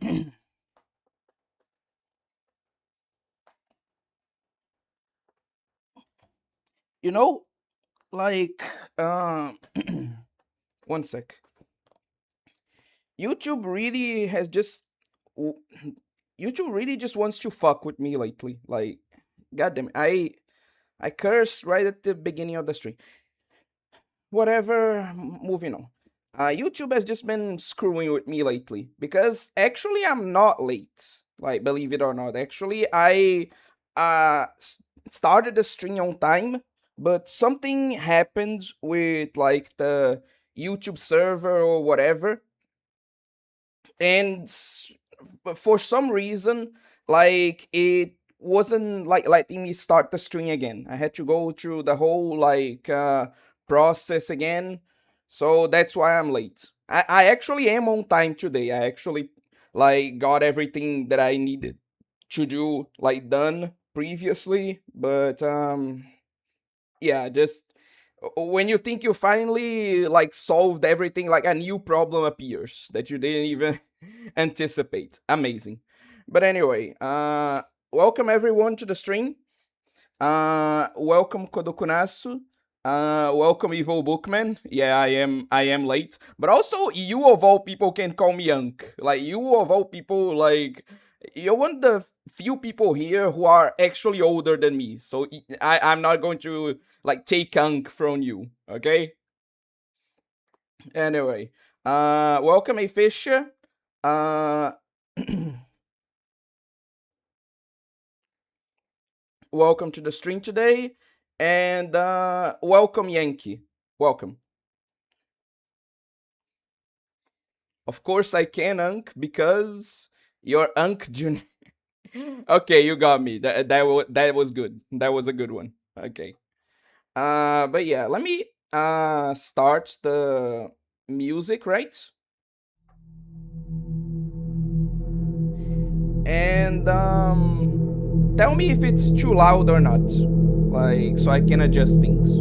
You know, like, uh, one sec. YouTube really has just. w- YouTube really just wants to fuck with me lately. Like, goddamn, I cursed right at the beginning of the stream. Whatever, moving on. YouTube has just been screwing with me lately because actually I'm not late. Like, believe it or not, actually I started the stream on time, but something happened with like the YouTube server or whatever, and for some reason, like it wasn't like letting me start the stream again. I had to go through the whole process again, so that's why I'm late. I actually am on time today. I actually like got everything that I needed to do like done previously, but yeah, just when you think you finally like solved everything, like a new problem appears that you didn't even anticipate. Amazing. But anyway, welcome everyone to the stream. Welcome Kodokunasu. Welcome Evil Bookman. Yeah, I am late. But also you of all people can call me Unk. Like you of all people, like you're one of the few people here who are actually older than me. So I'm not going to like take Unk from you, okay? Anyway, welcome A Fisher. Uh welcome to the stream today. And welcome Yankee. Welcome. Of course I can, Unk, because you're Unk Junior. Okay, you got me. That was good. That was a good one. Okay. But yeah, let me start the music, right? And tell me if it's too loud or not. Like so I can adjust things.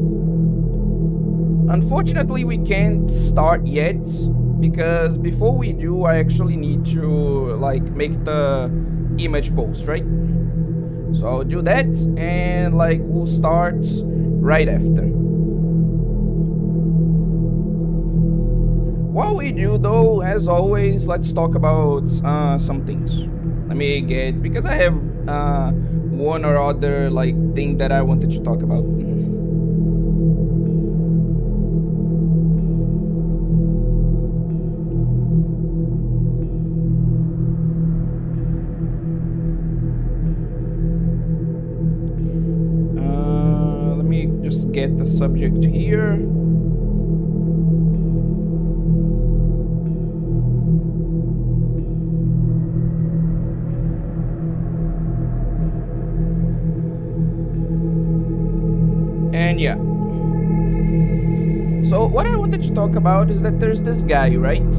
Unfortunately, we can't start yet because before we do, I actually need to like make the image post, right? So I'll do that and like we'll start right after. While we do though, as always, let's talk about some things. Let me get because I have one or other like thing that I wanted to talk about. Let me just get the subject here. And yeah. So what I wanted to talk about is that there's this guy, right?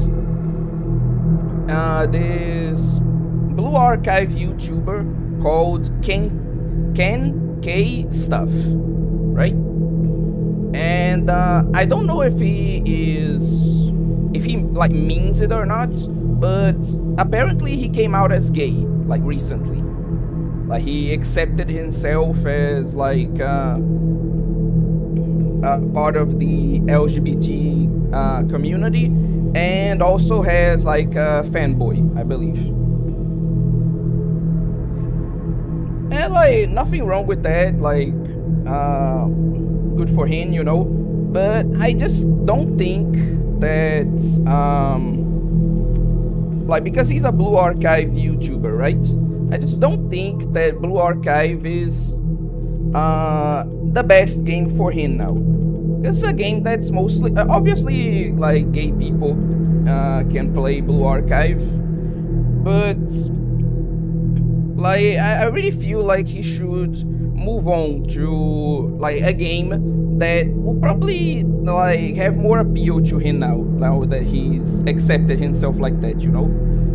This Blue Archive YouTuber called Ken K Stuff, right? And I don't know if he like means it or not, but apparently he came out as gay like recently. Like he accepted himself as like part of the LGBT community, and also has like a fanboy, I believe. And like nothing wrong with that. Like, good for him, you know. But I just don't think that like because he's a Blue Archive YouTuber, right? I just don't think that Blue Archive is the best game for him now. It's a game that's mostly obviously like gay people can play Blue Archive, but like I really feel like he should move on to like a game that will probably like have more appeal to him now that he's accepted himself like that, you know.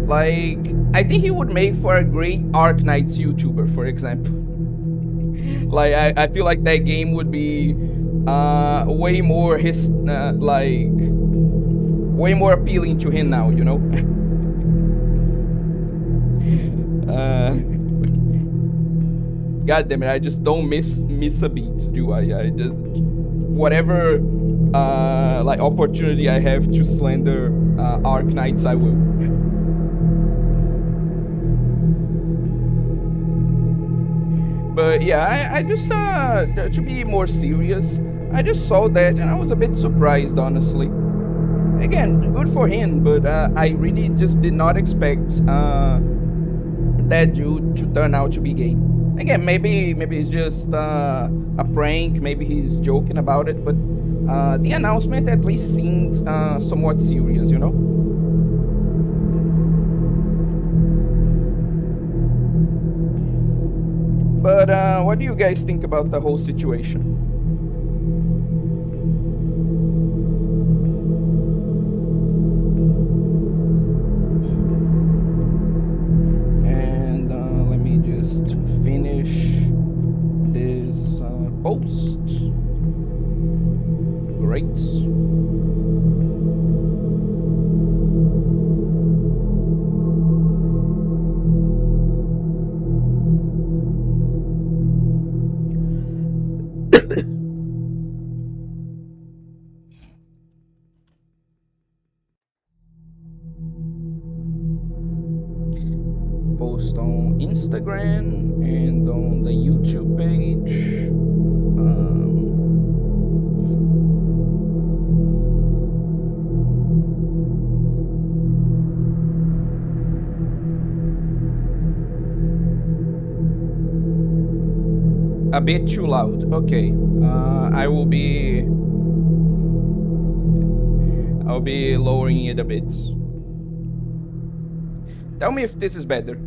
Like I think he would make for a great Ark Knights YouTuber, for example. Like I feel like that game would be way more way more appealing to him now, you know. uh, God damn it! I just don't miss a beat, do I? I just whatever like opportunity I have to slander Arc Knights, I will. But yeah, I just to be more serious, I just saw that and I was a bit surprised, honestly. Again, good for him, but I really just did not expect that dude to turn out to be gay. Again, maybe it's just a prank, maybe he's joking about it, but the announcement at least seemed somewhat serious, you know. But what do you guys think about the whole situation? And let me just finish this post. Great. Post on Instagram and on the YouTube page. A bit too loud. Okay. I will be. I'll be lowering it a bit. Tell me if this is better.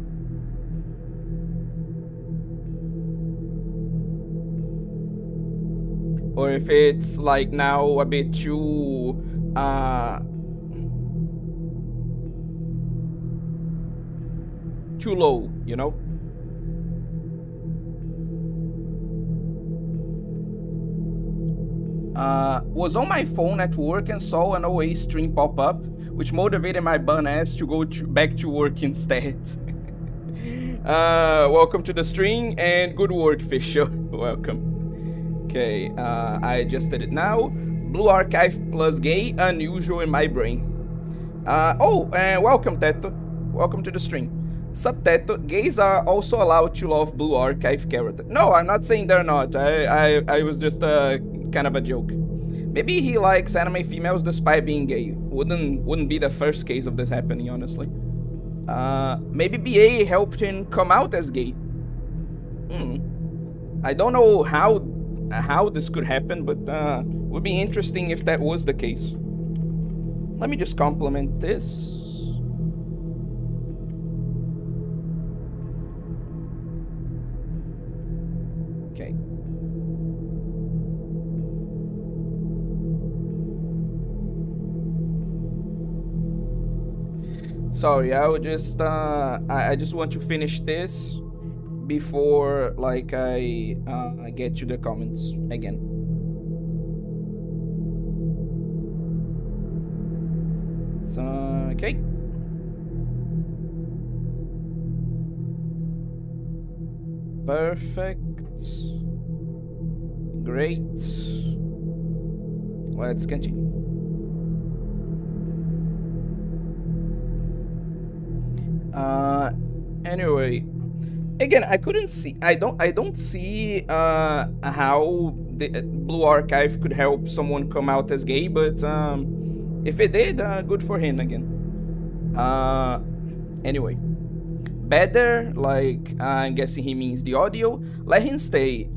Or if it's like now a bit too low, you know? Was on my phone at work and saw an OA stream pop up, which motivated my bum ass to go back to work instead. Welcome to the stream and good work, Fisher. Welcome. Okay, I adjusted it now. Blue Archive plus gay, unusual in my brain. Welcome, Teto. Welcome to the stream. Sup, Teto. Gays are also allowed to love Blue Archive character. No, I'm not saying they're not. I was just kind of a joke. Maybe he likes anime females despite being gay. Wouldn't be the first case of this happening, honestly. Maybe BA helped him come out as gay. I don't know how this could happen, but would be interesting if that was the case. Let me just compliment this. Okay. Sorry, I would just I just want to finish this before like I get to the comments again. So okay. Perfect. Great. Let's continue. Anyway, again, I couldn't see. I don't see how the Blue Archive could help someone come out as gay, but if it did, good for him again. Anyway, better. Like I'm guessing he means the audio. Let him stay.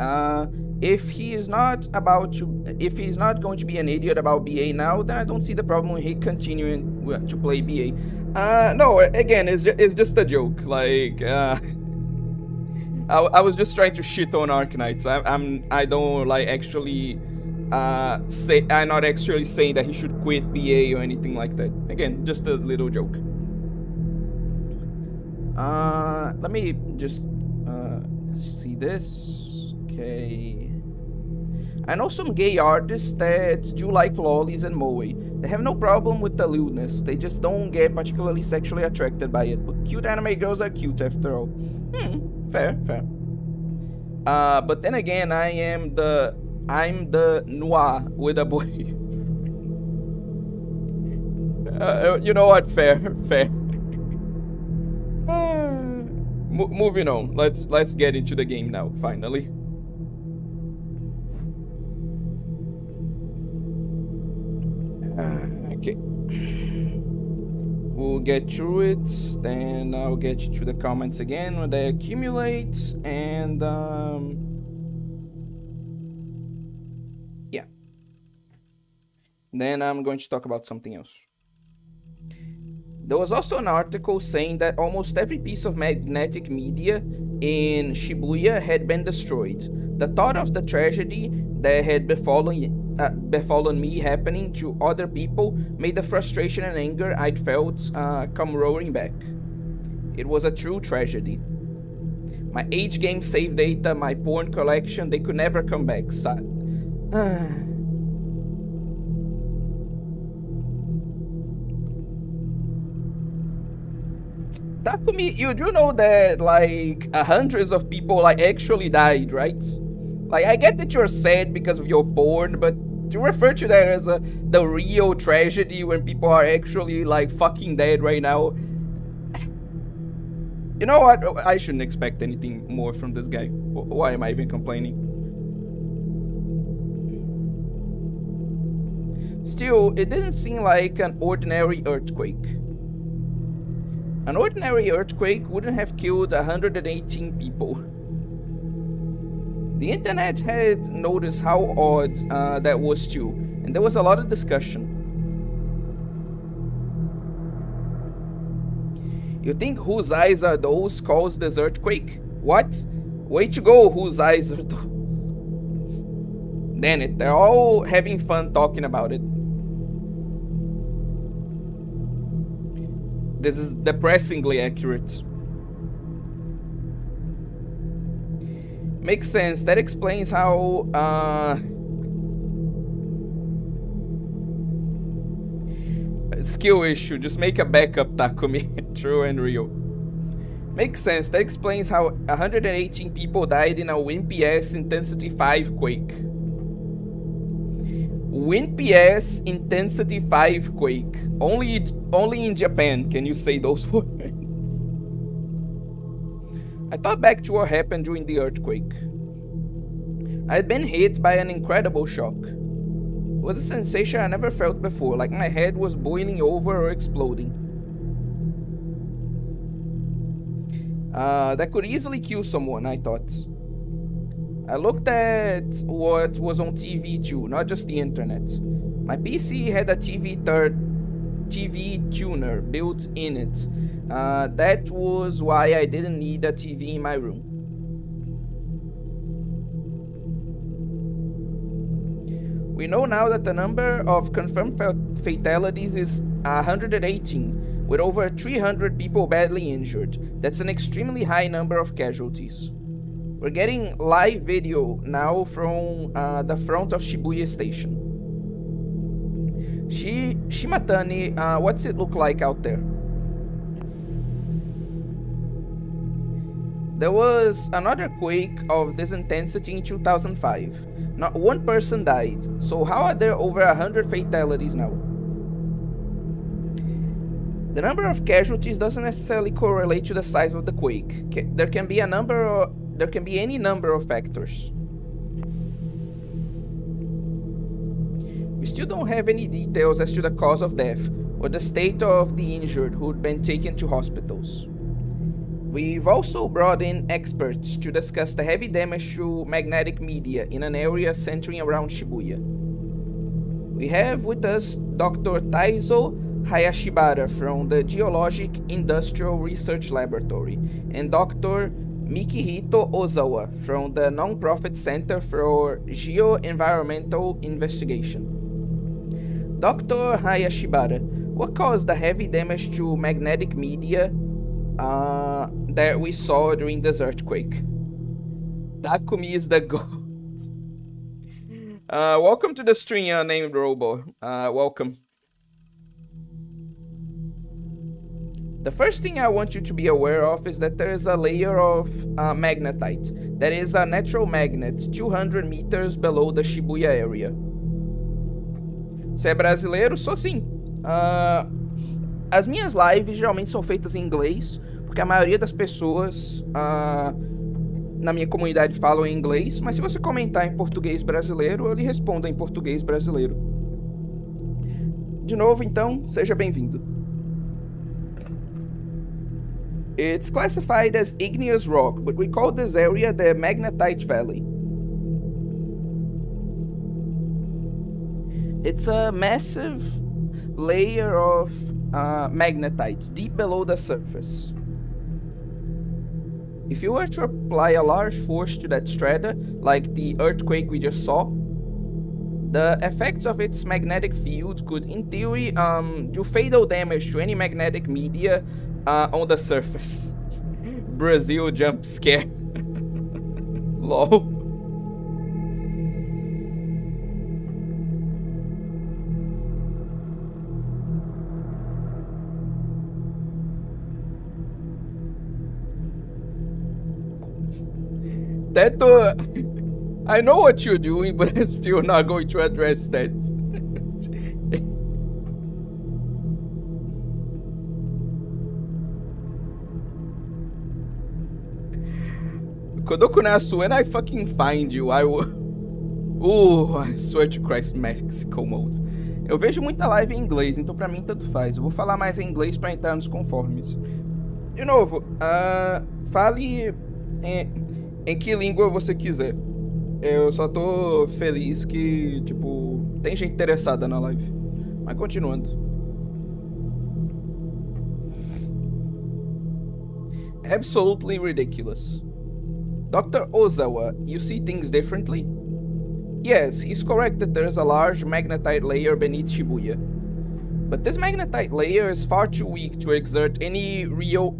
If he is not going to be an idiot about BA now, then I don't see the problem with he continuing to play BA. No, again, it's just a joke. Like, I was just trying to shit on Arknights. I don't like actually I'm not actually saying that he should quit BA or anything like that. Again, just a little joke. Let me just see this. Okay. I know some gay artists that do like lollies and moe. They have no problem with the lewdness, they just don't get particularly sexually attracted by it. But cute anime girls are cute after all. Fair, fair. But then again, I'm the noir with a boy. You know what? Fair, fair. Moving on. Let's get into the game now. Finally. Okay. We'll get through it, then I'll get you to the comments again when they accumulate, and yeah. Then I'm going to talk about something else. There was also an article saying that almost every piece of magnetic media in Shibuya had been destroyed. The thought of the tragedy that had befallen me happening to other people made the frustration and anger I'd felt come roaring back. It was a true tragedy. My age game save data, my porn collection, they could never come back. Takumi, you do know that like hundreds of people like actually died, right? Like I get that you're sad because of your porn, but to refer to that as the real tragedy when people are actually like fucking dead right now. You know what? I shouldn't expect anything more from this guy. Why am I even complaining? Still, it didn't seem like an ordinary earthquake. An ordinary earthquake wouldn't have killed 118 people. The internet had noticed how odd that was too, and there was a lot of discussion. You think whose eyes are those caused this earthquake? What? Way to go, whose eyes are those? Damn it, they're all having fun talking about it. This is depressingly accurate. Makes sense. That explains how skill issue. Just make a backup, Takumi. True and real. Makes sense. That explains how 118 people died in a wimpy ass intensity 5 quake. Wimpy ass intensity 5 quake. Only in Japan can you say those words. I thought back to what happened during the earthquake. I had been hit by an incredible shock. It was a sensation I never felt before, like my head was boiling over or exploding. That could easily kill someone, I thought. I looked at what was on TV too, not just the internet. My PC had a TV tuner built in it. That was why I didn't need a TV in my room. We know now that the number of confirmed fatalities is 118, with over 300 people badly injured. That's an extremely high number of casualties. We're getting live video now from the front of Shibuya Station. Shimatani, what's it look like out there? There was another quake of this intensity in 2005. Not one person died, so how are there over 100 fatalities now? The number of casualties doesn't necessarily correlate to the size of the quake. There can be any number of factors. We still don't have any details as to the cause of death or the state of the injured who'd been taken to hospitals. We've also brought in experts to discuss the heavy damage to magnetic media in an area centering around Shibuya. We have with us Dr. Taizo Hayashibara from the Geologic Industrial Research Laboratory and Dr. Mikihito Ozawa from the non-profit Center for Geoenvironmental Investigation. Dr. Hayashibara, what caused the heavy damage to magnetic media that we saw during this earthquake? Takumi is the goat. Welcome to the stream, named Robo. Welcome. The first thing I want you to be aware of is that there is a layer of magnetite that is a natural magnet 200 meters below the Shibuya area. Você é brasileiro? Sou sim. As minhas lives geralmente são feitas em inglês, porque a maioria das pessoas na minha comunidade falam em inglês, mas se você comentar em português brasileiro, eu lhe respondo em português brasileiro. De novo, então, seja bem-vindo. It's classified as igneous rock, but we call this area the Magnetite Valley. It's a massive layer of magnetite deep below the surface. If you were to apply a large force to that strata, like the earthquake we just saw, the effects of its magnetic field could, in theory, do fatal damage to any magnetic media on the surface. Brazil jump scare. Lol. That I know what you're doing, but I'm still not going to address that. Kodoku when I fucking find you, I will... I swear to Christ, Mexico mode. Eu vejo muita live em inglês, então pra mim tanto faz. Eu vou falar mais em inglês pra entrar nos conformes. De novo, fale em que língua você quiser. Eu só tô feliz que, tipo, tem gente interessada na live. Mas continuando. Absolutely ridiculous. Dr. Ozawa, you see things differently? Yes, he's correct that there's a large magnetite layer beneath Shibuya. But this magnetite layer is far too weak to exert any real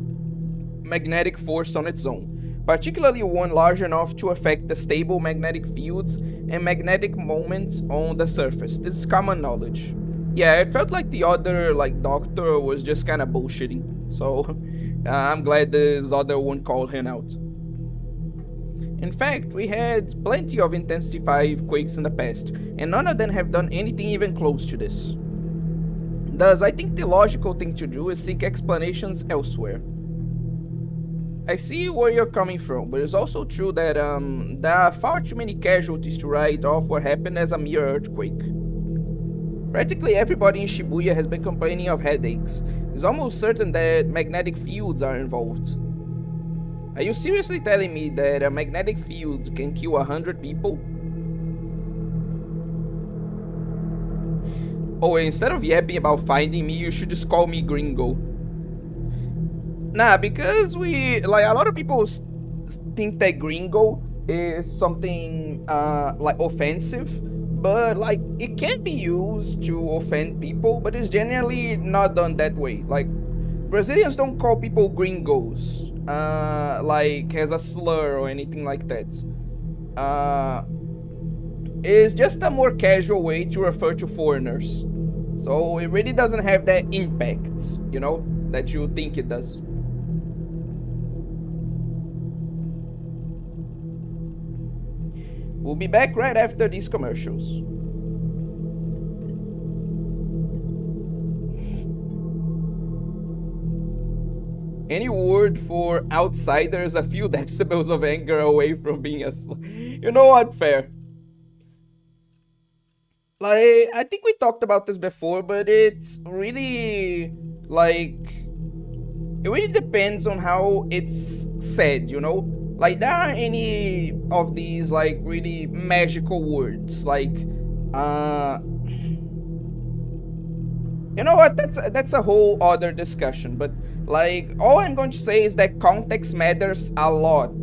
magnetic force on its own, particularly one large enough to affect the stable magnetic fields and magnetic moments on the surface. This is common knowledge. Yeah, it felt like the other, doctor was just kinda bullshitting. So, I'm glad this other one called him out. In fact, we had plenty of Intensity 5 quakes in the past, and none of them have done anything even close to this. Thus, I think the logical thing to do is seek explanations elsewhere. I see where you're coming from, but it's also true that there are far too many casualties to write off what happened as a mere earthquake. Practically everybody in Shibuya has been complaining of headaches. It's almost certain that magnetic fields are involved. Are you seriously telling me that a magnetic field can kill 100 people? Oh, instead of yapping about finding me, you should just call me Gringo. Nah, because a lot of people think that Gringo is something offensive, but it can be used to offend people, but it's generally not done that way. Brazilians don't call people gringos, as a slur or anything like that. It's just a more casual way to refer to foreigners. So it really doesn't have that impact, that you think it does. We'll be back right after these commercials. Any word for outsiders a few decibels of anger away from being a You know what? Fair. I think we talked about this before, but it's really, it really depends on how it's said, there aren't any of these, really magical words, you know what, that's a whole other discussion, but all I'm going to say is that context matters a lot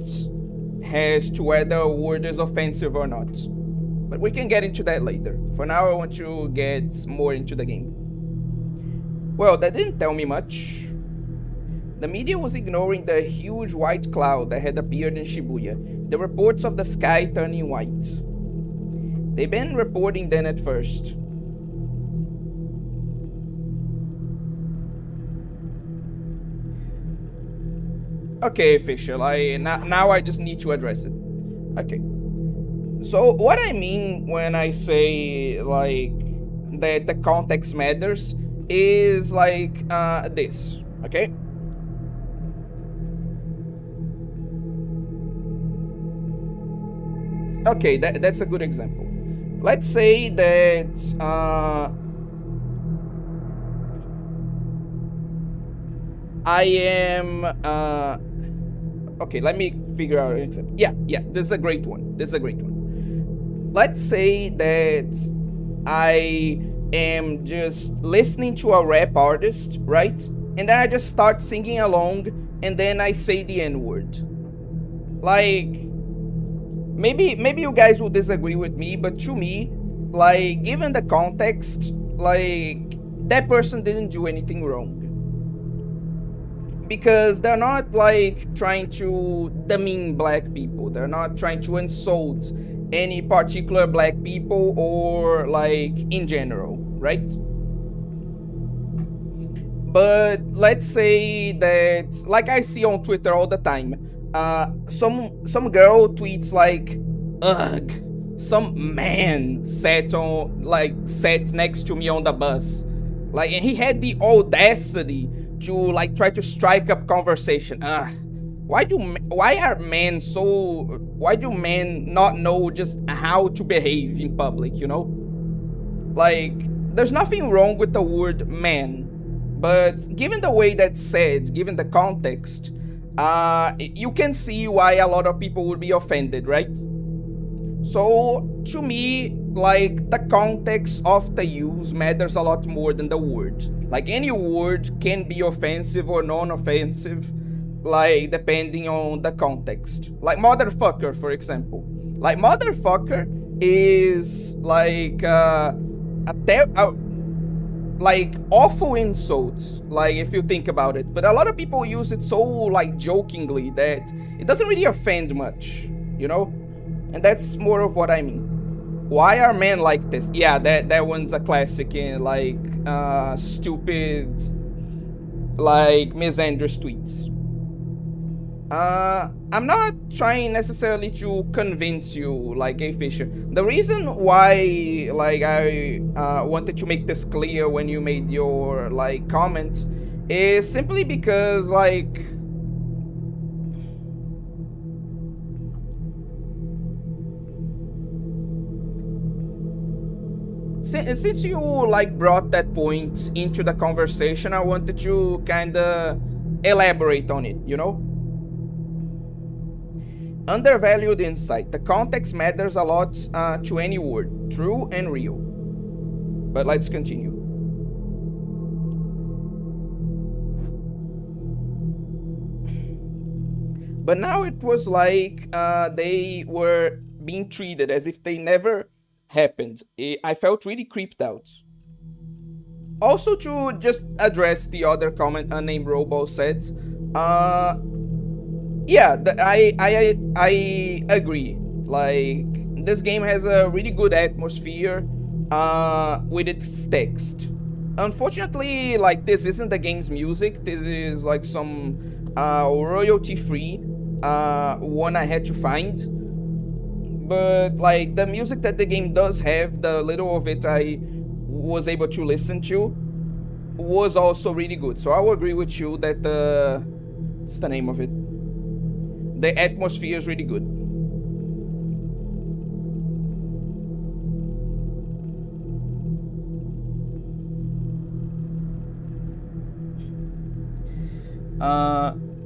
as to whether a word is offensive or not. But we can get into that later. For now, I want to get more into the game. Well, that didn't tell me much. The media was ignoring the huge white cloud that had appeared in Shibuya, the reports of the sky turning white. They've been reporting then at first. Okay, official. Now I just need to address it. Okay. So what I mean when I say like that the context matters is like this. Okay. Okay, that's a good example. Let's say that I am okay, let me figure out an example. Yeah, this is a great one. This is a great one. Let's say that I am just listening to a rap artist, right? And then I just start singing along and then I say the N-word. Like maybe you guys will disagree with me, but to me, like given the context, like that person didn't do anything wrong because they're not like trying to demean black people. They're not trying to insult any particular black people or like in general, right? But let's say that, like I see on Twitter all the time, some girl tweets like, "Ugh, some man sat next to me on the bus, like, and he had the audacity to like try to strike up conversation. Why do men not know just how to behave in public? You know, like there's nothing wrong with the word man, but given the way that's said, given the context, you can see why a lot of people would be offended, right? So to me, like the context of the use matters a lot more than the word. Like any word can be offensive or non-offensive, like depending on the context. Like motherfucker, for example. Like motherfucker is like like awful insults, like if you think about it, but a lot of people use it so like jokingly that it doesn't really offend much, you know. And that's more of what I mean. Why are men like this? Yeah, that one's a classic in like stupid like misandrous tweets. I'm not trying necessarily to convince you, like A Fisher. The reason why, like, I wanted to make this clear when you made your like comment is simply because, like, since you like brought that point into the conversation, I wanted to kind of elaborate on it, you know. Undervalued insight. The context matters a lot to any word, true and real. But let's continue. But now it was like they were being treated as if they never happened. I felt really creeped out. Also, to just address the other comment unnamed Robo said, uh, yeah, I agree. Like this game has a really good atmosphere with its text. Unfortunately, like this isn't the game's music. This is like some royalty free one I had to find. But like the music that the game does have, the little of it I was able to listen to, was also really good. So I will agree with you that what's the name of it? The atmosphere is really good.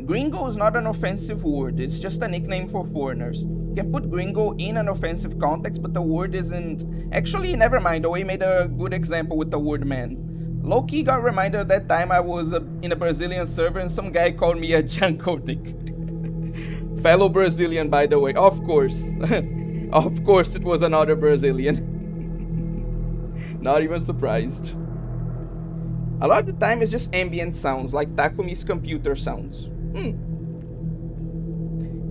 Gringo is not an offensive word, it's just a nickname for foreigners. You can put gringo in an offensive context, but the word isn't. Actually, never mind, Oe made a good example with the word man. Low-key got reminded that time I was in a Brazilian server and some guy called me a Janko Nick. Fellow Brazilian, by the way, of course. Of course, it was another Brazilian. Not even surprised. A lot of the time, it's just ambient sounds, like Takumi's computer sounds.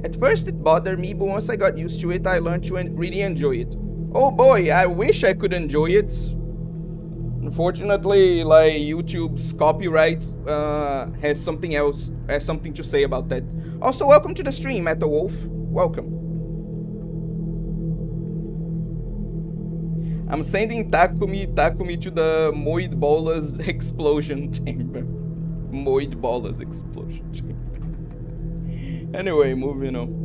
At first, it bothered me, but once I got used to it, I learned to really enjoy it. Oh boy, I wish I could enjoy it. Unfortunately, like YouTube's copyright has something to say about that. Also, welcome to the stream, Metal Wolf. Welcome. I'm sending Takumi to the Moid Bolas explosion chamber. Moid Bolas explosion chamber. Anyway, moving on.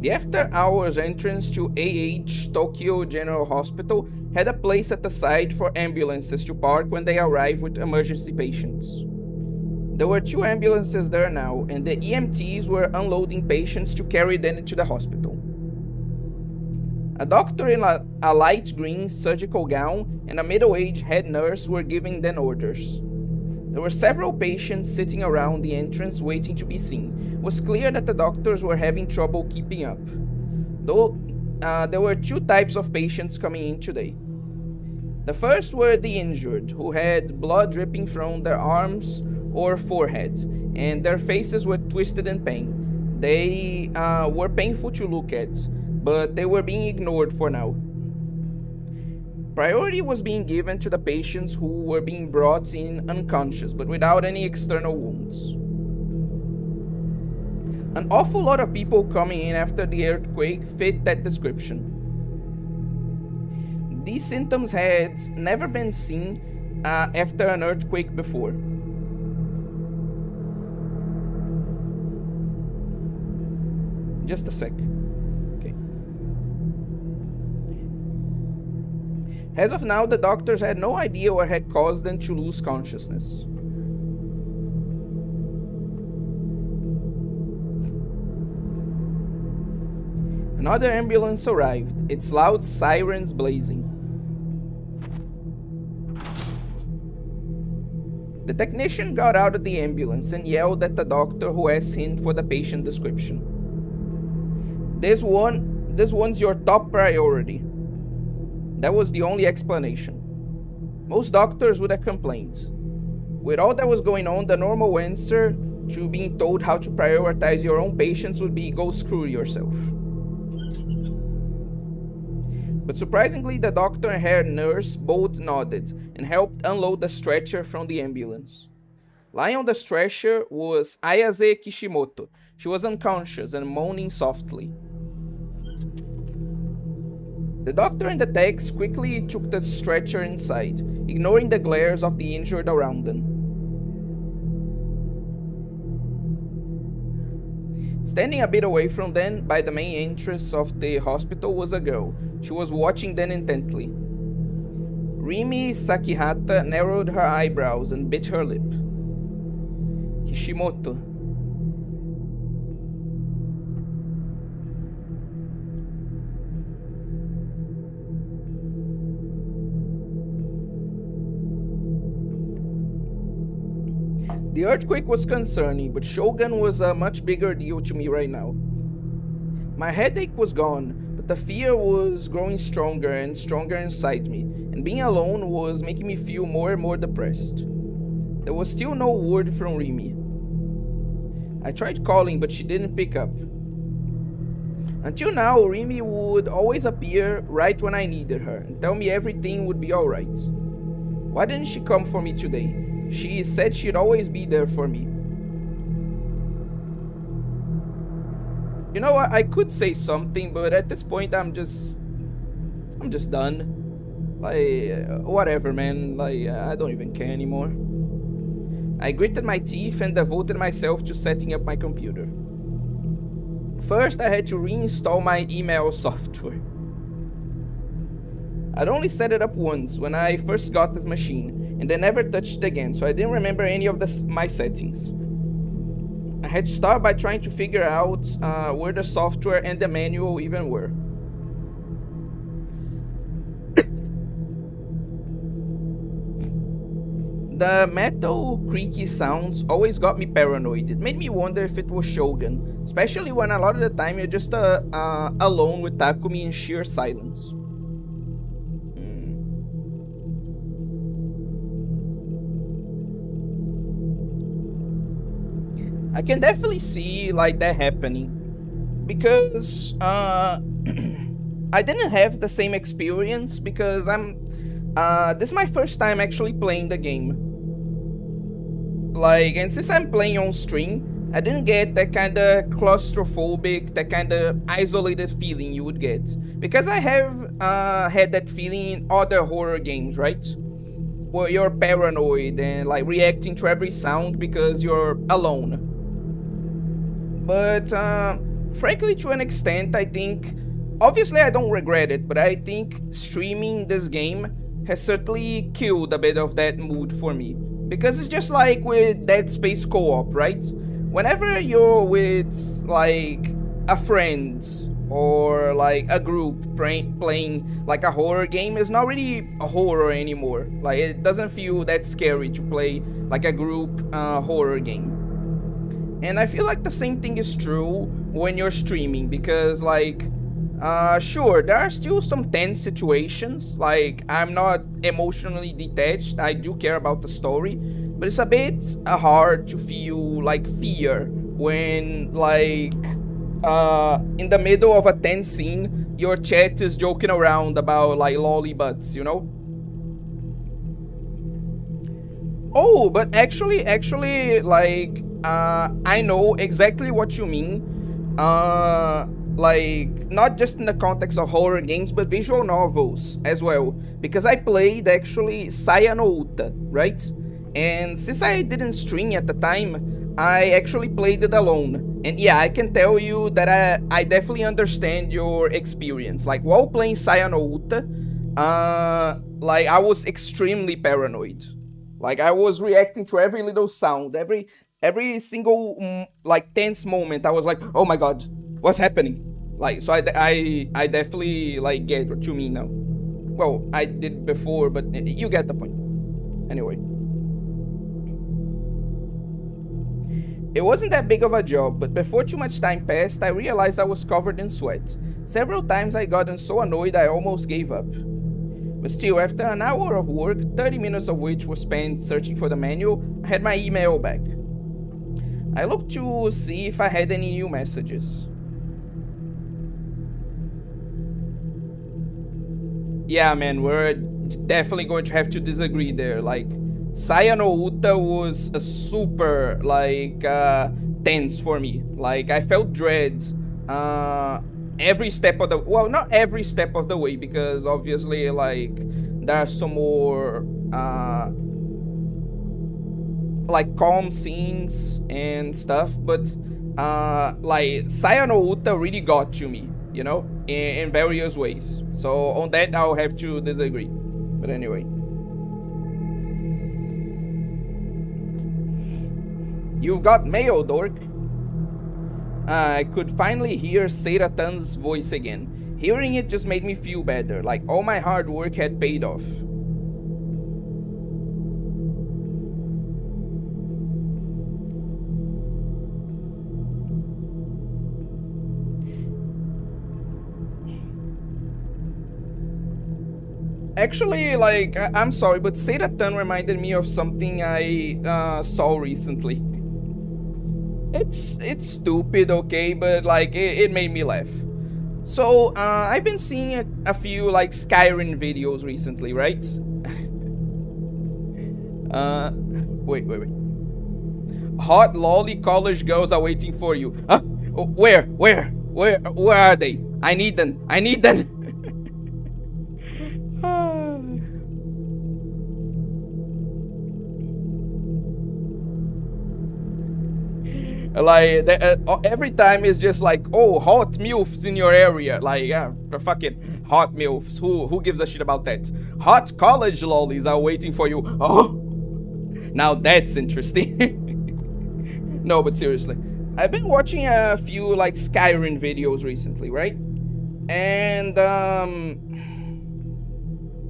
The after hours entrance to AH Tokyo General Hospital had a place at the side for ambulances to park when they arrive with emergency patients. There were 2 ambulances there now, and the EMTs were unloading patients to carry them into the hospital. A doctor in a light green surgical gown and a middle-aged head nurse were giving them orders. There were several patients sitting around the entrance waiting to be seen. It was clear that the doctors were having trouble keeping up. Though there were 2 types of patients coming in today. The first were the injured, who had blood dripping from their arms or foreheads, and their faces were twisted in pain. They were painful to look at, but they were being ignored for now. Priority was being given to the patients who were being brought in unconscious, but without any external wounds. An awful lot of people coming in after the earthquake fit that description. These symptoms had never been seen after an earthquake before. Just a sec. Okay. As of now, the doctors had no idea what had caused them to lose consciousness. Another ambulance arrived, its loud sirens blazing. The technician got out of the ambulance and yelled at the doctor who asked him for the patient description. This one's your top priority. That was the only explanation. Most doctors would have complained. With all that was going on, the normal answer to being told how to prioritize your own patients would be go screw yourself. But surprisingly, the doctor and her nurse both nodded and helped unload the stretcher from the ambulance. Lying on the stretcher was Ayase Kishimoto. She was unconscious and moaning softly. The doctor and the techs quickly took the stretcher inside, ignoring the glares of the injured around them. Standing a bit away from them, by the main entrance of the hospital, was a girl. She was watching them intently. Rimi Sakihata narrowed her eyebrows and bit her lip. Kishimoto. The earthquake was concerning, but Shogun was a much bigger deal to me right now. My headache was gone, but the fear was growing stronger and stronger inside me, and being alone was making me feel more and more depressed. There was still no word from Rimi. I tried calling, but she didn't pick up. Until now, Rimi would always appear right when I needed her and tell me everything would be alright. Why didn't she come for me today? She said she'd always be there for me. You know what? I could say something, but at this point I'm just done. Like, whatever, man. Like, I don't even care anymore. I gritted my teeth and devoted myself to setting up my computer. First, I had to reinstall my email software. I'd only set it up once when I first got this machine, and then never touched it again, so I didn't remember any of my settings. I had to start by trying to figure out where the software and the manual even were. The metal creaky sounds always got me paranoid. It made me wonder if it was Shogun, especially when a lot of the time you're just alone with Takumi in sheer silence. I can definitely see like that happening. because I didn't have the same experience because this is my first time actually playing the game. Like, and since I'm playing on stream, I didn't get that kind of claustrophobic, that kind of isolated feeling you would get. Because I have had that feeling in other horror games, right? Where you're paranoid and like reacting to every sound because you're alone. But frankly, to an extent, I think. Obviously, I don't regret it, but I think streaming this game has certainly killed a bit of that mood for me. Because it's just like with Dead Space co op, right? Whenever you're with, like, a friend or like a group playing like a horror game, it's not really a horror anymore. Like, it doesn't feel that scary to play like a group horror game. And I feel like the same thing is true when you're streaming because, like, sure, there are still some tense situations. Like, I'm not emotionally detached, I do care about the story, but it's a bit hard to feel like fear when, like, in the middle of a tense scene, your chat is joking around about like lolly butts, you know? Oh, but actually, like, I know exactly what you mean. Like, not just in the context of horror games, but visual novels as well. Because I played, actually, Saya no Uta, right? And since I didn't stream at the time, I actually played it alone. And yeah, I can tell you that I definitely understand your experience. Like, while playing Saya no Uta, like, I was extremely paranoid. Like, I was reacting to every little sound, every single like tense moment. I was like, oh my god, what's happening? Like, so I definitely like get what you mean now. Well, I did before, but you get the point. Anyway, it wasn't that big of a job, but before too much time passed, I realized I was covered in sweat. Several times I gotten so annoyed I almost gave up. But still, after an hour of work, 30 minutes of which was spent searching for the manual, I had my email back. I looked to see if I had any new messages. Yeah, man, we're definitely going to have to disagree there. Like, Saya no Uta was a super, like, tense for me. Like, I felt dread every step of the... Well, not every step of the way, because obviously, like, there are some more, like, calm scenes and stuff, but, like, Saya no Uta really got to me, you know, in various ways. So on that, I'll have to disagree. But anyway. You've got mail, dork. I could finally hear Seidatan's voice again. Hearing it just made me feel better, like all my hard work had paid off. Actually, like, I'm sorry, but Seiratan reminded me of something I saw recently. It's stupid, okay, but like it made me laugh. So I've been seeing a few like Skyrim videos recently, right? Wait. Hot lolly college girls are waiting for you. Huh? Where are they? I need them. I need them. Like every time it's just like, oh, hot milfs in your area. Like, the fucking hot milfs. Who gives a shit about that? Hot college lollies are waiting for you. Oh, now that's interesting. No, but seriously, I've been watching a few like Skyrim videos recently, right? And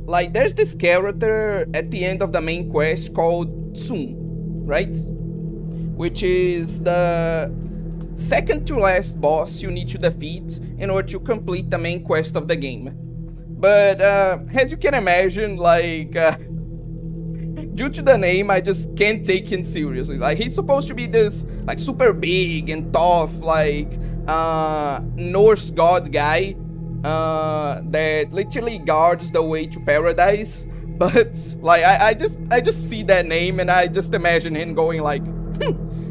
like there's this character at the end of the main quest called Tsun, right? Which is the second to last boss you need to defeat in order to complete the main quest of the game. But as you can imagine, like, due to the name, I just can't take him seriously. Like, he's supposed to be this like super big and tough, like Norse god guy that literally guards the way to paradise. But like I just see that name and I just imagine him going like,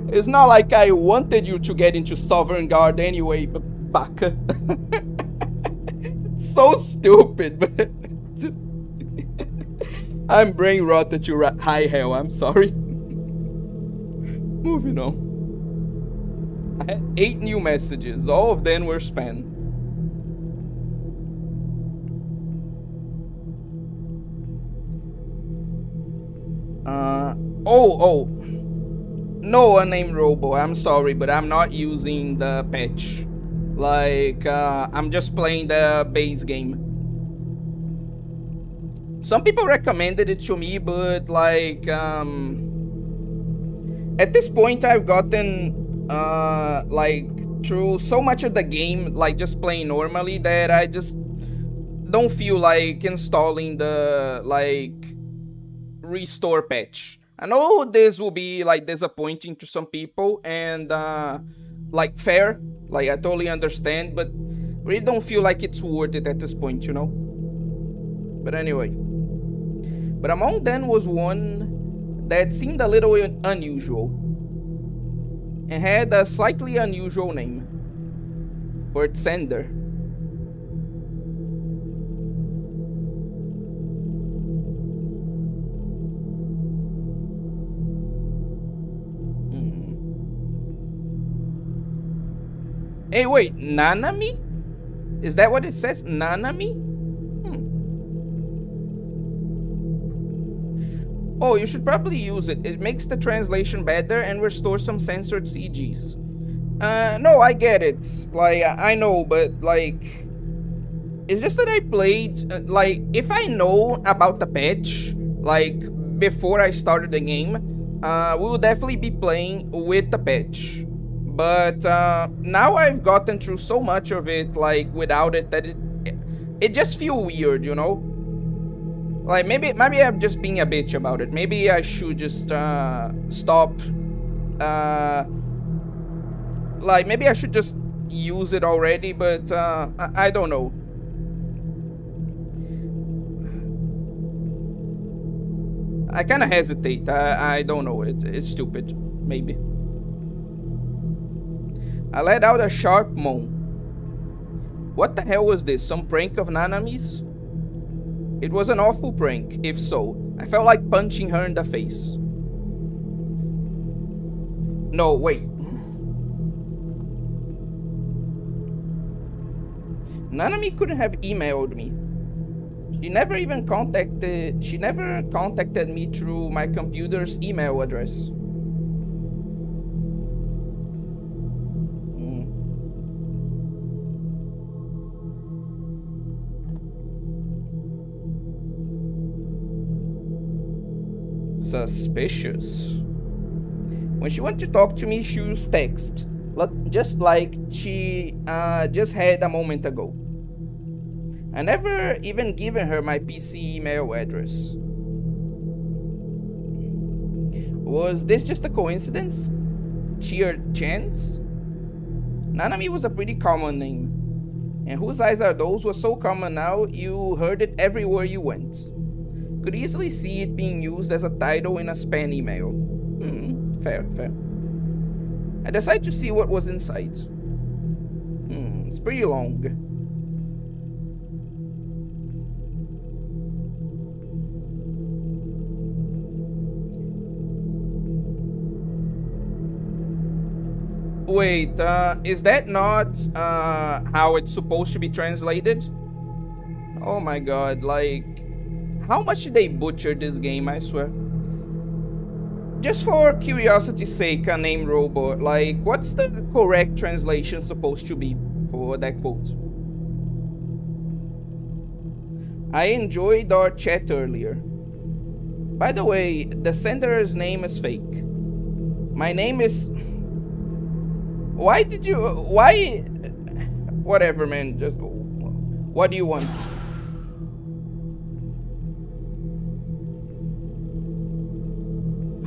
it's not like I wanted you to get into Sovereign Guard anyway, baka. So stupid, but just, I'm brain rotted to high hell. I'm sorry. Moving on. I had 8 new messages. All of them were spam. Oh. No, unnamed robo. I'm sorry, but I'm not using the patch. Like, I'm just playing the base game. Some people recommended it to me, but like, at this point I've gotten, like, through so much of the game, like just playing normally, that I just don't feel like installing the, like, restore patch. I know this will be like disappointing to some people and like fair, like I totally understand, but really don't feel like it's worth it at this point, you know. But anyway, but among them was one that seemed a little unusual and had a slightly unusual name. For its sender. Hey, wait, Nanami? Is that what it says? Nanami? Oh, you should probably use it. It makes the translation better and restores some censored CGs. No, I get it. Like, I know, but, like, it's just that I played, like, if I know about the patch, like, before I started the game, we will definitely be playing with the patch. But now I've gotten through so much of it, like, without it, that it just feels weird, you know? Like, maybe I'm just being a bitch about it. Maybe I should just stop. Like, maybe I should just use it already, but I don't know. I kind of hesitate. I don't know. It's stupid. Maybe. I let out a sharp moan. What the hell was this? Some prank of Nanami's? It was an awful prank, if so. I felt like punching her in the face. No, wait. Nanami couldn't have emailed me. She never contacted me through my computer's email address. Suspicious. When she wanted to talk to me, she used text, just like she just had a moment ago. I never even given her my PC email address. Was this just a coincidence? Sheer chance? Nanami was a pretty common name. And whose eyes are those was so common now you heard it everywhere you went. Could easily see it being used as a title in a spam email. Fair. I decided to see what was inside. It's pretty long. Wait, is that not how it's supposed to be translated? Oh my god, like, how much did they butcher this game, I swear? Just for curiosity's sake, a name robot, like, what's the correct translation supposed to be for that quote? I enjoyed our chat earlier. By the way, the sender's name is fake. My name is... Why? Whatever, man, just... What do you want?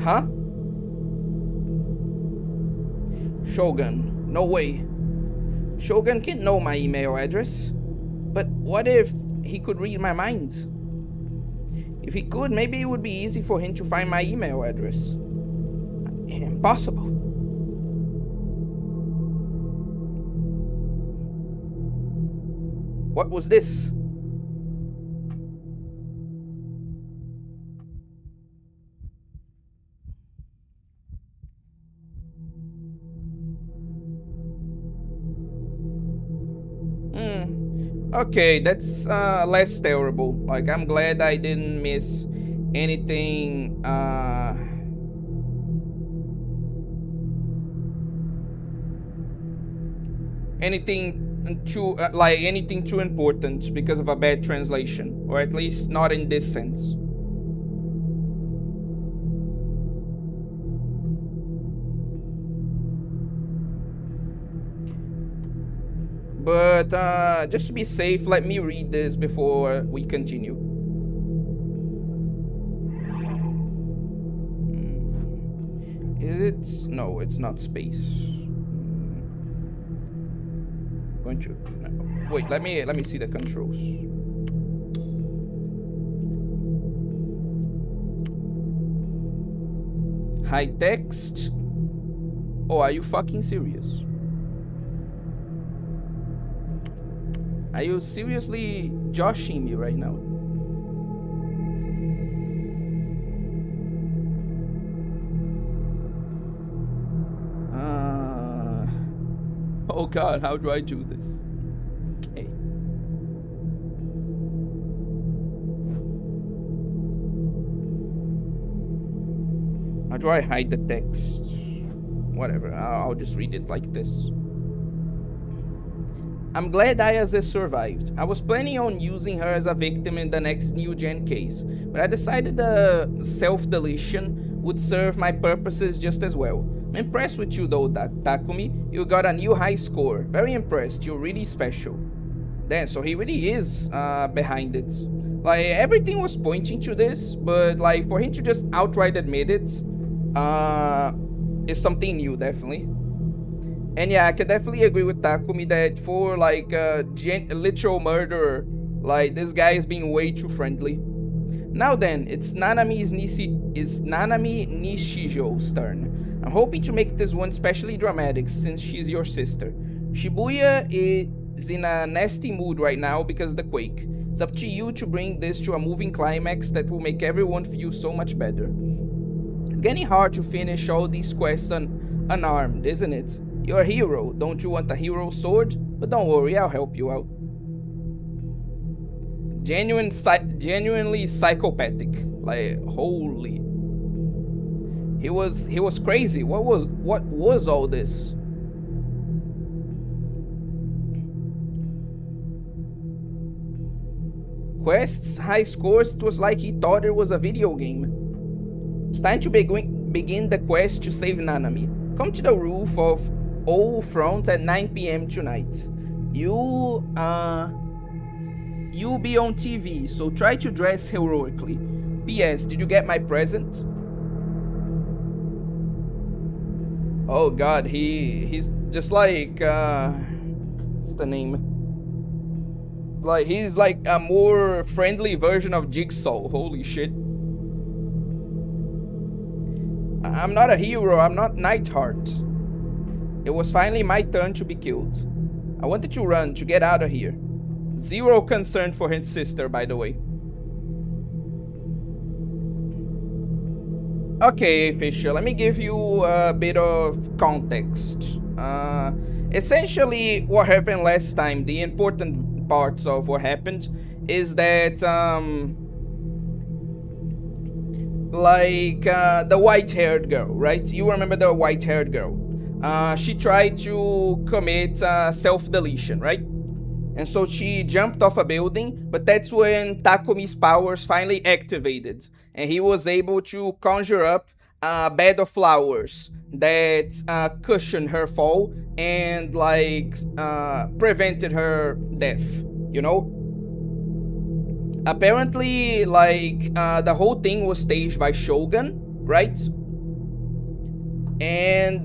Huh? Shogun. No way. Shogun can't know my email address. But what if he could read my mind? If he could, maybe it would be easy for him to find my email address. Impossible. What was this? Okay, that's less terrible. Like, I'm glad I didn't miss anything anything too important because of a bad translation, or at least not in this sense. But just to be safe, let me read this before we continue. Is it? No, it's not space. Going to wait. Let me see the controls. High text. Oh, are you fucking serious? Are you seriously joshing me right now? Oh god, how do I do this? Okay. How do I hide the text? Whatever, I'll just read it like this. I'm glad Ayase survived. I was planning on using her as a victim in the next new gen case, but I decided the self-deletion would serve my purposes just as well. I'm impressed with you though, Takumi. You got a new high score. Very impressed. You're really special. Damn, so he really is behind it. Like, everything was pointing to this, but like for him to just outright admit it is something new, definitely. And yeah, I can definitely agree with Takumi that for like a literal murderer, like this guy is being way too friendly. Now then, it's Nanami Nishijo's turn. I'm hoping to make this one especially dramatic since she's your sister. Shibuya is in a nasty mood right now because of the quake. It's up to you to bring this to a moving climax that will make everyone feel so much better. It's getting hard to finish all these quests unarmed, isn't it? You're a hero. Don't you want a hero sword? But don't worry, I'll help you out. Genuinely psychopathic. Like, holy. He was crazy. What was all this? Quests, high scores, it was like he thought it was a video game. It's time to begin the quest to save Nanami. Come to the roof of O Front at 9 p.m. tonight. You'll be on TV, so try to dress heroically. P.S. Did you get my present? Oh god, he's just like what's the name? Like, he's like a more friendly version of Jigsaw. Holy shit. I'm not a hero, I'm not Nightheart. It was finally my turn to be killed. I wanted to run, to get out of here. Zero concern for his sister, by the way. Okay, Fisher, let me give you a bit of context. Essentially, what happened last time, the important parts of what happened, is that, the white-haired girl, right? You remember the white-haired girl. She tried to commit self-deletion, right? And so she jumped off a building, but that's when Takumi's powers finally activated, and he was able to conjure up a bed of flowers that cushioned her fall and prevented her death, you know? Apparently, the whole thing was staged by Shogun, right? And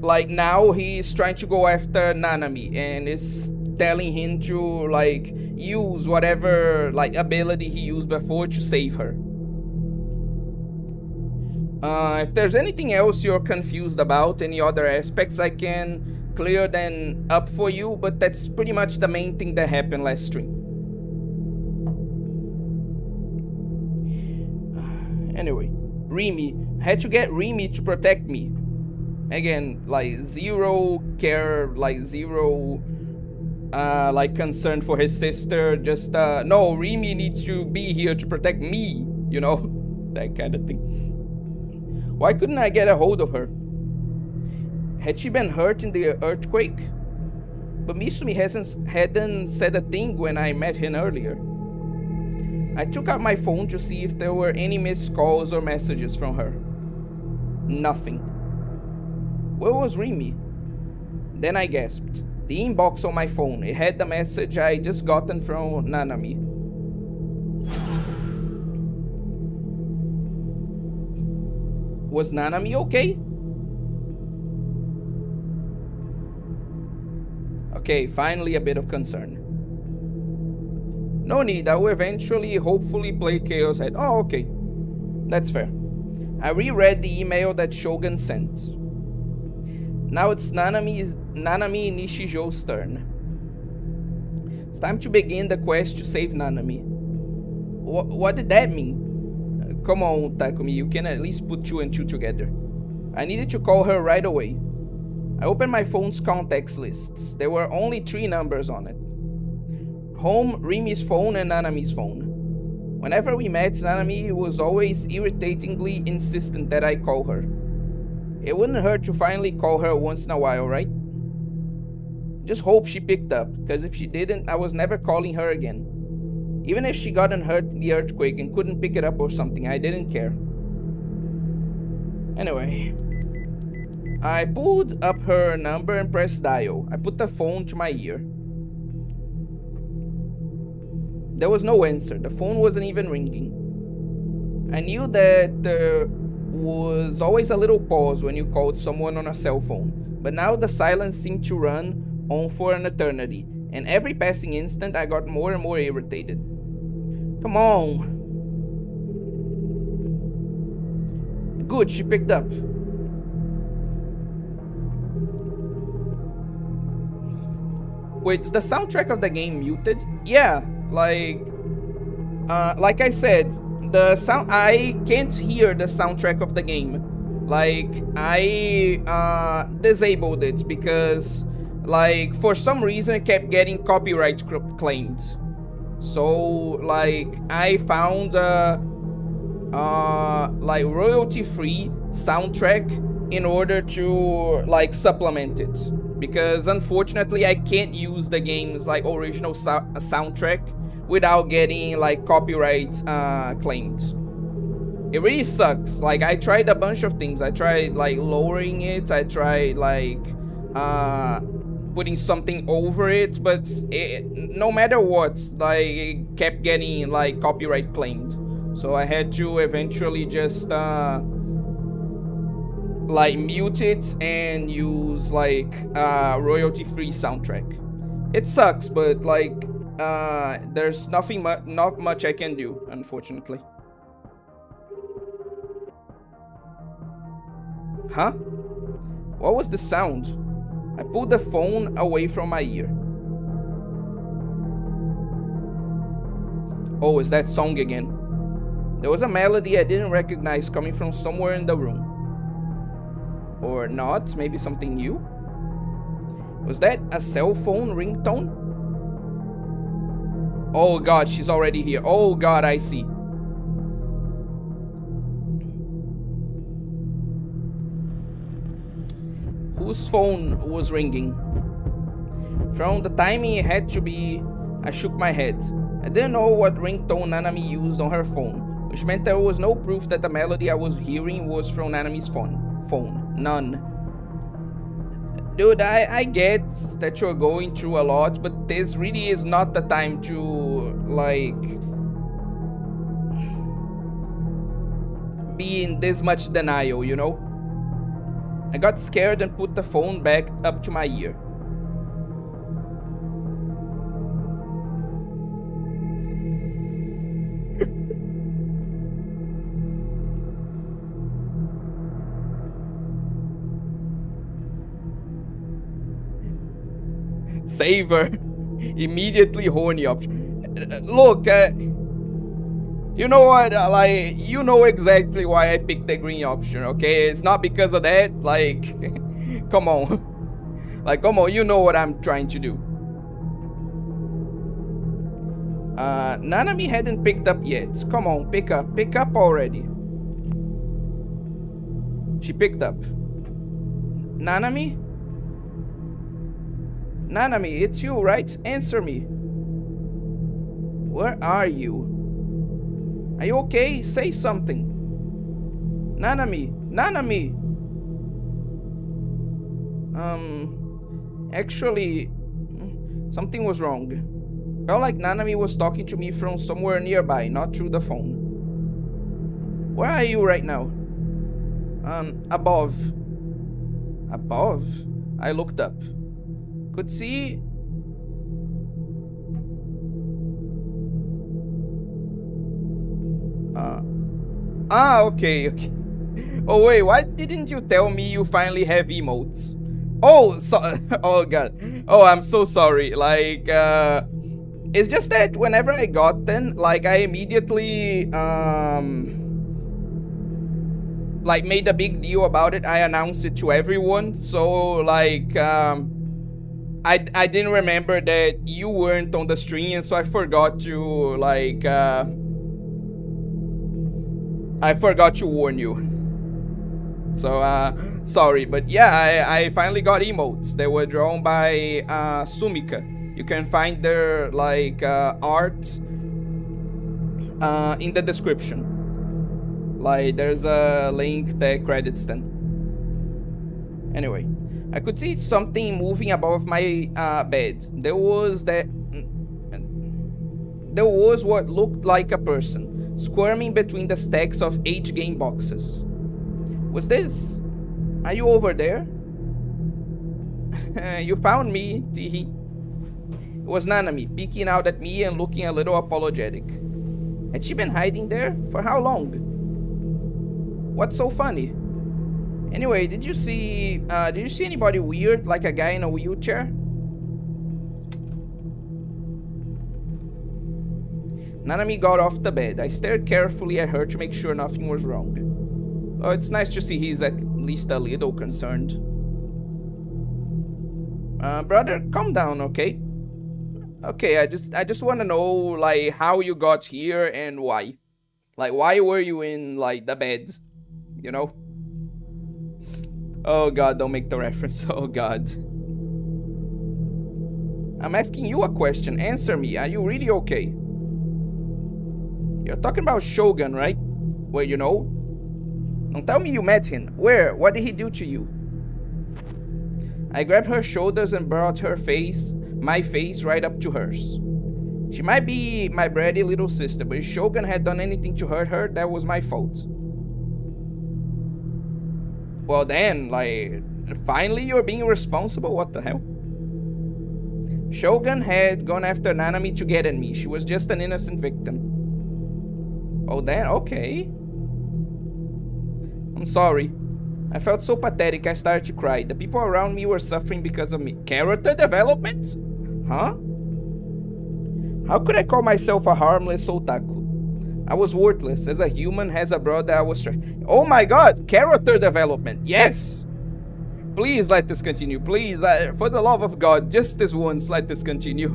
like now he's trying to go after Nanami and is telling him to like use whatever like ability he used before to save her. If there's anything else you're confused about, any other aspects, I can clear them up for you, but that's pretty much the main thing that happened last stream. Anyway, Remy. Had to get Remy to protect me. Again, like zero care, like zero like concern for his sister. Just no, Remy needs to be here to protect me, you know? That kind of thing. Why couldn't I get a hold of her? Had she been hurt in the earthquake? But Misumi hadn't said a thing when I met him earlier. I took out my phone to see if there were any missed calls or messages from her. Nothing. Where was Remy? Then I gasped. The inbox on my phone. It had the message I just gotten from Nanami. Was Nanami okay? Okay, finally a bit of concern. No need, I will eventually, hopefully play Chaoshead. Oh, okay. That's fair. I reread the email that Shogun sent. Now it's Nanami Nishijo's turn. It's time to begin the quest to save Nanami. What did that mean? Come on, Takumi, you can at least put 2 and 2 together. I needed to call her right away. I opened my phone's contacts lists. There were only 3 numbers on it. Home, Remy's phone, and Nanami's phone. Whenever we met, Nanami was always irritatingly insistent that I call her. It wouldn't hurt to finally call her once in a while, right? Just hope she picked up, because if she didn't, I was never calling her again. Even if she gotten hurt in the earthquake and couldn't pick it up or something, I didn't care. Anyway, I pulled up her number and pressed dial. I put the phone to my ear. There was no answer. The phone wasn't even ringing. I knew that there was always a little pause when you called someone on a cell phone, but now the silence seemed to run on for an eternity, and every passing instant I got more and more irritated. Come on. Good, she picked up. Wait, is the soundtrack of the game muted? Yeah, like I said, the sound, I can't hear the soundtrack of the game. Like, I disabled it because, like, for some reason it kept getting copyright claimed. So, like, I found like royalty-free soundtrack in order to like supplement it, because unfortunately I can't use the game's like original soundtrack without getting like copyright claimed. It really sucks. Like, I tried a bunch of things. I tried like lowering it, I tried like putting something over it, but no matter what, like, it kept getting like copyright claimed. So I had to eventually just like mute it and use like royalty-free soundtrack. It sucks, but like there's not much I can do, unfortunately. Huh? What was the sound? I pulled the phone away from my ear. Oh, is that song again? There was a melody I didn't recognize coming from somewhere in the room. Or not, maybe something new? Was that a cell phone ringtone? Oh god, she's already here. Oh god, I see. Whose phone was ringing? From the timing it had to be, I shook my head. I didn't know what ringtone Nanami used on her phone, which meant there was no proof that the melody I was hearing was from Nanami's phone. None. Dude, I get that you're going through a lot, but this really is not the time to, like, be in this much denial, you know? I got scared and put the phone back up to my ear. Save her. Immediately horny option. Look, you know what? Like, you know exactly why I picked the green option, okay? It's not because of that. Like, come on. Like, come on, you know what I'm trying to do. Nanami hadn't picked up yet. Come on, pick up already. She picked up. Nanami? Nanami, it's you, right? Answer me. Where are you? Are you okay? Say something. Nanami! Nanami! Actually, something was wrong. Felt like Nanami was talking to me from somewhere nearby, not through the phone. Where are you right now? Above. Above? I looked up. Could see... okay. Oh wait, why didn't you tell me you finally have emotes? Oh, so... oh god. Oh, I'm so sorry. Like, it's just that whenever I got them, like, I immediately, like, made a big deal about it. I announced it to everyone. So, like, I didn't remember that you weren't on the stream, and so I forgot to, like, I forgot to warn you. So, sorry, but yeah, I finally got emotes. They were drawn by Sumika. You can find their, like, art in the description. Like, there's a link that credits them. Anyway, I could see something moving above my bed. There was what looked like a person, squirming between the stacks of H game boxes. What's this? Are you over there? You found me, teehee. It was Nanami, peeking out at me and looking a little apologetic. Had she been hiding there? For how long? What's so funny? Anyway, did you see anybody weird, like a guy in a wheelchair? Nanami got off the bed. I stared carefully at her to make sure nothing was wrong. Oh, it's nice to see he's at least a little concerned. Brother, calm down, okay? Okay, I just want to know, like, how you got here and why. Like, why were you in, like, the bed? You know? Oh god, don't make the reference. Oh god. I'm asking you a question. Answer me. Are you really okay? You're talking about Shogun, right? Well, you know. Don't tell me you met him. Where? What did he do to you? I grabbed her shoulders and brought my face right up to hers. She might be my bratty little sister, but if Shogun had done anything to hurt her, that was my fault. Well then, like, finally you're being responsible? What the hell? Shogun had gone after Nanami to get at me. She was just an innocent victim. Oh then, okay. I'm sorry. I felt so pathetic I started to cry. The people around me were suffering because of me. Character development? Huh? How could I call myself a harmless otaku? I was worthless. As a human, as a brother, I was... Oh my god! Character development! Yes! Please let this continue. Please, for the love of God, just this once, let this continue.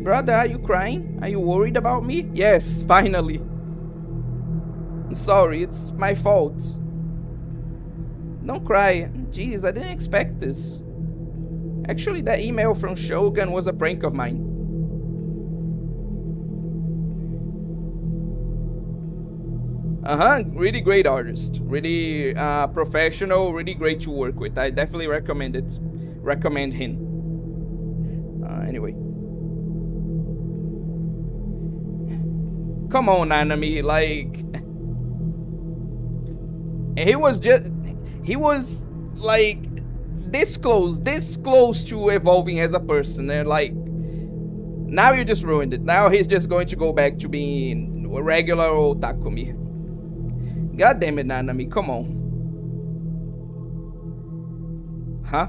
Brother, are you crying? Are you worried about me? Yes, finally. I'm sorry, it's my fault. Don't cry. Jeez, I didn't expect this. Actually, that email from Shogun was a prank of mine. Really great artist. Really professional, really great to work with. I definitely recommend it. Recommend him. Anyway. Come on, Nanami, like... And he was like this close to evolving as a person. And like, now you just ruined it. Now he's just going to go back to being a regular old Takumi. God damn it, Nanami, come on. Huh?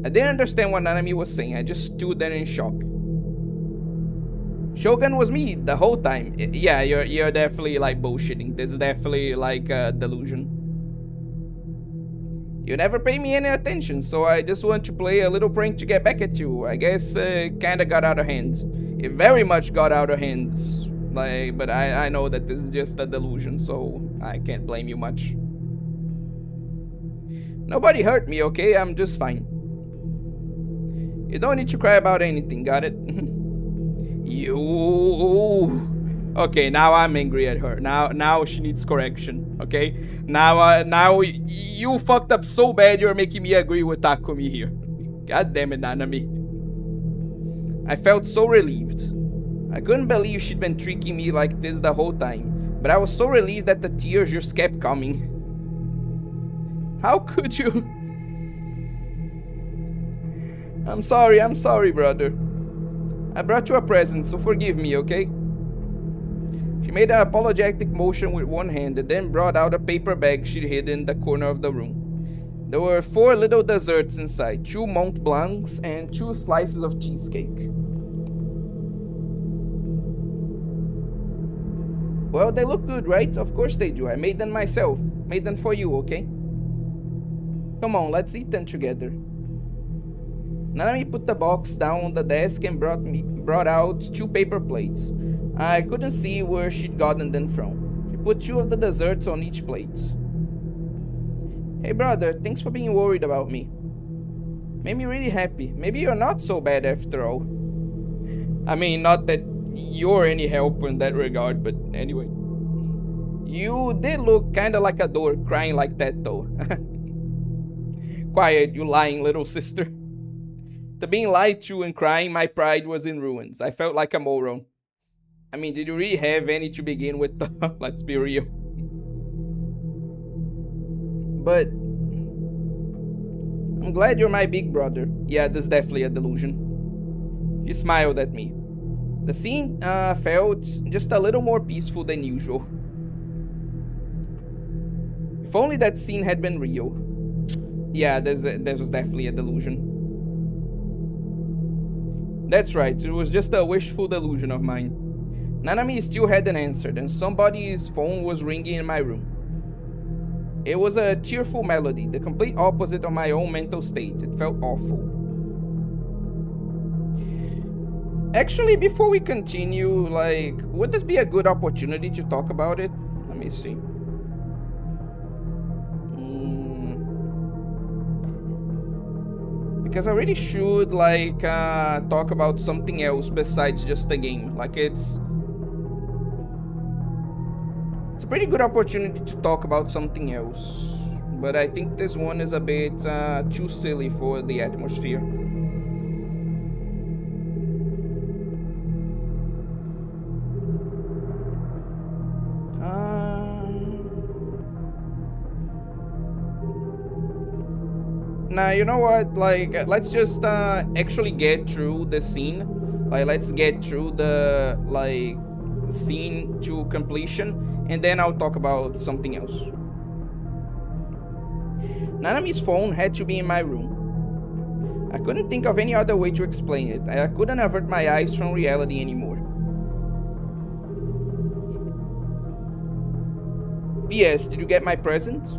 I didn't understand what Nanami was saying. I just stood there in shock. Shogun was me the whole time. Yeah, you're definitely like bullshitting. This is definitely like a delusion. You never pay me any attention, so I just want to play a little prank to get back at you. I guess kinda got out of hand. It very much got out of hand. Like, but I know that this is just a delusion, so I can't blame you much. Nobody hurt me, okay? I'm just fine. You don't need to cry about anything, got it? You. Okay, now I'm angry at her. Now she needs correction. Okay, now you fucked up so bad. You're making me agree with Takumi here. God damn it, Nanami. I felt so relieved. I couldn't believe she'd been tricking me like this the whole time. But I was so relieved that the tears just kept coming. How could you? I'm sorry, brother. I brought you a present, so forgive me, okay? She made an apologetic motion with one hand and then brought out a paper bag she'd hid in the corner of the room. There were 4 little desserts inside, 2 Mont Blancs and 2 slices of cheesecake. Well, they look good, right? Of course they do. I made them myself. Made them for you, okay? Come on, let's eat them together. Nanami put the box down on the desk and brought out 2 paper plates. I couldn't see where she'd gotten them from. She put 2 of the desserts on each plate. Hey brother, thanks for being worried about me. Made me really happy. Maybe you're not so bad after all. I mean, not that you're any help in that regard, but anyway. You did look kinda like a door crying like that though. Quiet, you lying little sister. To being lied to and crying, my pride was in ruins. I felt like a moron. I mean, did you really have any to begin with? Let's be real. But I'm glad you're my big brother. Yeah, this is definitely a delusion. She smiled at me. The scene felt just a little more peaceful than usual. If only that scene had been real. Yeah, this was definitely a delusion. That's right, it was just a wishful delusion of mine. Nanami still hadn't answered, and somebody's phone was ringing in my room. It was a cheerful melody, the complete opposite of my own mental state. It felt awful. Actually, before we continue, like, would this be a good opportunity to talk about it? Let me see. Because I really should, like, talk about something else besides just the game. Like, it's a pretty good opportunity to talk about something else. But I think this one is a bit too silly for the atmosphere. Now, you know what, like, let's just actually get through the scene. Like, let's get through the, like, scene to completion, and then I'll talk about something else. Nanami's phone had to be in my room. I couldn't think of any other way to explain it. I couldn't avert my eyes from reality anymore. P.S. Did you get my present?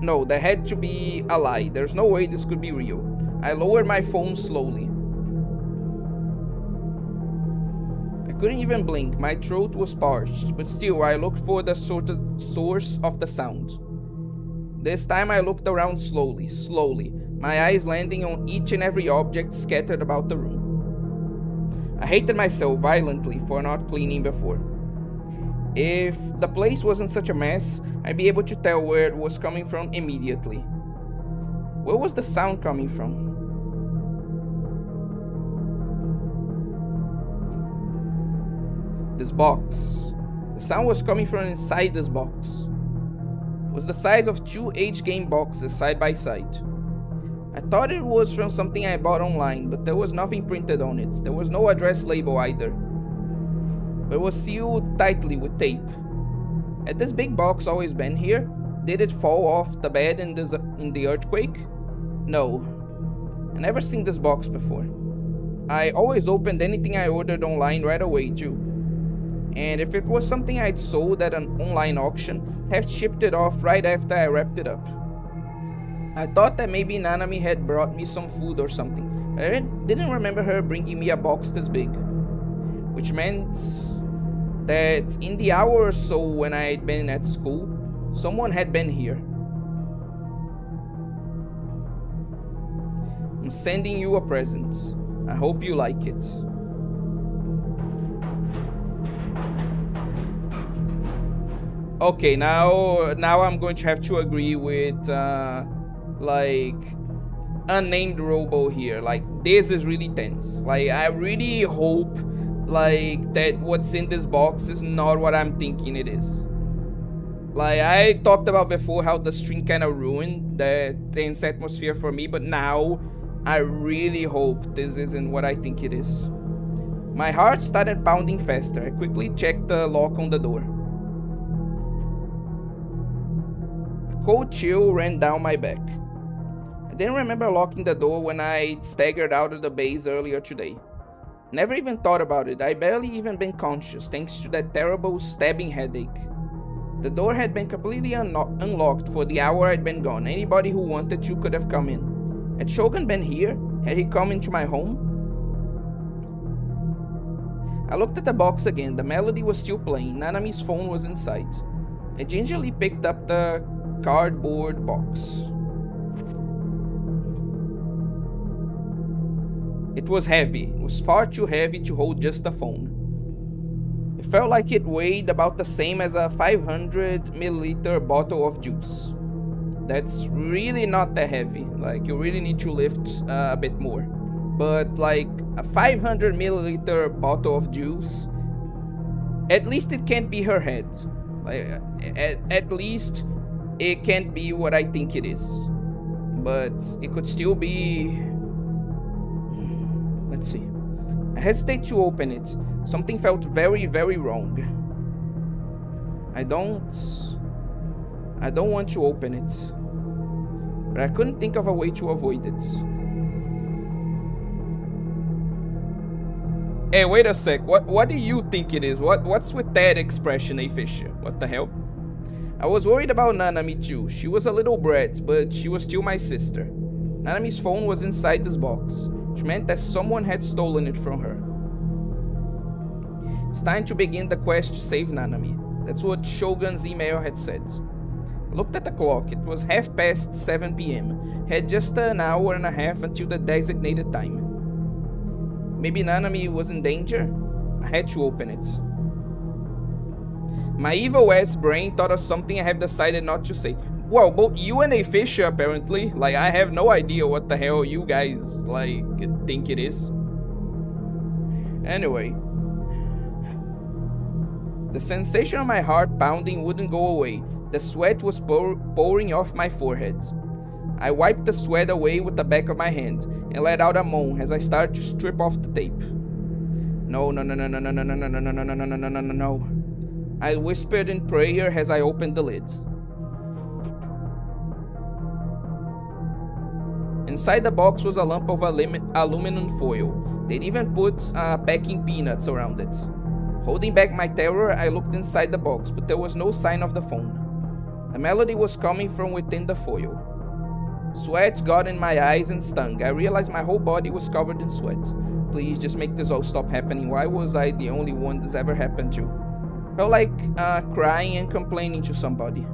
No, that had to be a lie. There's no way this could be real. I lowered my phone slowly. I couldn't even blink. My throat was parched, but still I looked for the source of the sound. This time I looked around slowly, my eyes landing on each and every object scattered about the room. I hated myself violently for not cleaning before. If the place wasn't such a mess, I'd be able to tell where it was coming from immediately. Where was the sound coming from? This box. The sound was coming from inside this box. was the size of 2 game boxes side by side. I thought it was from something I bought online, but there was nothing printed on it. There was no address label either. But it was sealed tightly with tape. Had this big box always been here? Did it fall off the bed in the earthquake? No. I never seen this box before. I always opened anything I ordered online right away too. And if it was something I'd sold at an online auction, I'd shipped it off right after I wrapped it up. I thought that maybe Nanami had brought me some food or something, but I didn't remember her bringing me a box this big. Which meant that in the hour or so when I'd been at school, someone had been here. I'm sending you a present. I hope you like it. Okay, now I'm going to have to agree with like unnamed robo here. Like, this is really tense. Like, I really hope like that what's in this box is not what I'm thinking it is. Like, I talked about before how the stream kind of ruined the tense atmosphere for me, but now I really hope this isn't what I think it is. My heart started pounding faster. I quickly checked the lock on the door. A cold chill ran down my back. I didn't remember locking the door when I staggered out of the base earlier today. Never even thought about it. I barely even been conscious thanks to that terrible stabbing headache. The door had been completely unlocked for the hour I'd been gone. Anybody who wanted to could have come in. Had Shogun been here? Had he come into my home? I looked at the box again. The melody was still playing. Nanami's phone was inside. I gingerly picked up the cardboard box. It was heavy. It was far too heavy to hold just a phone. It felt like it weighed about the same as a 500 milliliter bottle of juice. That's really not that heavy. Like, you really need to lift a bit more. But like a 500 milliliter bottle of juice, at least it can't be her head. Like, at least it can't be what I think it is. But it could still be... Let's see. I hesitate to open it. Something felt very, very wrong. I don't want to open it. But I couldn't think of a way to avoid it. Hey, wait a sec. What do you think it is? What's with that expression, eh, Fisher? What the hell? I was worried about Nanami too. She was a little brat, but she was still my sister. Nanami's phone was inside this box, which meant that someone had stolen it from her. It's time to begin the quest to save Nanami. That's what Shogun's email had said. I looked at the clock. It was 7:30 p.m. Had just an hour and a half until the designated time. Maybe Nanami was in danger? I had to open it. My evil-ass brain thought of something I have decided not to say. Well, both you and a Fisher apparently. Like, I have no idea what the hell you guys, like, think it is. Anyway. The sensation of my heart pounding wouldn't go away. The sweat was pouring off my forehead. I wiped the sweat away with the back of my hand and let out a moan as I started to strip off the tape. No, no, no, no, no, no, no, no, no, no, no, no, no, no, no, no, no. I whispered in prayer as I opened the lid. Inside the box was a lump of aluminum foil. They'd even put packing peanuts around it. Holding back my terror, I looked inside the box, but there was no sign of the phone. The melody was coming from within the foil. Sweat got in my eyes and stung. I realized my whole body was covered in sweat. Please, just make this all stop happening. Why was I the only one this ever happened to? Felt like crying and complaining to somebody.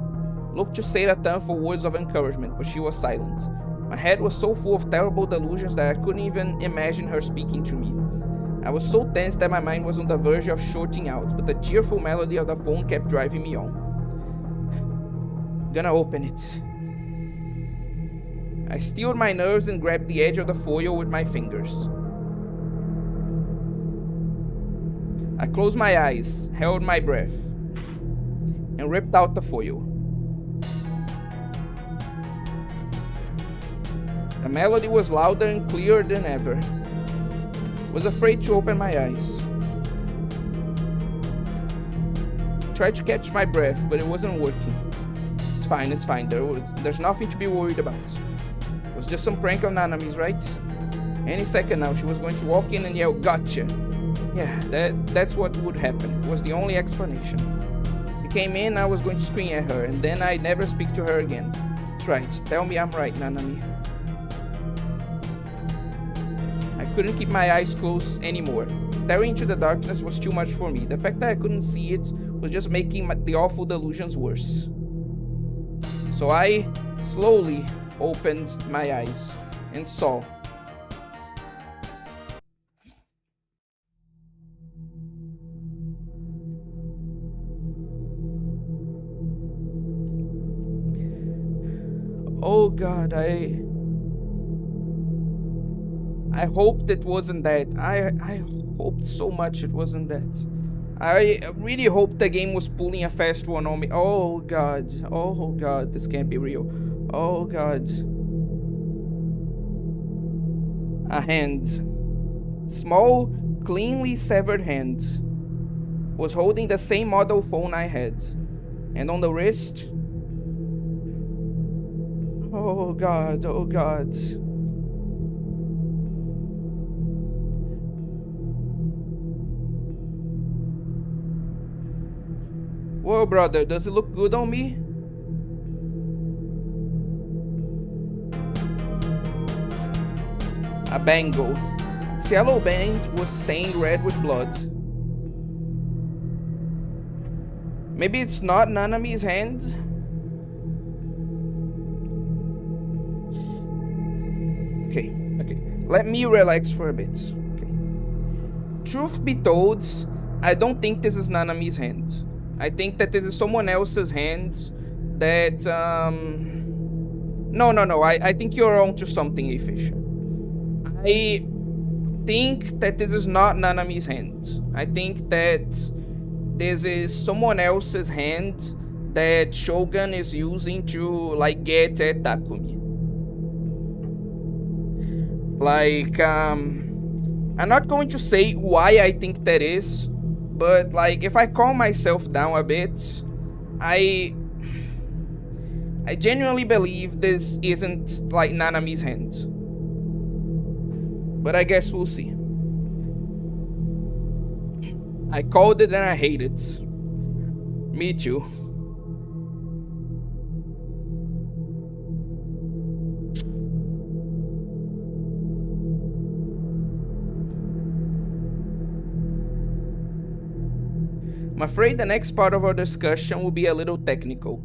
Looked to Seiratan for words of encouragement, but she was silent. My head was so full of terrible delusions that I couldn't even imagine her speaking to me. I was so tense that my mind was on the verge of shorting out, but the cheerful melody of the phone kept driving me on. Gonna open it. I steeled my nerves and grabbed the edge of the foil with my fingers. I closed my eyes, held my breath, and ripped out the foil. The melody was louder and clearer than ever. I was afraid to open my eyes. Tried to catch my breath, but it wasn't working. It's fine, it's fine. There's nothing to be worried about. It was just some prank on Nanami's, right? Any second now, she was going to walk in and yell, "Gotcha!" Yeah, that's what would happen. It was the only explanation. She came in, I was going to scream at her, and then I'd never speak to her again. That's right. Tell me I'm right, Nanami. I couldn't keep my eyes closed anymore. Staring into the darkness was too much for me. The fact that I couldn't see it was just making the awful delusions worse. So I slowly opened my eyes and saw. Oh God, I hoped it wasn't that. I hoped so much it wasn't that. I really hoped the game was pulling a fast one on me. Oh God, this can't be real. Oh God. A hand. Small, cleanly severed hand. Was holding the same model phone I had. And on the wrist... Oh God, oh God. Whoa, brother, does it look good on me? A bangle. Its yellow band was stained red with blood. Maybe it's not Nanami's hand? Okay. Let me relax for a bit. Okay. Truth be told, I don't think this is Nanami's hand. I think that this is someone else's hand that, No, I think you're onto something, A-Fisher. I think that this is not Nanami's hand. I think that this is someone else's hand that Shogun is using to, like, get at Takumi. Like, I'm not going to say why I think that is, but, like, if I calm myself down a bit, I genuinely believe this isn't, like, Nanami's hand. But I guess we'll see. I called it and I hate it. Me too. I'm afraid the next part of our discussion will be a little technical.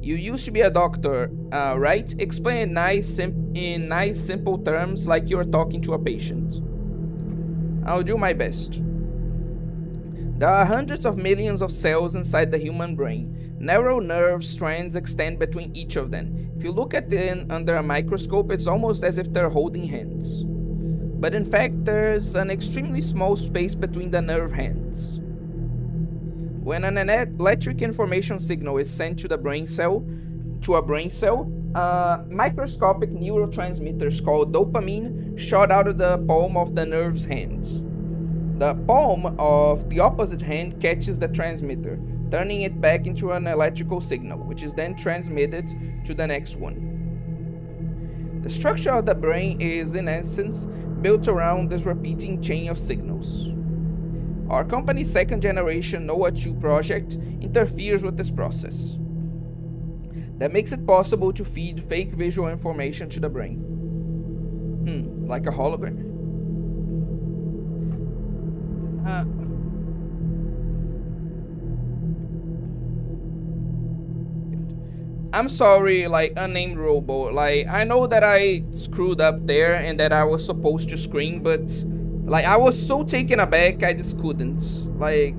You used to be a doctor, right? Explain in nice, simple terms like you're talking to a patient. I'll do my best. There are hundreds of millions of cells inside the human brain. Narrow nerve strands extend between each of them. If you look at them under a microscope, it's almost as if they're holding hands. But in fact, there's an extremely small space between the nerve hands. When an electric information signal is sent to a brain cell, microscopic neurotransmitters called dopamine shot out of the palm of the nerve's hands. The palm of the opposite hand catches the transmitter, turning it back into an electrical signal, which is then transmitted to the next one. The structure of the brain is, in essence, built around this repeating chain of signals. Our company's second generation NOAA 2 project interferes with this process. That makes it possible to feed fake visual information to the brain. Like a hologram. I'm sorry, like, unnamed robo. Like, I know that I screwed up there and that I was supposed to scream, but... like, I was so taken aback, I just couldn't. Like...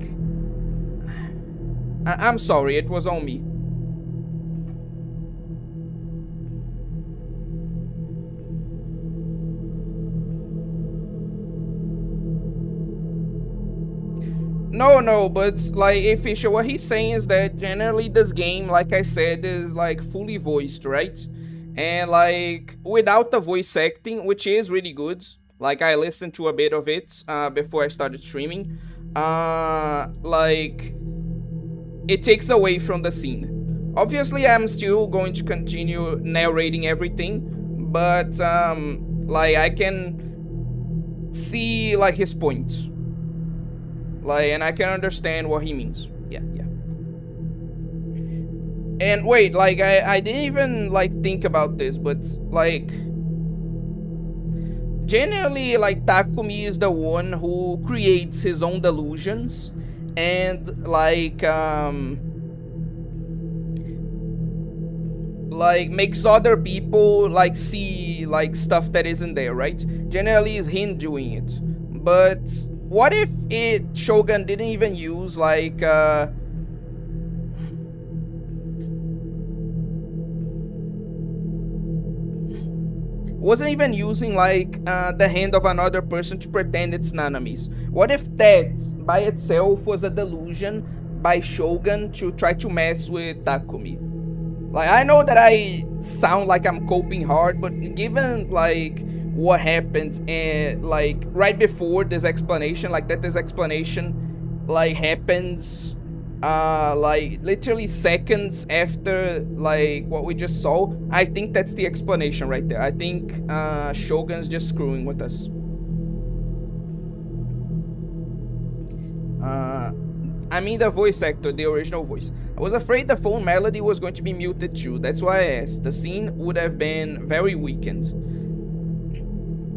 I'm sorry, it was on me. No, but, like, Fisher, what he's saying is that generally this game, like I said, is, like, fully voiced, right? and like without the voice acting, which is really good. Like I listened to a bit of it before I started streaming. Like it takes away from the scene. Obviously, I'm still going to continue narrating everything, but like I can see like his points, like, and I can understand what he means. Yeah, yeah. And wait, like I didn't even like think about this, but like generally, like Takumi is the one who creates his own delusions, and like makes other people like see like stuff that isn't there, right? Generally is him doing it. But what if it Shogun didn't even use like wasn't even using like the hand of another person to pretend it's Nanami's? What if that by itself was a delusion by Shogun to try to mess with Takumi? Like I know that I sound like I'm coping hard, but given like what happened and like right before this explanation, like that this explanation like happens like literally seconds after like what we just saw, I think that's the explanation right there. I think Shogun's just screwing with us. I mean the voice actor, the original voice. I was afraid the phone melody was going to be muted too. That's why I asked. The scene would have been very weakened.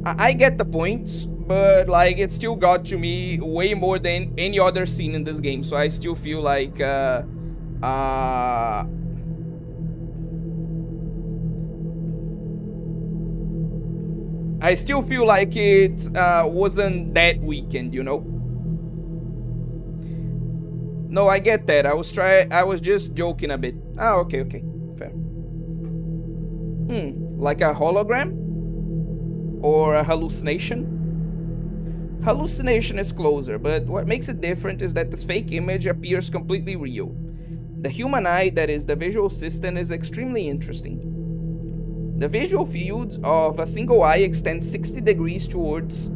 I get the point, but like it still got to me way more than any other scene in this game. So I still feel like I still feel like it wasn't that weakened, you know? No, I get that. I was just joking a bit. Ah, okay, okay. Fair. Like a hologram? Or a hallucination? Hallucination is closer, but what makes it different is that this fake image appears completely real. The human eye, that is the visual system, is extremely interesting. The visual field of a single eye extends 60 degrees towards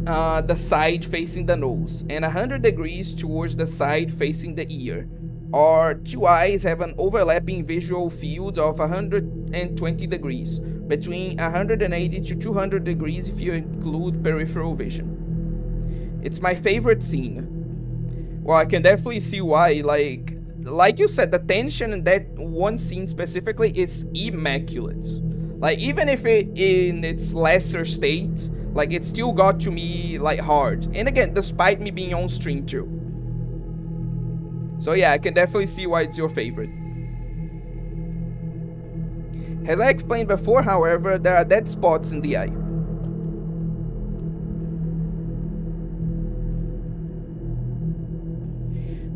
the side facing the nose, and 100 degrees towards the side facing the ear. Our two eyes have an overlapping visual field of 120 degrees, between 180 to 200 degrees if you include peripheral vision. It's my favorite scene. Well, I can definitely see why. Like you said, the tension in that one scene specifically is immaculate. Like even if it in its lesser state, like it still got to me like hard. And again, despite me being on stream too. So yeah, I can definitely see why it's your favorite. As I explained before, however, there are dead spots in the eye.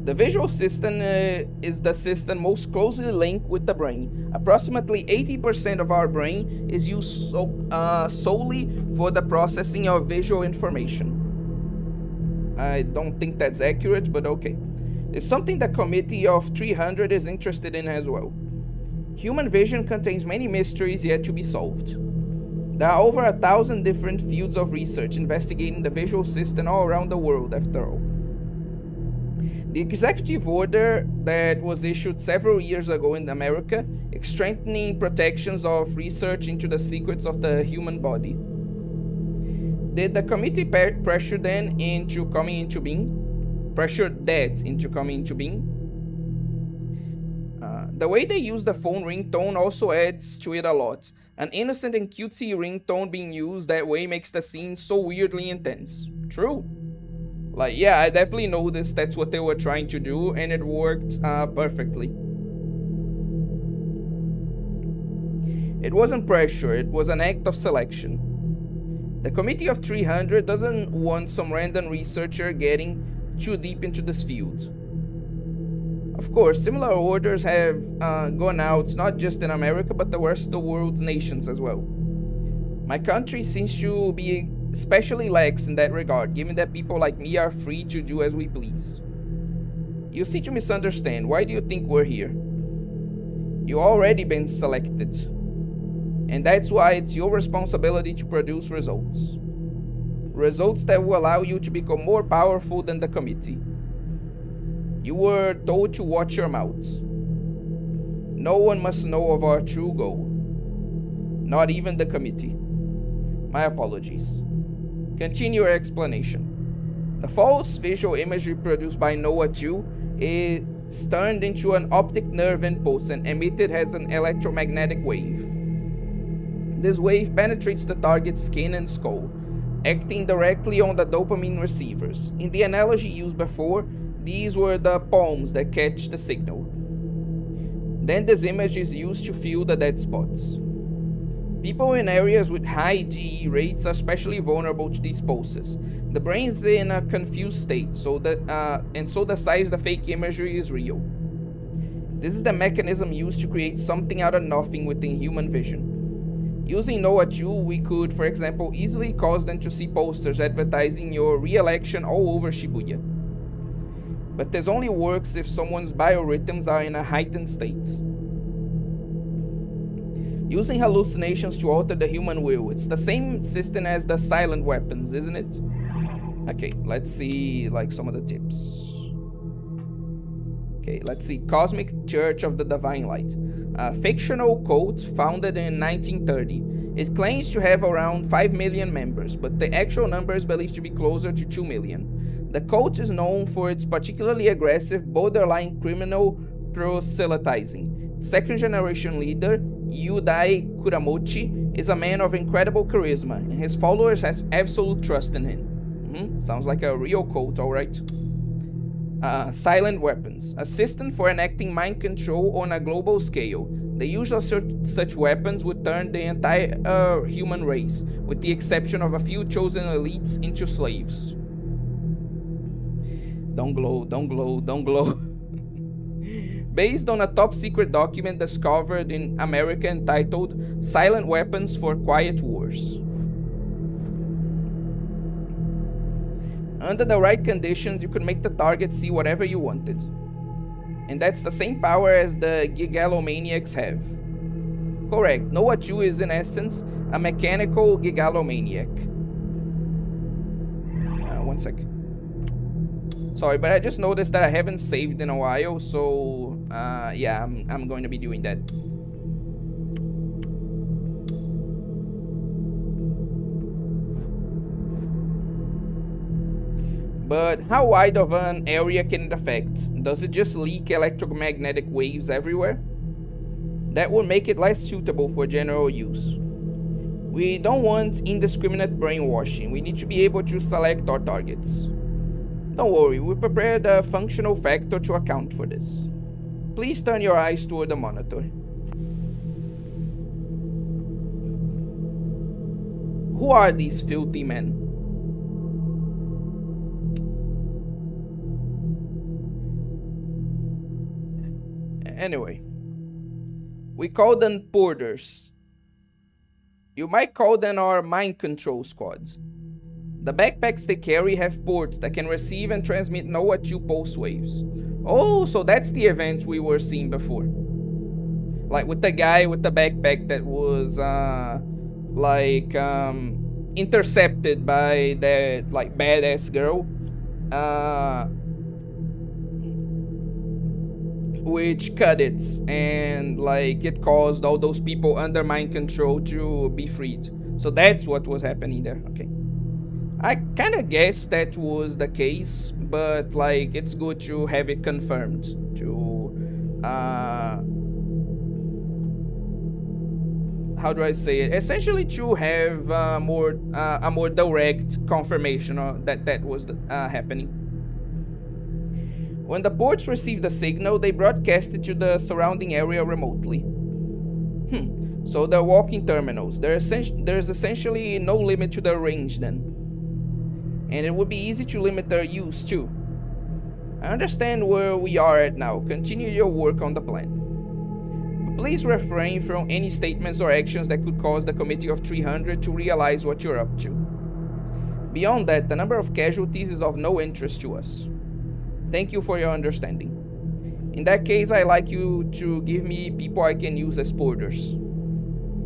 The visual system is the system most closely linked with the brain. Approximately 80% of our brain is used solely for the processing of visual information. I don't think that's accurate, but okay. It's something the Committee of 300 is interested in as well. Human vision contains many mysteries yet to be solved. There are over 1,000 different fields of research investigating the visual system all around the world, after all. The executive order that was issued several years ago in America strengthening protections of research into the secrets of the human body. Did the committee pressure that into coming into being? The way they use the phone ringtone also adds to it a lot. An innocent and cutesy ringtone being used that way makes the scene so weirdly intense. True. Like, yeah, I definitely noticed that's what they were trying to do, and it worked perfectly. It wasn't pressure, it was an act of selection. The Committee of 300 doesn't want some random researcher getting too deep into this field. Of course, similar orders have gone out not just in America, but the rest of the world's nations as well. My country seems to be especially lax in that regard, given that people like me are free to do as we please. You seem to misunderstand. Why do you think we're here? You already been selected. And that's why it's your responsibility to produce results. Results that will allow you to become more powerful than the committee. You were told to watch your mouths. No one must know of our true goal. Not even the committee. My apologies. Continue your explanation. The false visual imagery produced by Noah 2 is turned into an optic nerve impulse and emitted as an electromagnetic wave. This wave penetrates the target's skin and skull, acting directly on the dopamine receivers. In the analogy used before, these were the palms that catch the signal. Then this image is used to fill the dead spots. People in areas with high GE rates are especially vulnerable to these pulses. The brain is in a confused state, so the size of the fake imagery is real. This is the mechanism used to create something out of nothing within human vision. Using Noah 2, we could, for example, easily cause them to see posters advertising your re-election all over Shibuya. But this only works if someone's biorhythms are in a heightened state. Using hallucinations to alter the human will, it's the same system as the silent weapons, isn't it? Okay, let's see some of the tips. Okay, let's see. Cosmic Church of the Divine Light. A fictional cult founded in 1930. It claims to have around 5 million members, but the actual number is believed to be closer to 2 million. The cult is known for its particularly aggressive, borderline criminal proselytizing. Its second-generation leader, Yudai Kuramochi, is a man of incredible charisma, and his followers has absolute trust in him. Sounds like a real cult, alright. Silent weapons. A system for enacting mind control on a global scale. The use of such weapons would turn the entire human race, with the exception of a few chosen elites, into slaves. Don't glow, don't glow, don't glow. Based on a top secret document discovered in America entitled Silent Weapons for Quiet Wars. Under the right conditions, you could make the target see whatever you wanted. And that's the same power as the gigalomaniacs have. Correct, Noah 2 is in essence a mechanical gigalomaniac. One sec. Sorry, but I just noticed that I haven't saved in a while, so yeah, I'm going to be doing that. But how wide of an area can it affect? Does it just leak electromagnetic waves everywhere? That would make it less suitable for general use. We don't want indiscriminate brainwashing. We need to be able to select our targets. Don't worry, we prepared a functional factor to account for this. Please turn your eyes toward the monitor. Who are these filthy men? Anyway, we call them porters. You might call them our mind control squads. The backpacks they carry have ports that can receive and transmit Noah 2 pulse waves. Oh, so that's the event we were seeing before. Like with the guy with the backpack that was intercepted by that badass girl. Which cut it, and it caused all those people under mind control to be freed. So that's what was happening there. Okay, I kind of guessed that was the case, but it's good to have it confirmed to how do I say it, essentially to have a more direct confirmation that was happening. When the ports received the signal, they broadcast it to the surrounding area remotely. So they're walking terminals. There's essentially no limit to their range then. And it would be easy to limit their use too. I understand where we are at now. Continue your work on the plan. But please refrain from any statements or actions that could cause the Committee of 300 to realize what you're up to. Beyond that, the number of casualties is of no interest to us. Thank you for your understanding. In that case, I like you to give me people I can use as porters.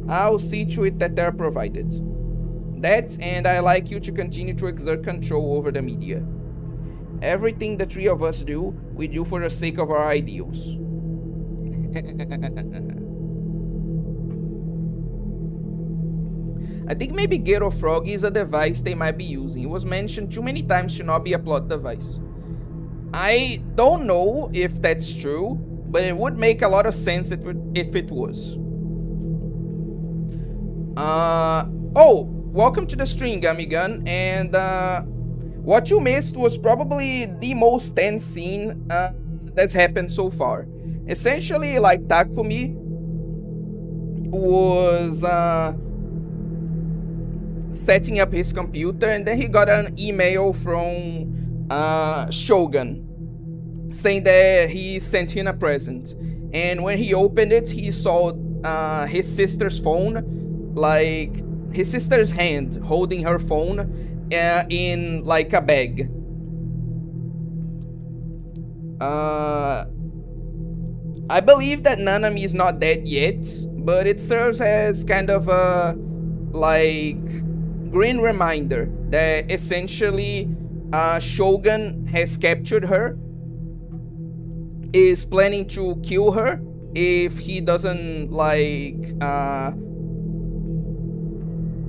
I'll see to it that they're provided. That, and I like you to continue to exert control over the media. Everything the three of us do, we do for the sake of our ideals. I think maybe Ghetto Frog is a device they might be using. It was mentioned too many times to not be a plot device. I don't know if that's true, but it would make a lot of sense if it was. Oh, welcome to the stream, Gummy Gun, and what you missed was probably the most tense scene that's happened so far. Essentially, like, Takumi was setting up his computer, and then he got an email from Shogun saying that he sent him a present. And when he opened it, he saw his sister's phone, like his sister's hand holding her phone in like a bag. I believe that Nanami is not dead yet, but it serves as kind of a like green reminder that essentially Shogun has captured her, is planning to kill her if he doesn't like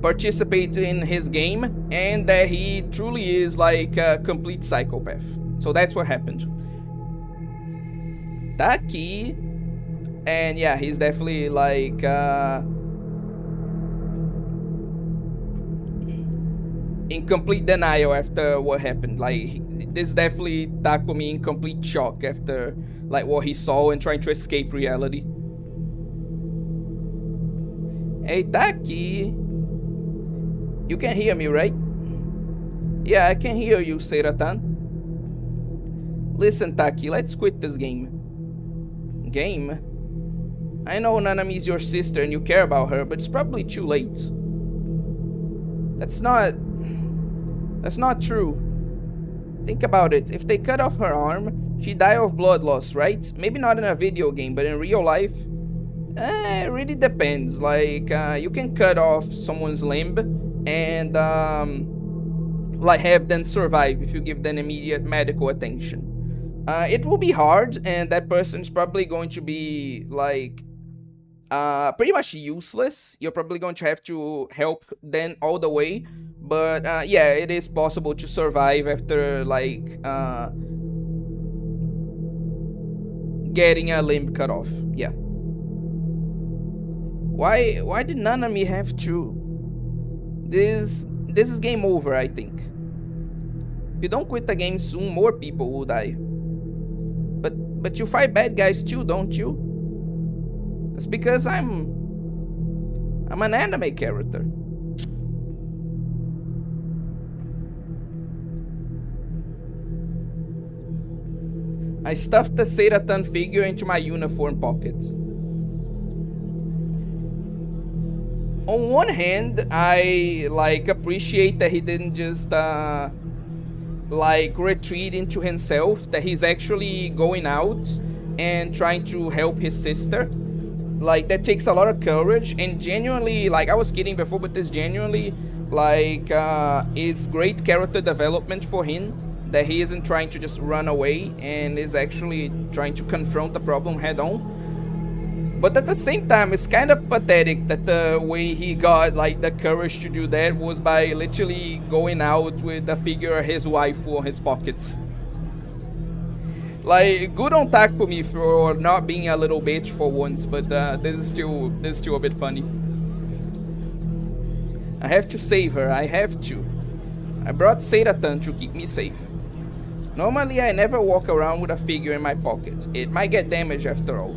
participate in his game, and that he truly is like a complete psychopath. So that's what happened. Taki, and yeah, he's definitely like in complete denial after what happened. Like, this is definitely Takumi in complete shock after like what he saw and trying to escape reality. Hey Taki, you can hear me, right? Yeah, I can hear you, Seiratan. Listen, Taki, let's quit this game. Game? I know Nanami is your sister and you care about her, but it's probably too late. That's not true. Think about it. If they cut off her arm, she'd die of blood loss, right? Maybe not in a video game, but in real life, it really depends. Like, you can cut off someone's limb and like have them survive if you give them immediate medical attention. It will be hard, and that person's probably going to be like pretty much useless. You're probably going to have to help them all the way. But yeah, it is possible to survive after like getting a limb cut off. Yeah. Why did Nanami have to? This is game over, I think. If you don't quit the game soon, more people will die. But you fight bad guys too, don't you? That's because I'm an anime character. I stuffed the Seiratan figure into my uniform pocket. On one hand, I like appreciate that he didn't just like retreat into himself, that he's actually going out and trying to help his sister. Like, that takes a lot of courage, and genuinely, like, I was kidding before, but this genuinely like is great character development for him, that he isn't trying to just run away and is actually trying to confront the problem head on. But at the same time, it's kind of pathetic that the way he got like the courage to do that was by literally going out with the figure of his wife on his pocket. Like, good on Takumi for not being a little bitch for once, but this is still a bit funny. I have to save her, I have to. I brought Seiratan to keep me safe. Normally I never walk around with a figure in my pocket. It might get damaged after all.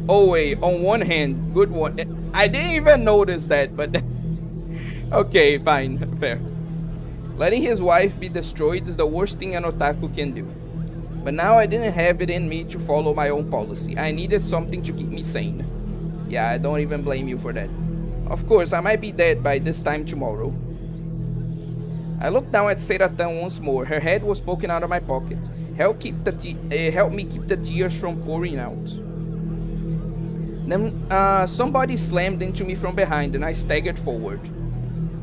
Oh wait, on one hand, good one. I didn't even notice that, but okay, fine, fair. Letting his wife be destroyed is the worst thing an otaku can do. But now I didn't have it in me to follow my own policy. I needed something to keep me sane. Yeah, I don't even blame you for that. Of course, I might be dead by this time tomorrow. I looked down at Seiratan once more. Her head was poking out of my pocket. helped me keep the tears from pouring out. Then somebody slammed into me from behind and I staggered forward.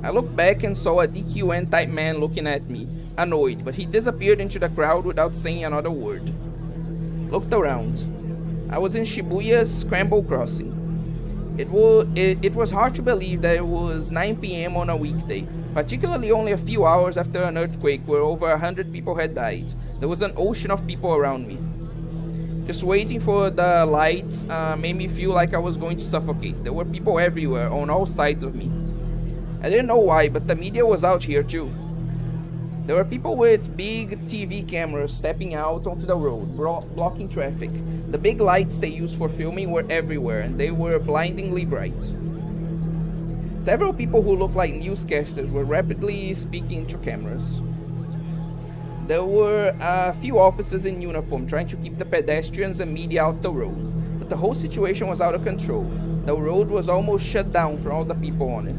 I looked back and saw a DQN type man looking at me, annoyed, but he disappeared into the crowd without saying another word. Looked around. I was in Shibuya's Scramble Crossing. It was hard to believe that it was 9 p.m. on a weekday, particularly only a few hours after an earthquake where over 100 people had died. There was an ocean of people around me. Just waiting for the lights made me feel like I was going to suffocate. There were people everywhere, on all sides of me. I didn't know why, but the media was out here too. There were people with big TV cameras stepping out onto the road, blocking traffic. The big lights they used for filming were everywhere, and they were blindingly bright. Several people who looked like newscasters were rapidly speaking into cameras. There were a few officers in uniform trying to keep the pedestrians and media out the road, but the whole situation was out of control. The road was almost shut down for all the people on it.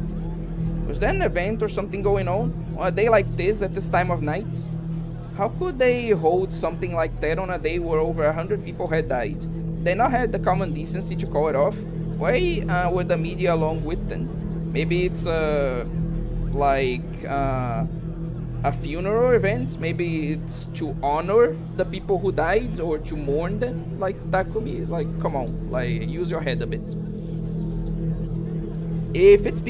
Was there an event or something going on a day like this at this time of night? How could they hold something like that on a day where over 100 people had died? They not had the common decency to call it off? Why were the media along with them? Maybe it's a funeral event? Maybe it's to honor the people who died or to mourn them? Like Takumi? Like, come on, like, use your head a bit. If its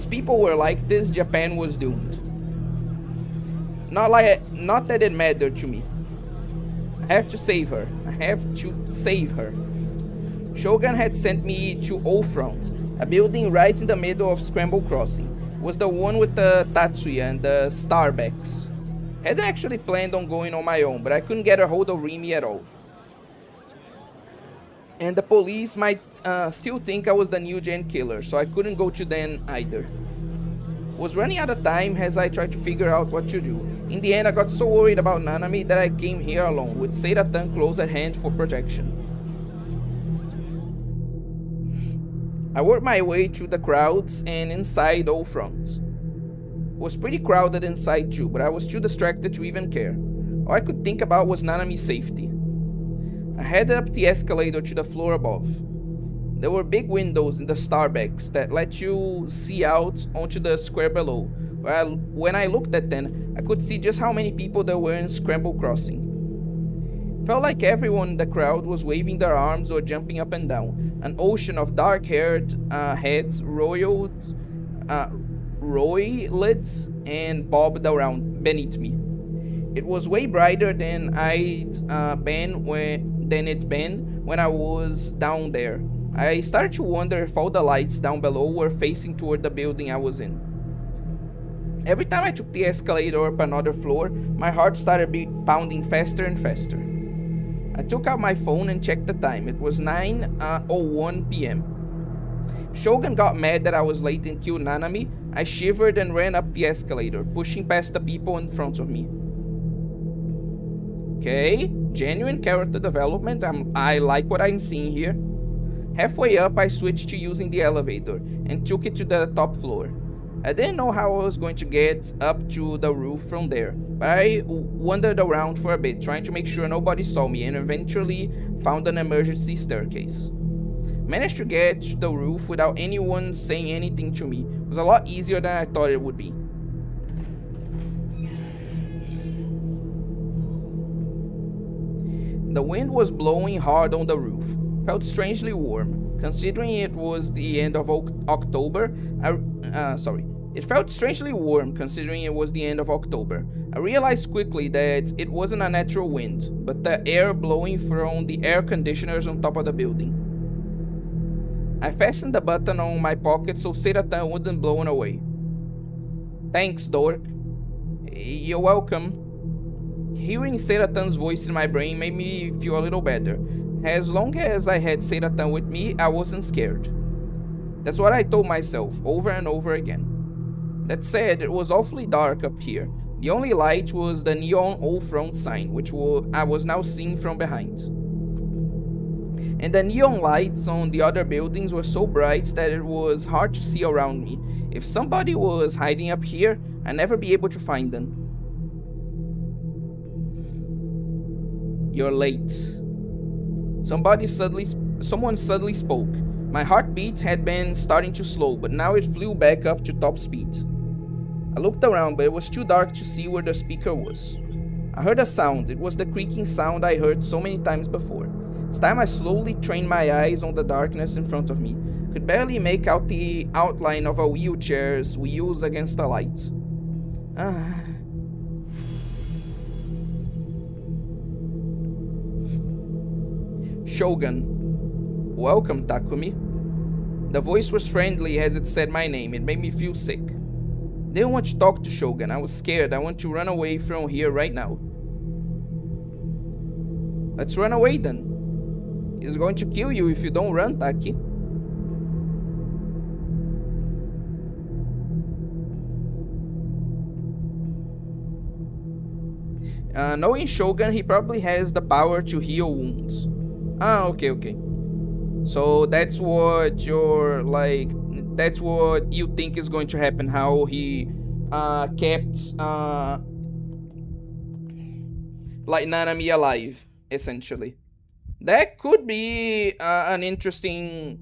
people were like this, Japan was doomed. Not that it mattered to me. I have to save her. I have to save her. Shogun had sent me to O-Front, a building right in the middle of Scramble Crossing. It was the one with the Tatsuya and the Starbacks. I hadn't actually planned on going on my own, but I couldn't get a hold of Rimi at all. And the police might still think I was the new gen killer, so I couldn't go to them either. Was running out of time as I tried to figure out what to do. In the end, I got so worried about Nanami that I came here alone, with Seira-tan close at hand for protection. I worked my way through the crowds and inside O-Front. It was pretty crowded inside too, but I was too distracted to even care. All I could think about was Nanami's safety. I headed up the escalator to the floor above. There were big windows in the Starbacks that let you see out onto the square below. When I looked at them, I could see just how many people there were in Scramble Crossing. Felt like everyone in the crowd was waving their arms or jumping up and down. An ocean of dark-haired heads roiled and bobbed around beneath me. It was way brighter than it'd been when I was down there. I started to wonder if all the lights down below were facing toward the building I was in. Every time I took the escalator up another floor, my heart started pounding faster and faster. I took out my phone and checked the time. It was 9:01 p.m. Shogun got mad that I was late and killed Nanami. I shivered and ran up the escalator, pushing past the people in front of me. Okay, genuine character development. I like what I'm seeing here. Halfway up, I switched to using the elevator and took it to the top floor. I didn't know how I was going to get up to the roof from there, but I wandered around for a bit, trying to make sure nobody saw me, and eventually found an emergency staircase. Managed to get to the roof without anyone saying anything to me. It was a lot easier than I thought it would be. The wind was blowing hard on the roof. Felt strangely warm, considering it was the end of October. It felt strangely warm considering it was the end of October. I realized quickly that it wasn't a natural wind, but the air blowing from the air conditioners on top of the building. I fastened the button on my pocket so Seira-tan wouldn't blow it away. Thanks, dork. You're welcome. Hearing Seira-tan's voice in my brain made me feel a little better. As long as I had Seira-tan with me, I wasn't scared. That's what I told myself over and over again. That said, it was awfully dark up here. The only light was the neon O-Front sign, which I was now seeing from behind. And the neon lights on the other buildings were so bright that it was hard to see around me. If somebody was hiding up here, I'd never be able to find them. You're late. Someone suddenly spoke. My heartbeat had been starting to slow, but now it flew back up to top speed. I looked around, but it was too dark to see where the speaker was. I heard a sound. It was the creaking sound I heard so many times before. This time I slowly trained my eyes on the darkness in front of me. Could barely make out the outline of a wheelchair's wheels against the light. Shogun. Welcome, Takumi. The voice was friendly as it said my name. It made me feel sick. Didn't want to talk to Shogun. I was scared. I want to run away from here right now. Let's run away then. He's going to kill you if you don't run, Taki. Knowing Shogun, he probably has the power to heal wounds. Okay. So that's what you're like. That's what you think is going to happen. How he kept like Nanami alive, essentially. That could be an interesting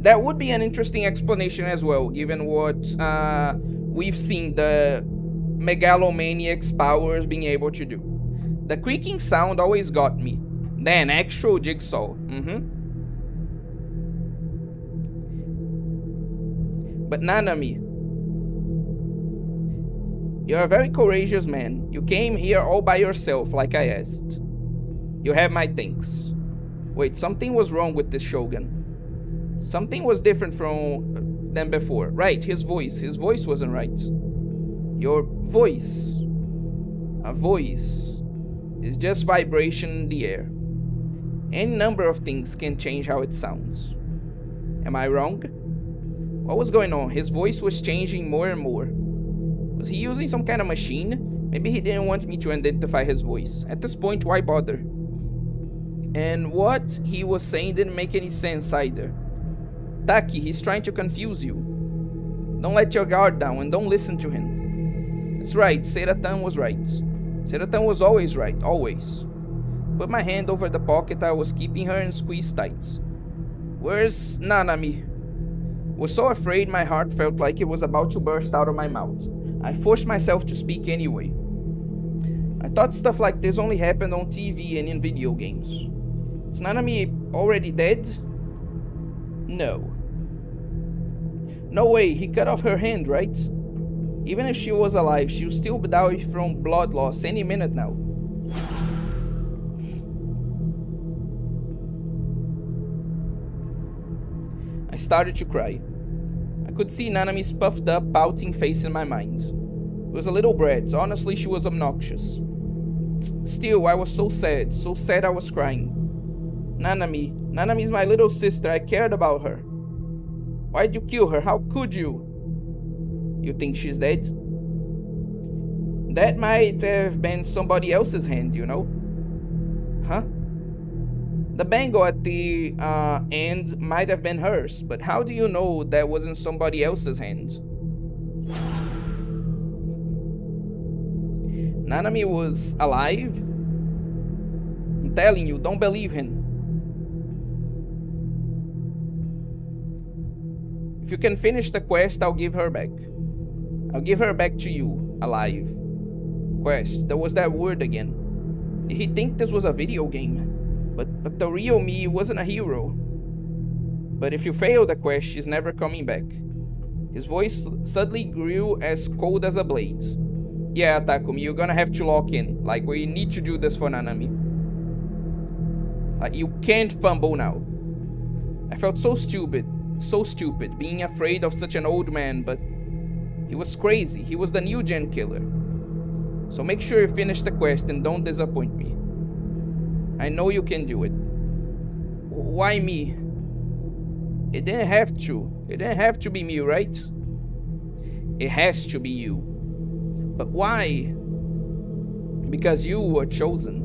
that would be an interesting explanation as well, given what we've seen the megalomaniac's powers being able to do. The creaking sound always got me. Then actual jigsaw. But Nanami, you're a very courageous man. You came here all by yourself like I asked. You have my thanks. Wait, something was wrong with this Shogun. Something was different than before. Right, his voice. His voice wasn't right. Your voice. A voice is just vibration in the air. Any number of things can change how it sounds. Am I wrong? What was going on? His voice was changing more and more. Was he using some kind of machine? Maybe he didn't want me to identify his voice. At this point, why bother? And what he was saying didn't make any sense either. Taki, he's trying to confuse you. Don't let your guard down and don't listen to him. That's right, Seratan was right. Seratan was always right, always. Put my hand over the pocket I was keeping her and squeezed tight. Where's Nanami? Was so afraid my heart felt like it was about to burst out of my mouth. I forced myself to speak anyway. I thought stuff like this only happened on TV and in video games. Is Nanami already dead? No. No way, he cut off her hand, right? Even if she was alive, she'll still die from blood loss any minute now. I started to cry. I could see Nanami's puffed up, pouting face in my mind. It was a little brat. Honestly, she was obnoxious. Still, I was so sad I was crying. Nanami's my little sister. I cared about her. Why'd you kill her? How could you? You think she's dead? That might have been somebody else's hand, you know? Huh? The bangle at the end might have been hers, but how do you know that wasn't somebody else's hand? Nanami was alive? I'm telling you, don't believe him. If you can finish the quest, I'll give her back. I'll give her back to you, alive. Quest, there was that word again. Did he think this was a video game? But the real me wasn't a hero. But if you fail the quest, she's never coming back. His voice suddenly grew as cold as a blade. Yeah, Takumi, you're gonna have to lock in. Like, we need to do this for Nanami. Like, you can't fumble now. I felt so stupid, being afraid of such an old man, but he was crazy. He was the new gen killer. So make sure you finish the quest and don't disappoint me. I know you can do it. Why me? It didn't have to. It didn't have to be me, right? It has to be you. But why? Because you were chosen.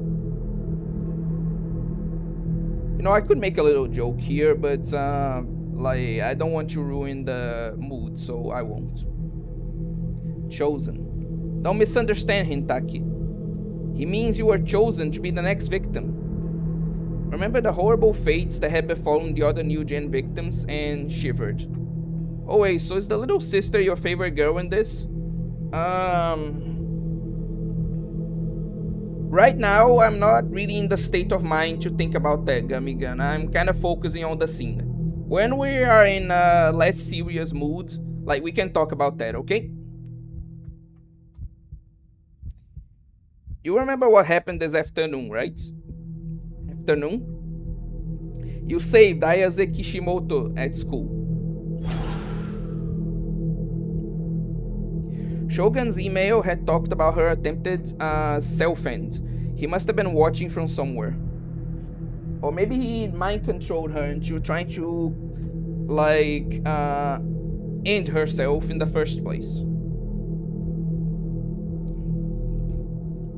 You know, I could make a little joke here, but I don't want to ruin the mood, so I won't. Chosen. Don't misunderstand him, Taki. He means you were chosen to be the next victim. Remember the horrible fates that had befallen the other New Gen victims and shivered. Oh wait, so is the little sister your favorite girl in this? Right now, I'm not really in the state of mind to think about that, Gummy Gun. I'm kind of focusing on the scene. When we are in a less serious mood, like, we can talk about that, okay? You remember what happened this afternoon, right? Afternoon? You saved Ayase Kishimoto at school. Shogun's email had talked about her attempted self-end. He must have been watching from somewhere. Or maybe he mind-controlled her into trying to, like, end herself in the first place.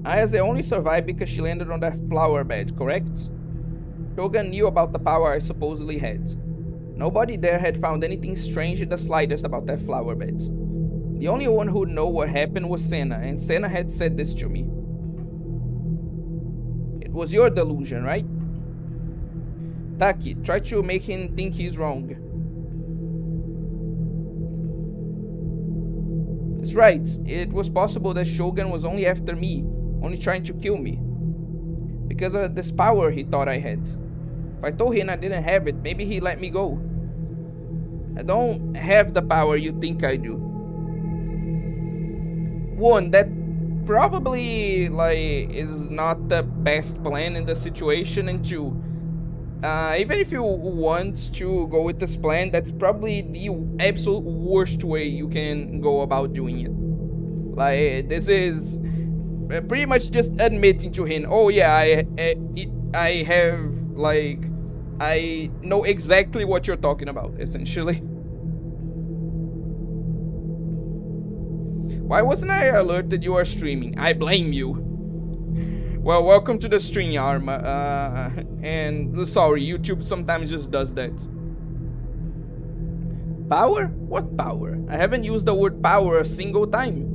Ayase only survived because she landed on that flower bed, correct? Shogun knew about the power I supposedly had. Nobody there had found anything strange in the slightest about that flower bed. The only one who would know what happened was Senna, and Senna had said this to me. It was your delusion, right? Taki, try to make him think he's wrong. That's right, it was possible that Shogun was only after me, only trying to kill me. Because of this power he thought I had. If I told him I didn't have it, maybe he'd let me go. I don't have the power you think I do. One, that probably, like, is not the best plan in the situation, and two, even if you want to go with this plan, that's probably the absolute worst way you can go about doing it. Like, this is pretty much just admitting to him, oh yeah, I have, like, I know exactly what you're talking about, essentially. Why wasn't I alerted you are streaming? I blame you. Well, welcome to the stream, Arma. And sorry, YouTube sometimes just does that. Power? What power? I haven't used the word power a single time.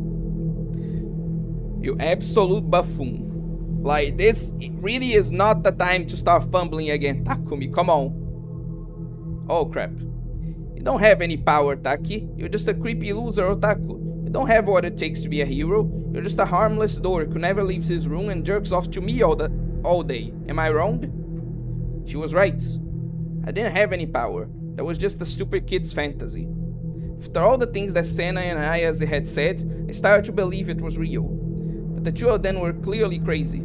You absolute buffoon. Like, this really is not the time to start fumbling again, Takumi. Come on. Oh, crap. You don't have any power, Taki. You're just a creepy loser otaku. You don't have what it takes to be a hero. You're just a harmless dork who never leaves his room and jerks off to me all day. Am I wrong? She was right. I didn't have any power. That was just a stupid kid's fantasy. After all the things that Senna and Ayase had said, I started to believe it was real. But the two of them were clearly crazy.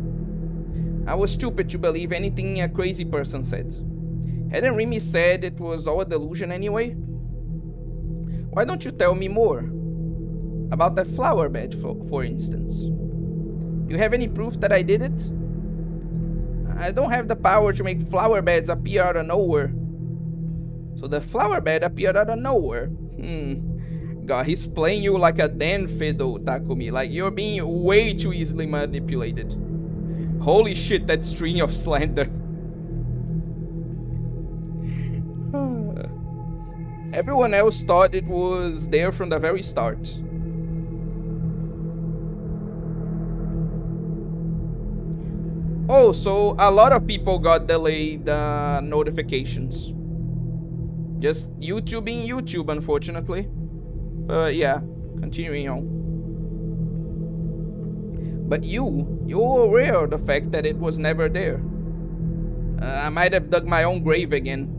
I was stupid to believe anything a crazy person said. Hadn't Rimi said it was all a delusion anyway? Why don't you tell me more? About that flower bed, for instance. Do you have any proof that I did it? I don't have the power to make flower beds appear out of nowhere. So the flower bed appeared out of nowhere? God, he's playing you like a damn fiddle, Takumi. Like, you're being way too easily manipulated. Holy shit, that string of slander. Everyone else thought it was there from the very start. Oh, so a lot of people got delayed notifications. Just YouTube being YouTube, unfortunately. But yeah, continuing on. But you're aware of the fact that it was never there. I might have dug my own grave again.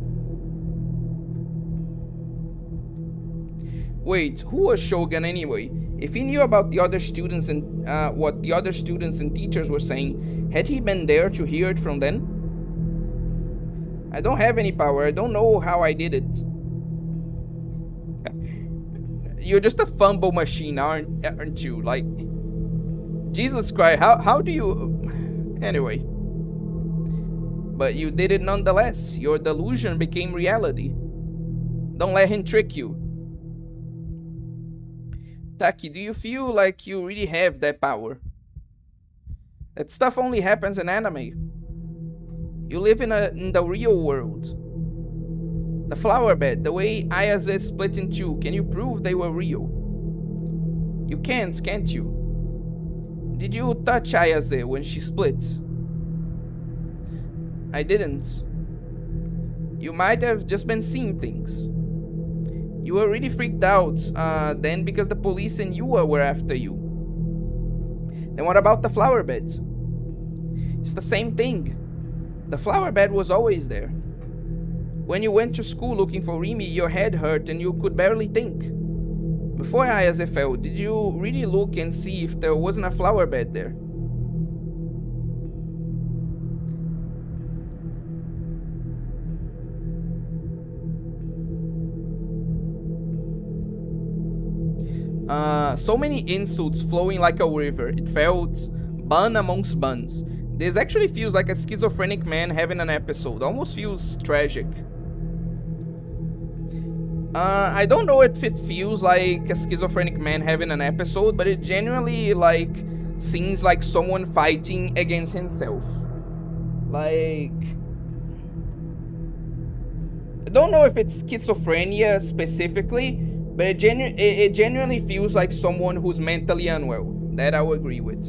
Wait, who was Shogun anyway? If he knew about the other students and what the other students and teachers were saying, had he been there to hear it from them? I don't have any power. I don't know how I did it. You're just a fumble machine, aren't you? Like, Jesus Christ, how do you... Anyway. But you did it nonetheless. Your delusion became reality. Don't let him trick you. Taki, do you feel like you really have that power? That stuff only happens in anime. You live in the real world. The flower bed, the way Ayase split in two, can you prove they were real? You can't you? Did you touch Ayase when she split? I didn't. You might have just been seeing things. You were really freaked out then because the police and you were after you. Then what about the flower bed? It's the same thing. The flower bed was always there. When you went to school looking for Remy, your head hurt and you could barely think. Before Ayase fell, did you really look and see if there wasn't a flower bed there? So many insults flowing like a river. It felt bun amongst buns. This actually feels like a schizophrenic man having an episode. Almost feels tragic. I don't know if it feels like a schizophrenic man having an episode, but it genuinely seems like someone fighting against himself. I don't know if it's schizophrenia specifically, but it genuinely feels like someone who's mentally unwell. That I will agree with.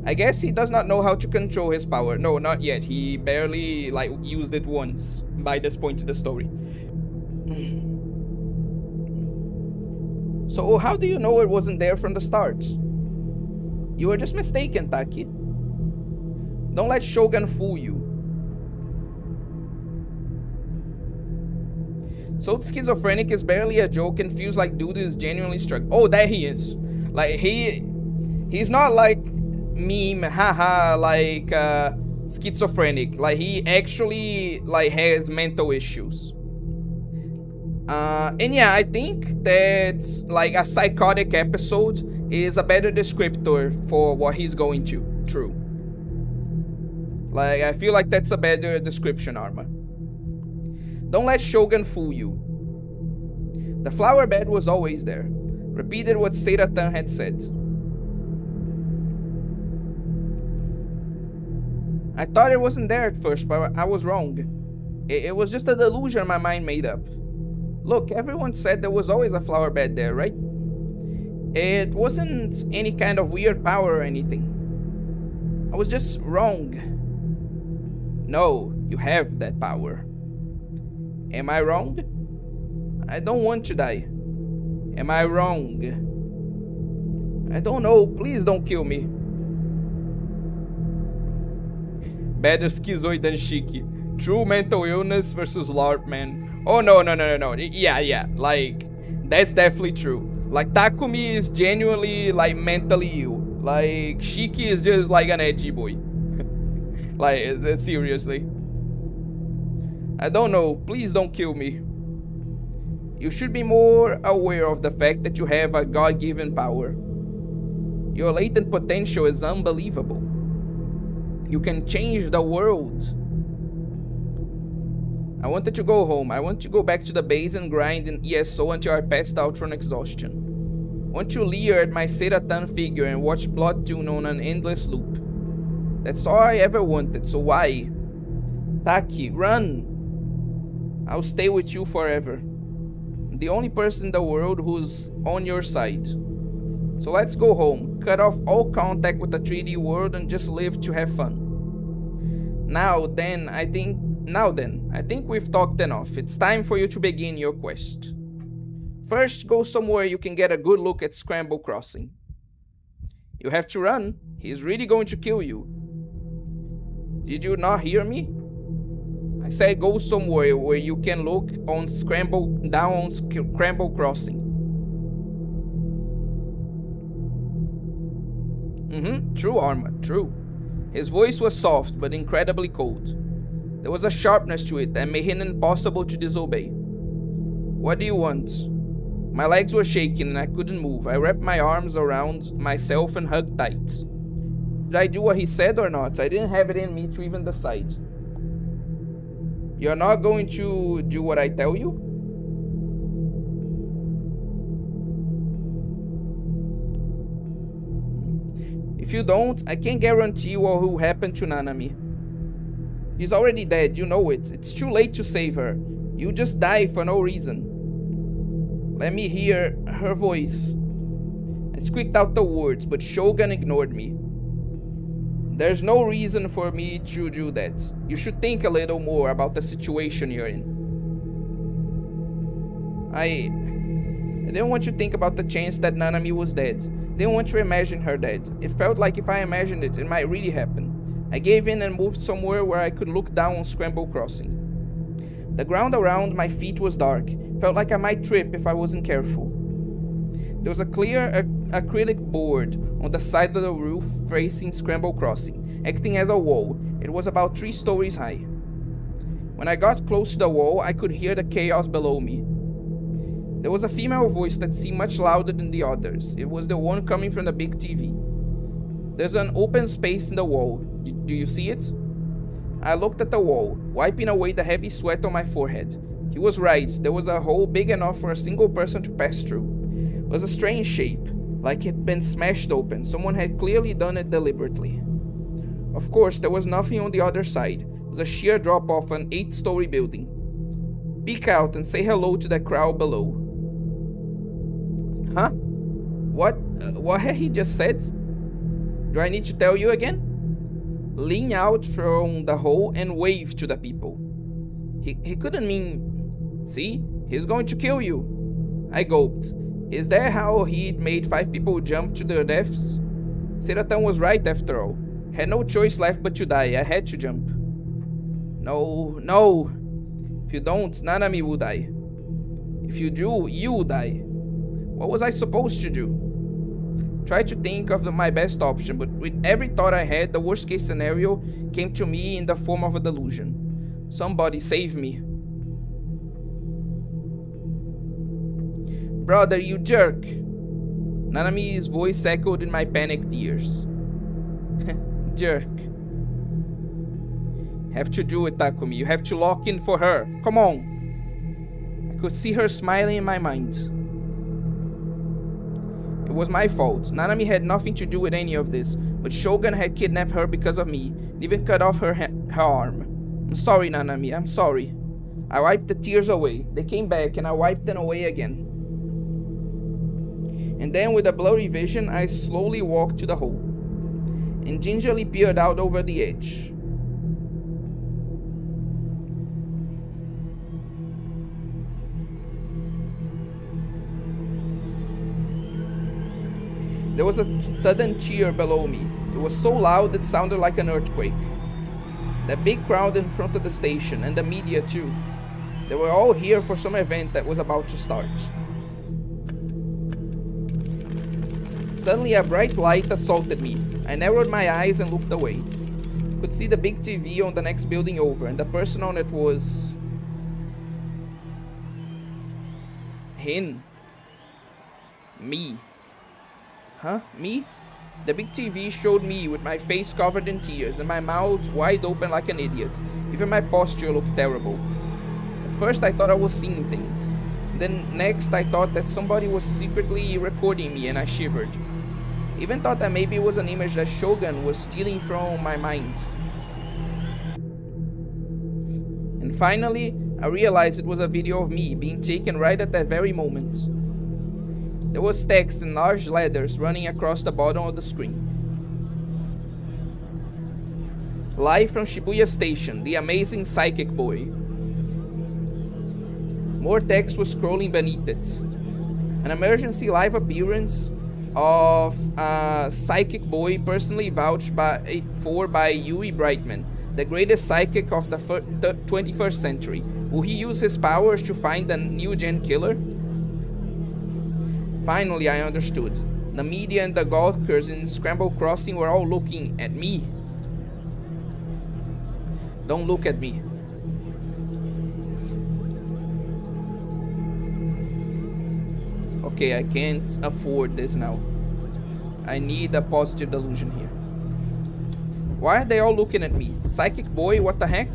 I guess he does not know how to control his power. No, not yet. He barely used it once by this point in the story. So how do you know it wasn't there from the start? You were just mistaken, Taki. Don't let Shogun fool you. So schizophrenic is barely a joke and feels like dude is genuinely struggling. Oh, there he is. He's not like meme, haha, schizophrenic. He actually has mental issues. And yeah, I think that a psychotic episode is a better descriptor for what he's going through. I feel like that's a better description, Arma. Don't let Shogun fool you. The flower bed was always there. Repeated what Seira-tan had said. I thought it wasn't there at first, but I was wrong. It was just a delusion my mind made up. Look, everyone said there was always a flower bed there, right? It wasn't any kind of weird power or anything. I was just wrong. No, you have that power. Am I wrong? I don't want to die. Am I wrong? I don't know. Please don't kill me. Better schizoid than Shiki. True mental illness versus LARP, man. Oh, no. Yeah. That's definitely true. Takumi is genuinely, mentally ill. Shiki is just, an edgy boy. Seriously. I don't know. Please don't kill me. You should be more aware of the fact that you have a God-given power. Your latent potential is unbelievable. You can change the world. I wanted to go home. I want to go back to the base and grind in ESO until I passed out from exhaustion. I want to leer at my Seira-tan figure and watch Plot Tune on an endless loop. That's all I ever wanted, so why? Taki, run! I'll stay with you forever. I'm the only person in the world who's on your side. So let's go home, cut off all contact with the 3D world and just live to have fun. Now then, I think we've talked enough. It's time for you to begin your quest. First, go somewhere you can get a good look at Scramble Crossing. You have to run. He's really going to kill you. Did you not hear me? I said go somewhere where you can look on Scramble Crossing. True, Arma, true. His voice was soft but incredibly cold. There was a sharpness to it that made him impossible to disobey. What do you want? My legs were shaking and I couldn't move. I wrapped my arms around myself and hugged tight. Should I do what he said or not? I didn't have it in me to even decide. You're not going to do what I tell you? If you don't, I can't guarantee what will happen to Nanami. She's already dead, you know it. It's too late to save her. You just die for no reason. Let me hear her voice. I squeaked out the words, but Shogun ignored me. There's no reason for me to do that. You should think a little more about the situation you're in. I didn't want to think about the chance that Nanami was dead. Didn't want to imagine her dead. It felt like if I imagined it, it might really happen. I gave in and moved somewhere where I could look down on Scramble Crossing. The ground around my feet was dark. Felt like I might trip if I wasn't careful. There was a clear acrylic board on the side of the roof facing Scramble Crossing, acting as a wall. It was about 3 stories high. When I got close to the wall, I could hear the chaos below me. There was a female voice that seemed much louder than the others. It was the one coming from the big TV. There's an open space in the wall. Do you see it? I looked at the wall, wiping away the heavy sweat on my forehead. He was right. There was a hole big enough for a single person to pass through. It was a strange shape, like it had been smashed open. Someone had clearly done it deliberately. Of course, there was nothing on the other side. It was a sheer drop off an 8-story building. Peek out and say hello to the crowd below. Huh? What had he just said? Do I need to tell you again? Lean out from the hole and wave to the people. He couldn't mean... See? He's going to kill you. I gulped. Is that how he'd made 5 people jump to their deaths? Seratan was right after all. Had no choice left but to die. I had to jump. No. If you don't, Nanami will die. If you do, you will die. What was I supposed to do? Tried to think of my best option, but with every thought I had, the worst case scenario came to me in the form of a delusion. Somebody save me. Brother, you jerk! Nanami's voice echoed in my panicked ears. Jerk. Have to do it, Takumi. You have to lock in for her. Come on. I could see her smiling in my mind. It was my fault. Nanami had nothing to do with any of this, but Shogun had kidnapped her because of me, and even cut off her arm. I'm sorry, Nanami. I'm sorry. I wiped the tears away. They came back, and I wiped them away again. And then, with a blurry vision, I slowly walked to the hole, and gingerly peered out over the edge. There was a sudden cheer below me. It was so loud it sounded like an earthquake. The big crowd in front of the station, and the media too. They were all here for some event that was about to start. Suddenly a bright light assaulted me. I narrowed my eyes and looked away. Could see the big TV on the next building over, and the person on it was... Hin. Me. Huh? Me? The big TV showed me with my face covered in tears and my mouth wide open like an idiot. Even my posture looked terrible. At first I thought I was seeing things. Then next I thought that somebody was secretly recording me and I shivered. Even thought that maybe it was an image that Shogun was stealing from my mind. And finally, I realized it was a video of me being taken right at that very moment. There was text in large letters running across the bottom of the screen. Live from Shibuya Station, the amazing psychic boy. More text was scrolling beneath it. An emergency live appearance of a psychic boy personally vouched for by Yui Brightman, the greatest psychic of the 21st century. Will he use his powers to find the new gen killer? Finally, I understood. The media and the gawkers in Scramble Crossing were all looking at me. Don't look at me. Okay, I can't afford this now. I need a positive delusion here. Why are they all looking at me? Psychic boy, what the heck?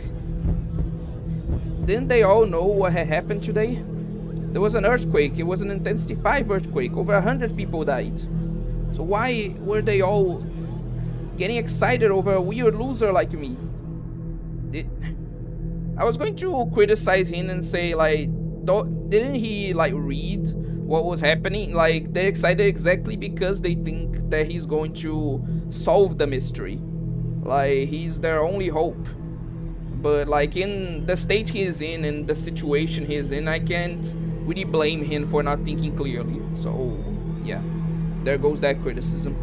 Didn't they all know what had happened today? There was an earthquake. It was an intensity 5 earthquake. Over 100 people died. So why were they all getting excited over a weird loser like me? I was going to criticize him and say, like, didn't he, like, read what was happening. Like, they're excited exactly because they think that he's going to solve the mystery. Like, he's their only hope. But like in the state he is in and the situation he is in, I can't really blame him for not thinking clearly. So yeah, there goes that criticism.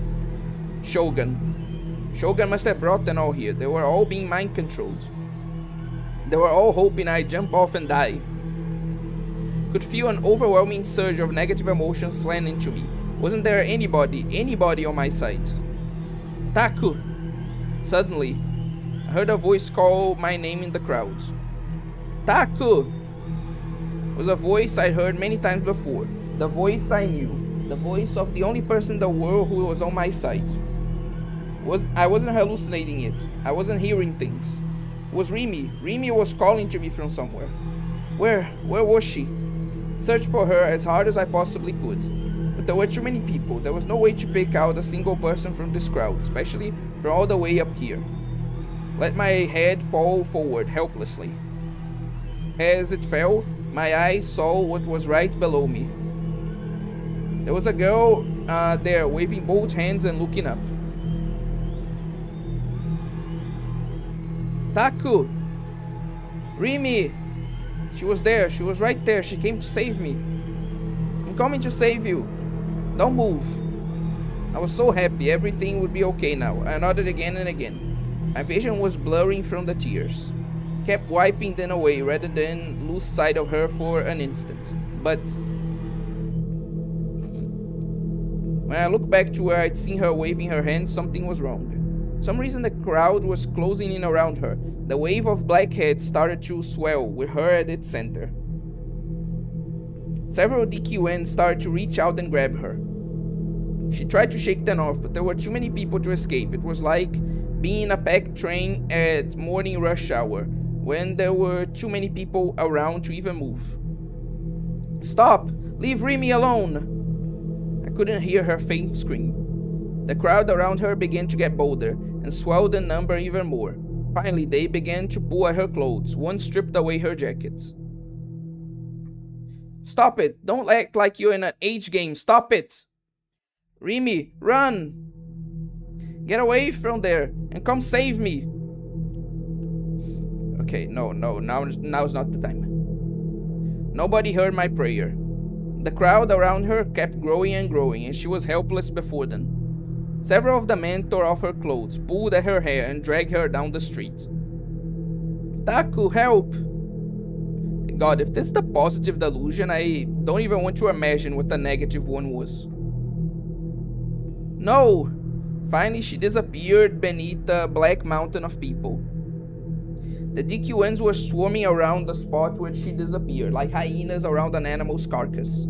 Shogun must have brought them all here. They were all being mind controlled. They were all hoping I'd jump off and die. Could feel an overwhelming surge of negative emotions slant into me. Wasn't there anybody on my side? Taku! Suddenly, I heard a voice call my name in the crowd. Taku! It was a voice I'd heard many times before. The voice I knew. The voice of the only person in the world who was on my side. I wasn't hallucinating it. I wasn't hearing things. It was Rimi. Rimi was calling to me from somewhere. Where was she? Searched for her as hard as I possibly could. But there were too many people. There was no way to pick out a single person from this crowd, especially from all the way up here. Let my head fall forward helplessly. As it fell, my eyes saw what was right below me. There was a girl there waving both hands and looking up. Taku! Rimi! She was there. She was right there. She came to save me. I'm coming to save you. Don't move. I was so happy everything would be okay now. I nodded again and again. My vision was blurring from the tears. Kept wiping them away rather than lose sight of her for an instant. But when I looked back to where I'd seen her waving her hands, something was wrong. For some reason the crowd was closing in around her. The wave of black heads started to swell, with her at its center. Several DQNs started to reach out and grab her. She tried to shake them off, but there were too many people to escape. It was like being in a packed train at morning rush hour, when there were too many people around to even move. Stop! Leave Rimi alone! I couldn't hear her faint scream. The crowd around her began to get bolder, and swelled in number even more. Finally, they began to pull at her clothes. One stripped away her jacket. Stop it! Don't act like you're in an age game. Stop it! Rimi, run! Get away from there and come save me! Okay, no, now's not the time. Nobody heard my prayer. The crowd around her kept growing and growing, and she was helpless before them. Several of the men tore off her clothes, pulled at her hair, and dragged her down the street. Taku, help! God, if this is the positive delusion, I don't even want to imagine what the negative one was. No! Finally, she disappeared beneath a black mountain of people. The DQNs were swarming around the spot where she disappeared, like hyenas around an animal's carcass.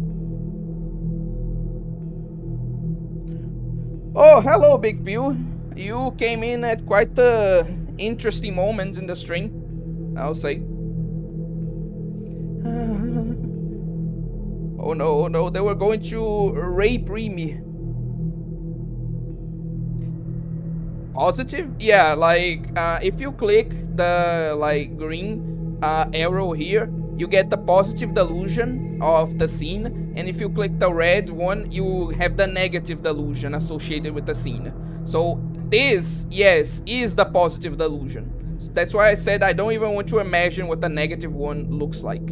Oh, hello, Big Pew. You came in at quite a interesting moment in the stream, I'll say. Oh no, they were going to rape Rimi. Positive? Yeah, like, if you click the, like, green arrow here, you get the positive delusion of the scene, and if you click the red one, you have the negative delusion associated with the scene. So this, yes, is the positive delusion. That's why I said I don't even want to imagine what the negative one looks like.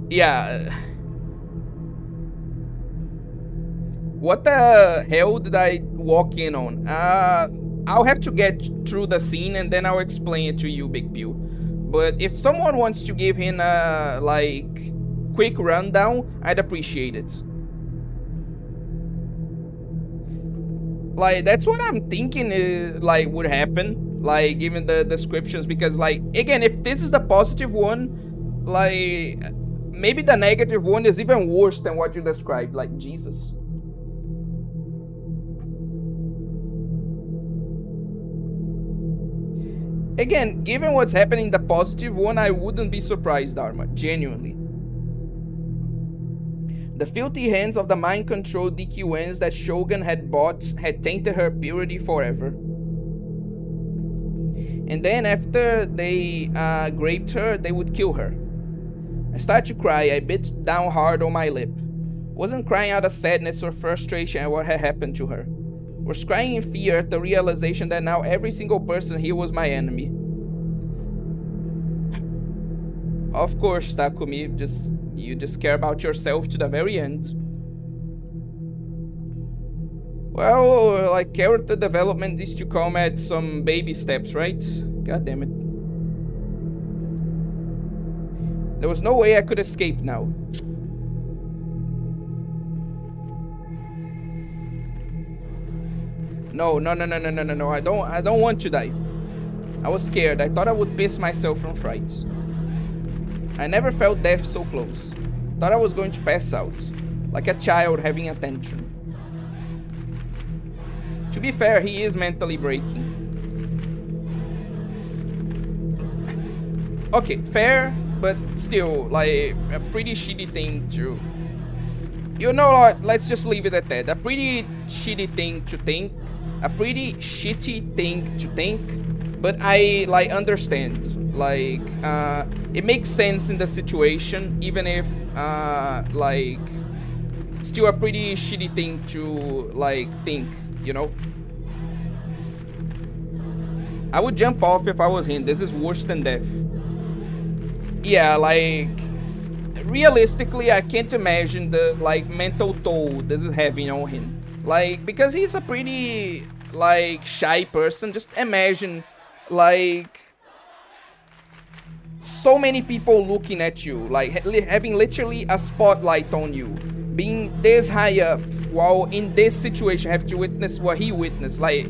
Yeah. What the hell did I walk in on? I'll have to get through the scene and then I'll explain it to you, Big Pew. But if someone wants to give him a, like, quick rundown, I'd appreciate it. Like, that's what I'm thinking like, would happen, like, given the descriptions, because, like, again, if this is the positive one, like, maybe the negative one is even worse than what you described, like, Jesus. Again, given what's happening in the positive one, I wouldn't be surprised, Dharma, genuinely. The filthy hands of the mind-controlled DQNs that Shogun had bought had tainted her purity forever. And then after they raped her, they would kill her. I started to cry. I bit down hard on my lip. Wasn't crying out of sadness or frustration at what had happened to her. Was crying in fear at the realization that now every single person here was my enemy. Of course, Takumi, you just care about yourself to the very end. Well, like, character development is to come at some baby steps, right? God damn it. There was no way I could escape now. No. I don't want to die. I was scared. I thought I would piss myself from fright. I never felt death so close. Thought I was going to pass out, like a child having a tantrum. To be fair, he is mentally breaking. Okay, fair, but still, like, a pretty shitty thing to... You know what, let's just leave it at that. A pretty shitty thing to think. A pretty shitty thing to think. But I, like, understand. Like, it makes sense in the situation, even if, like, still a pretty shitty thing to, like, think, you know? I would jump off if I was him. This is worse than death. Yeah, like, realistically, I can't imagine the, like, mental toll this is having on him. Like, because he's a pretty, like, shy person. Just imagine, like, so many people looking at you, like, having literally a spotlight on you, being this high up, while in this situation have to witness what he witnessed. Like,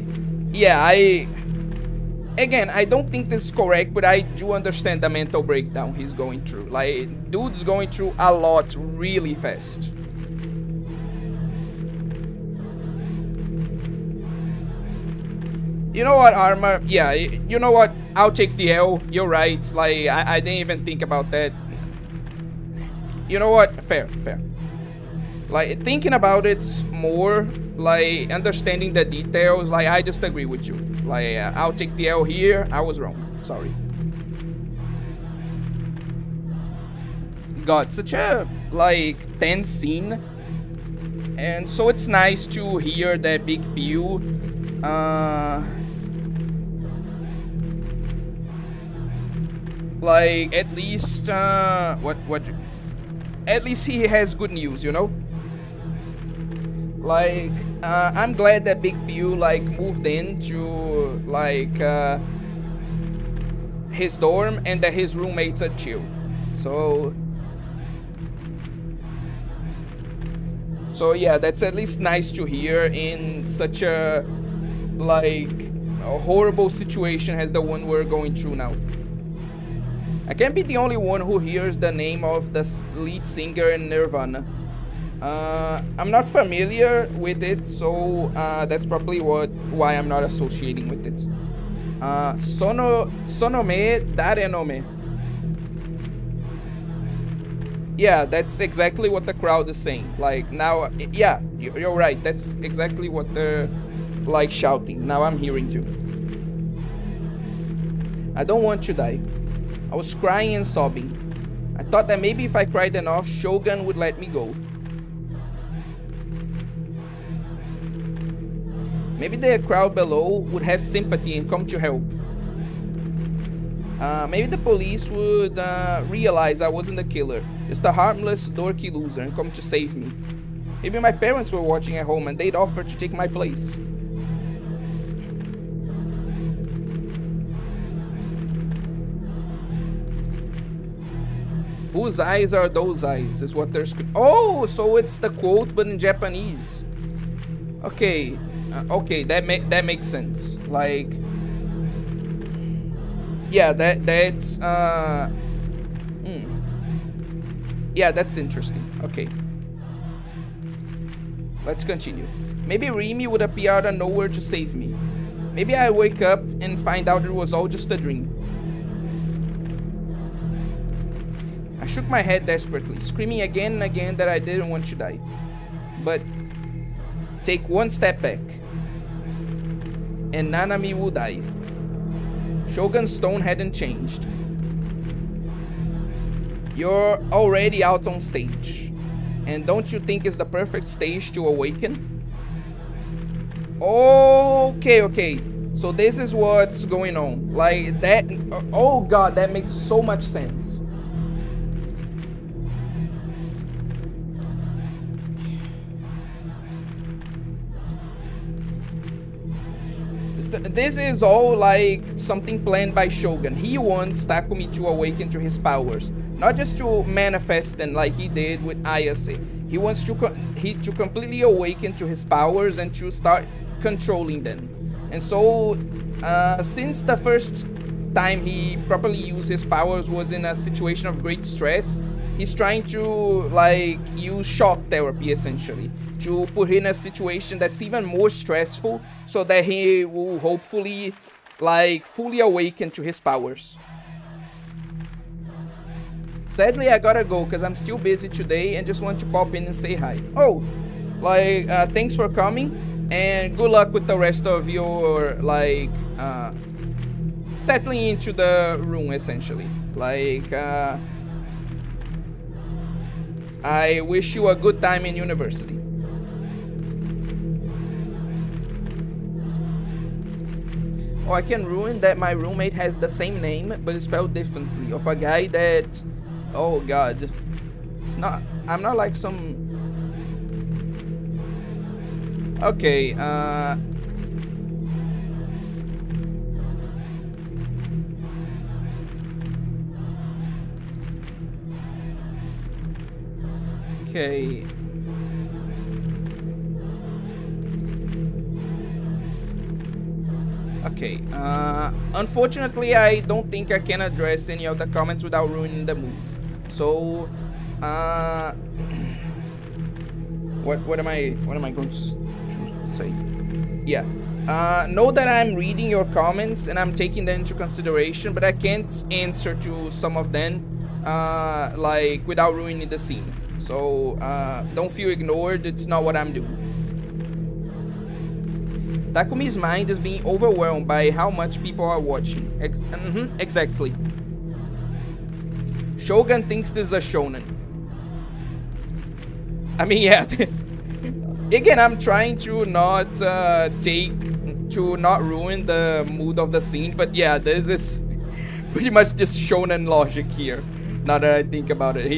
yeah, again, I don't think this is correct, but I do understand the mental breakdown he's going through. Like, dude's going through a lot really fast. You know what, Armor? Yeah, you know what? I'll take the L. You're right. Like, I didn't even think about that. You know what? Fair. Like, thinking about it more, like, understanding the details, like, I just agree with you. Like, I'll take the L here. I was wrong. Sorry. God, such a, like, tense scene. And so it's nice to hear that Big Pew, like, at least, at least he has good news, you know? Like, I'm glad that Big Pew, like, moved into, like, his dorm and that his roommates are chill. So yeah, that's at least nice to hear in such a, like, a horrible situation as the one we're going through now. I can't be the only one who hears the name of the lead singer in Nirvana. I'm not familiar with it, so that's probably why I'm not associating with it. Sonome Darenome. Yeah, that's exactly what the crowd is saying. Like, now, yeah, you're right. That's exactly what they're, like, shouting. Now I'm hearing too. I don't want to die. I was crying and sobbing. I thought that maybe if I cried enough, Shogun would let me go. Maybe the crowd below would have sympathy and come to help. Maybe the police would realize I wasn't the killer, just a harmless, dorky loser, and come to save me. Maybe my parents were watching at home and they'd offer to take my place. Whose eyes are those eyes, is what they're oh, so it's the quote, but in Japanese. Okay, okay, that makes sense. Like, yeah, that's yeah, that's interesting. Okay, let's continue. Maybe Rimi would appear out of nowhere to save me. Maybe I wake up and find out it was all just a dream. I shook my head desperately, screaming again and again that I didn't want to die. But take one step back, and Nanami will die. Shogun's tone hadn't changed. You're already out on stage. And don't you think it's the perfect stage to awaken? Okay. So this is what's going on. Like that. Oh god, that makes so much sense. This is all like something planned by Shogun. He wants Takumi to awaken to his powers, not just to manifest them like he did with Ayase. He wants to completely awaken to his powers and to start controlling them. And so, since the first time he properly used his powers was in a situation of great stress, he's trying to like use shock therapy essentially to put him in a situation that's even more stressful so that he will hopefully like fully awaken to his powers. Sadly, I gotta go because I'm still busy today and just want to pop in and say hi. Oh, like thanks for coming and good luck with the rest of your like settling into the room essentially. Like I wish you a good time in university. Oh, I can ruin that my roommate has the same name, but it's spelled differently, of a guy that... Oh god. It's not... I'm not like some... Okay, Okay. Okay, unfortunately I don't think I can address any of the comments without ruining the mood. So, what am I going to choose to say? Yeah, know that I'm reading your comments and I'm taking them into consideration, but I can't answer to some of them, like, without ruining the scene. So, don't feel ignored, it's not what I'm doing. Takumi's mind is being overwhelmed by how much people are watching. Exactly. Shogun thinks this is a shonen. I mean, yeah. Again, I'm trying to not not ruin the mood of the scene, but yeah, this is pretty much just shonen logic here. Now that I think about it,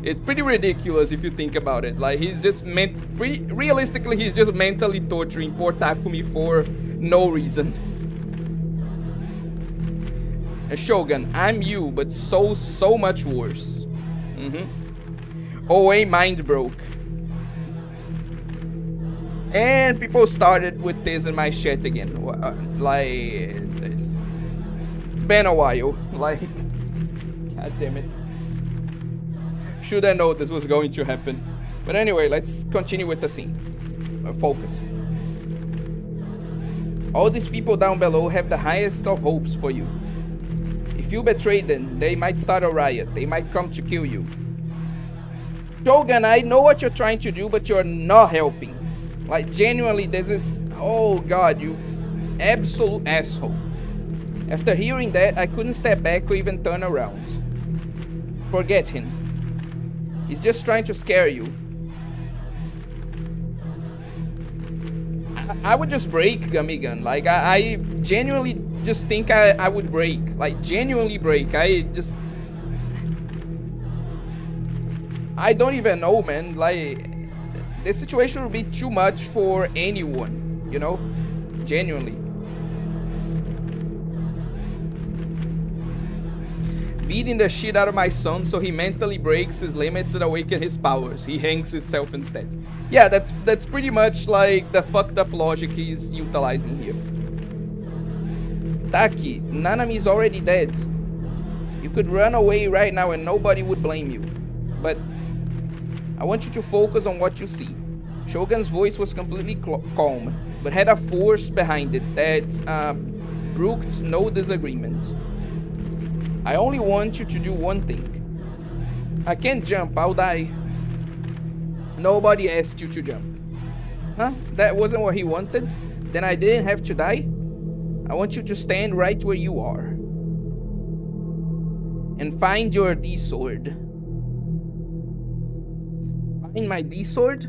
it's pretty ridiculous if you think about it. Like, he's just realistically, he's just mentally torturing poor Takumi for no reason. Shogun, I'm you, but so much worse. OA mind broke. And people started with this in my chat again. Like, it's been a while. Like, god damn it. Should I know this was going to happen? But anyway, let's continue with the scene. Focus. All these people down below have the highest of hopes for you. If you betray them, they might start a riot. They might come to kill you. Shogun, I know what you're trying to do, but you're not helping. Like, genuinely, this is... Oh god, you absolute asshole. After hearing that, I couldn't step back or even turn around. Forget him. He's just trying to scare you. I would just break, Gamigan. Like, I genuinely just think I would break. Like, genuinely break. I don't even know, man. Like, this situation would be too much for anyone, you know? Genuinely. Beating the shit out of my son so he mentally breaks his limits and awakens his powers. He hangs himself instead. Yeah, that's pretty much like the fucked up logic he's utilizing here. Taki, Nanami's already dead. You could run away right now and nobody would blame you. But I want you to focus on what you see. Shogun's voice was completely calm, but had a force behind it that brooked no disagreement. I only want you to do one thing. I can't jump, I'll die. Nobody asked you to jump. Huh? That wasn't what he wanted? Then I didn't have to die? I want you to stand right where you are and find your D sword. Find my D sword?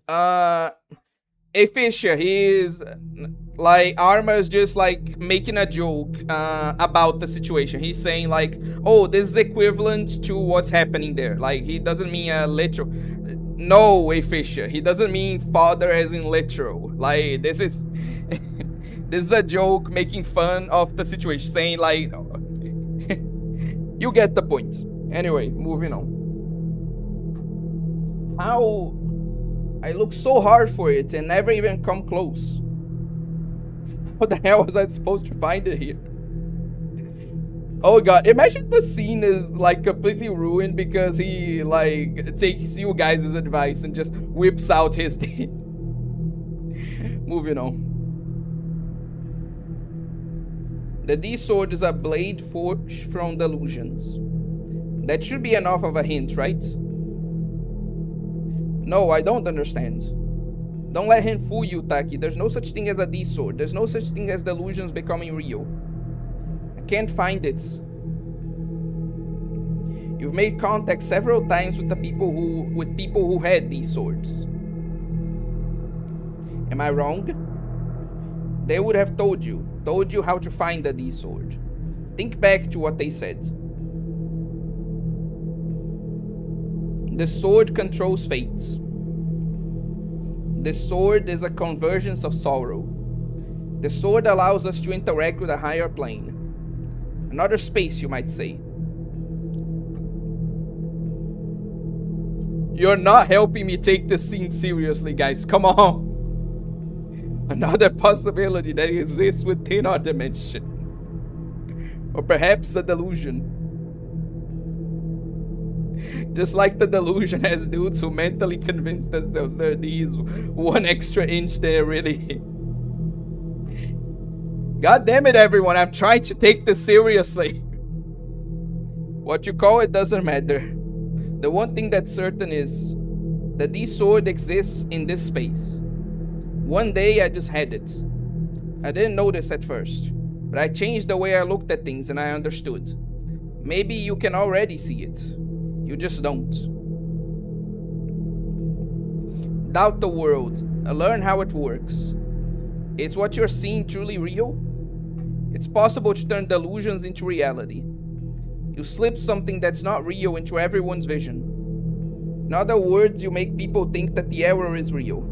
Uh, hey Fisher, he's like Arma is just like making a joke about the situation. He's saying like, "Oh, this is equivalent to what's happening there." Like he doesn't mean a literal. No way, Fisher. He doesn't mean father as in literal. Like this is this is a joke making fun of the situation, saying like, you get the point. Anyway, moving on. How I looked so hard for it and never even come close. What the hell was I supposed to find it here? Oh god, imagine the scene is like completely ruined because he like takes you guys' advice and just whips out his thing. Moving on. The D sword is a blade forged from delusions. That should be enough of a hint, right? No, I don't understand. Don't let him fool you, Taki. There's no such thing as a D sword. There's no such thing as delusions becoming real. I can't find it. You've made contact several times with people who had these swords. Am I wrong? They would have told you how to find the D sword. Think back to what they said. The sword controls fate. The sword is a convergence of sorrow. The sword allows us to interact with a higher plane. Another space, you might say. You're not helping me take this scene seriously, guys. Come on. Another possibility that exists within our dimension. Or perhaps a delusion. Just like the delusion has dudes who mentally convince themselves there are these 1 extra inch there really is. God damn it, everyone. I'm trying to take this seriously. What you call it doesn't matter. The one thing that's certain is that this sword exists in this space. One day I just had it. I didn't notice at first, but I changed the way I looked at things and I understood. Maybe you can already see it. You just don't. Doubt the world. Learn how it works. Is what you're seeing truly real? It's possible to turn delusions into reality. You slip something that's not real into everyone's vision. In other words, you make people think that the error is real.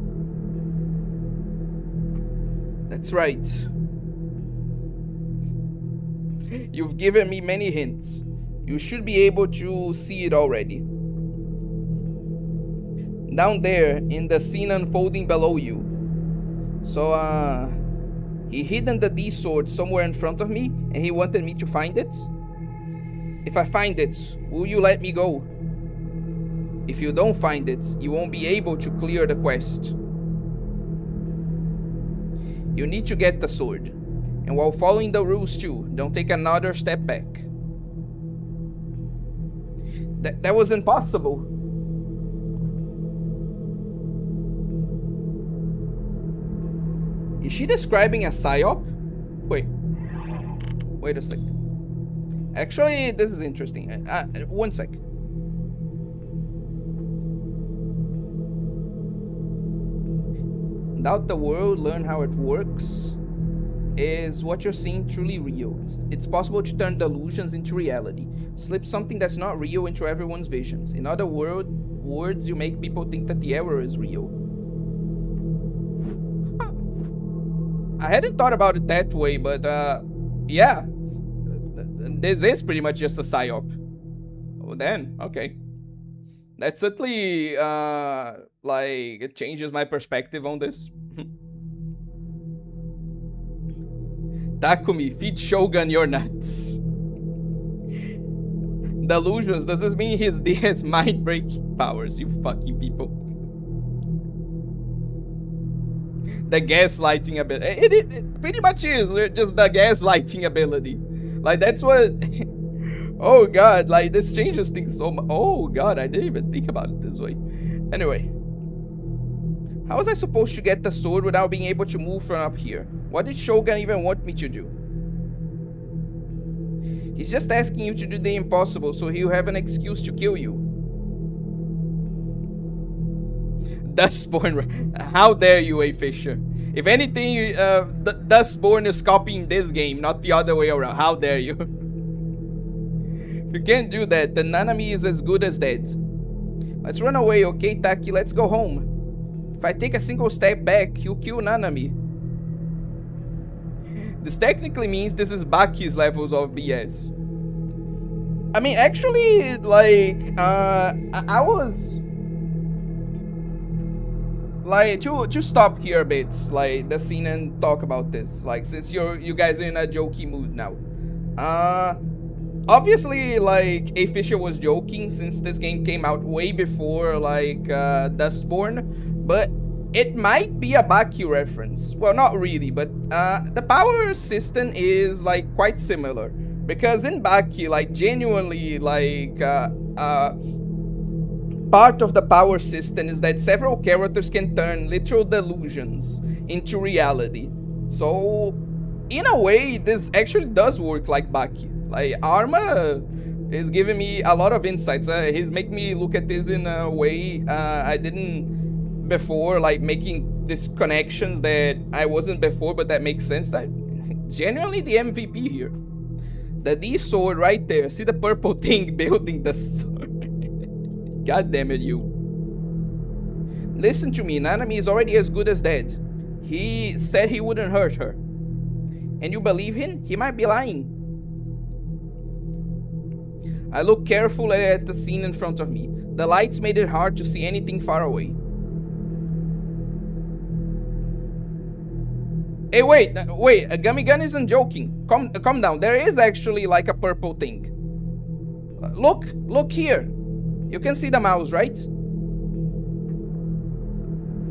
That's right. You've given me many hints. You should be able to see it already. Down there, in the scene unfolding below you. So, he hidden the D sword somewhere in front of me, and he wanted me to find it? If I find it, will you let me go? If you don't find it, you won't be able to clear the quest. You need to get the sword, and while following the rules too, don't take another step back. That was impossible. Is she describing a psyop? Wait a sec. Actually, this is interesting. 1 sec. Doubt the world, learn how it works. Is what you're seeing truly real? It's possible to turn delusions into reality. Slip something that's not real into everyone's visions. In other words, you make people think that the error is real. I hadn't thought about it that way, but yeah. This is pretty much just a psyop. Oh, then, okay. That certainly, like, it changes my perspective on this. Takumi, feed Shogun your nuts. Delusions, does this mean he has mind-breaking powers, you fucking people? The gaslighting ability. It pretty much is just the gaslighting ability. Like, that's what... Oh god, like, this changes things so much. Oh god, I didn't even think about it this way. Anyway. How was I supposed to get the sword without being able to move from up here? What did Shogun even want me to do? He's just asking you to do the impossible so he'll have an excuse to kill you. Dustborn, how dare you, A. Fisher? If anything, Dustborn is copying this game, not the other way around. How dare you? If you can't do that, then Nanami is as good as dead. Let's run away, okay, Taki? Let's go home. If I take a single step back, you'll kill Nanami. This technically means this is Baki's levels of BS. I mean, actually, like, I was... Like, to stop here a bit, like, the scene and talk about this. Like, since you guys are in a jokey mood now. Obviously, like, A. Fisher was joking since this game came out way before, like, Dustborn. But it might be a Baki reference. Well, not really, but the power system is, like, quite similar. Because in Baki, like, genuinely, like, part of the power system is that several characters can turn literal delusions into reality. So, in a way, this actually does work like Baki. Like, Arma is giving me a lot of insights. He's making me look at this in a way I didn't before, like making these connections that I wasn't before, but that makes sense. That genuinely the MVP here. The D sword right there. See the purple thing building the sword. God damn it, you. Listen to me, Nanami is already as good as dead. He said he wouldn't hurt her. And you believe him? He might be lying. I looked carefully at the scene in front of me. The lights made it hard to see anything far away. Hey, wait, a Gummy Gun isn't joking. Calm down. There is actually like a purple thing. Look here. You can see the mouse, right?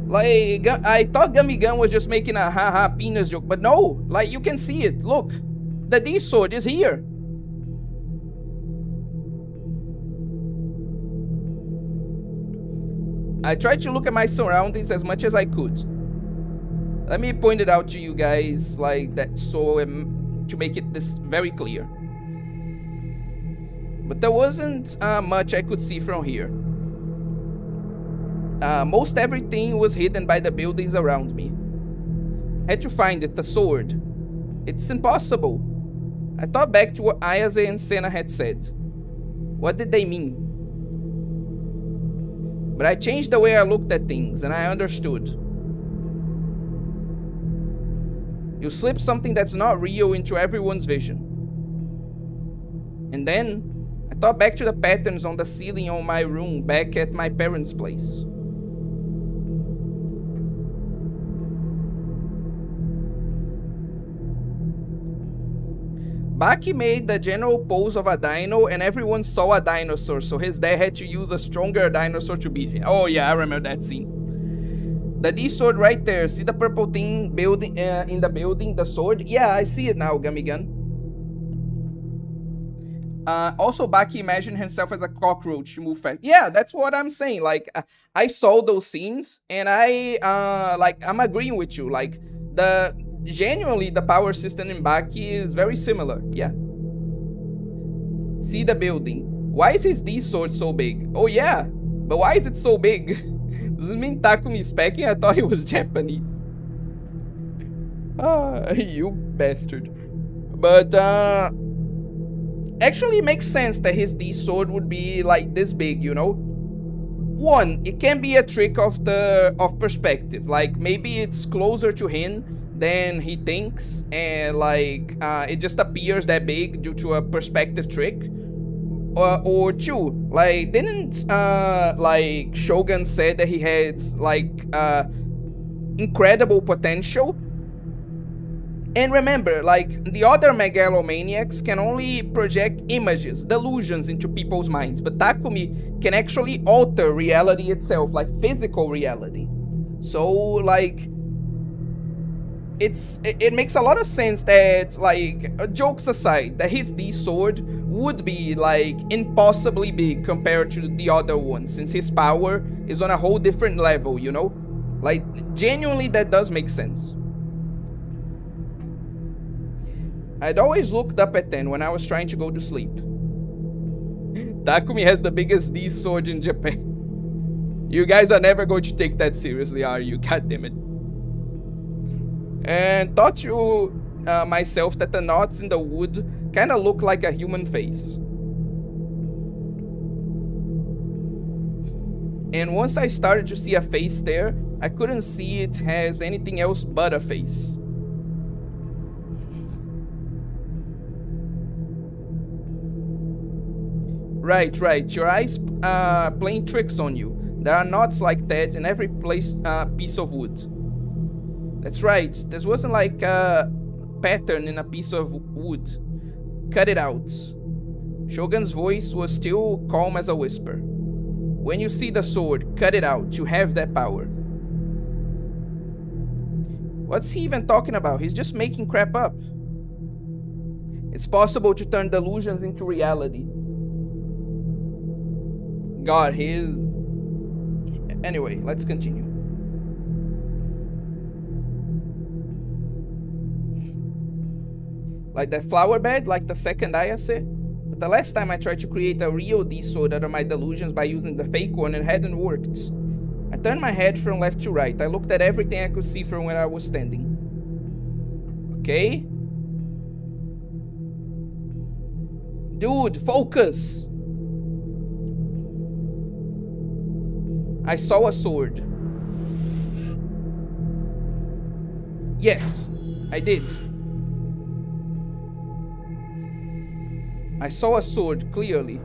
Like, I thought Gummy Gun was just making a haha penis joke, but no, like, you can see it. Look, the D sword is here. I tried to look at my surroundings as much as I could. Let me point it out to you guys like that, so to make it this very clear. But there wasn't much I could see from here. Most everything was hidden by the buildings around me. Had to find it, the sword. It's impossible. I thought back to what Ayase and Senna had said. What did they mean? But I changed the way I looked at things, and I understood. You slip something that's not real into everyone's vision. And then, I thought back to the patterns on the ceiling of my room back at my parents' place. Baki made the general pose of a dino and everyone saw a dinosaur, so his dad had to use a stronger dinosaur to beat him. Oh yeah, I remember that scene. The D sword right there. See the purple thing building in the building, the sword? Yeah, I see it now, Gummy Gun. Also, Baki imagined himself as a cockroach to move fast. Yeah, that's what I'm saying. Like, I saw those scenes, and I'm agreeing with you. Like, genuinely, the power system in Baki is very similar. Yeah. See the building. Why is his D sword so big? Oh yeah, but why is it so big? Does it mean Takumi is packing? I thought he was Japanese. You bastard. But, actually it makes sense that his D sword would be like this big, you know? One, it can be a trick of perspective. Like, maybe it's closer to him than he thinks, and like, it just appears that big due to a perspective trick. Or two, like, didn't like Shogun said that he had like incredible potential? And remember, like, the other megalomaniacs can only project images, delusions into people's minds, but Takumi can actually alter reality itself, like physical reality. So, like, it makes a lot of sense that, like, jokes aside, that his D sword would be like impossibly big compared to the other ones, since his power is on a whole different level, you know? Like, genuinely, that does make sense. I'd always looked up at 10 when I was trying to go to sleep. Takumi has the biggest D sword in Japan. You guys are never going to take that seriously, are you? God damn it. And thought to myself that the knots in the wood kind of look like a human face. And once I started to see a face there, I couldn't see it as anything else but a face. Right. Your eyes playing tricks on you. There are knots like that in every piece of wood. That's right. This wasn't like a pattern in a piece of wood. Cut it out. Shogun's voice was still calm as a whisper. When you see the sword, cut it out. You have that power. What's he even talking about? He's just making crap up. It's possible to turn delusions into reality. God, Anyway, let's continue. Like that flower bed, like the second eye I said. But the last time I tried to create a real D sword out of my delusions by using the fake one, it hadn't worked. I turned my head from left to right. I looked at everything I could see from where I was standing. Okay? Dude, focus! I saw a sword. Yes, I did. I saw a sword, clearly.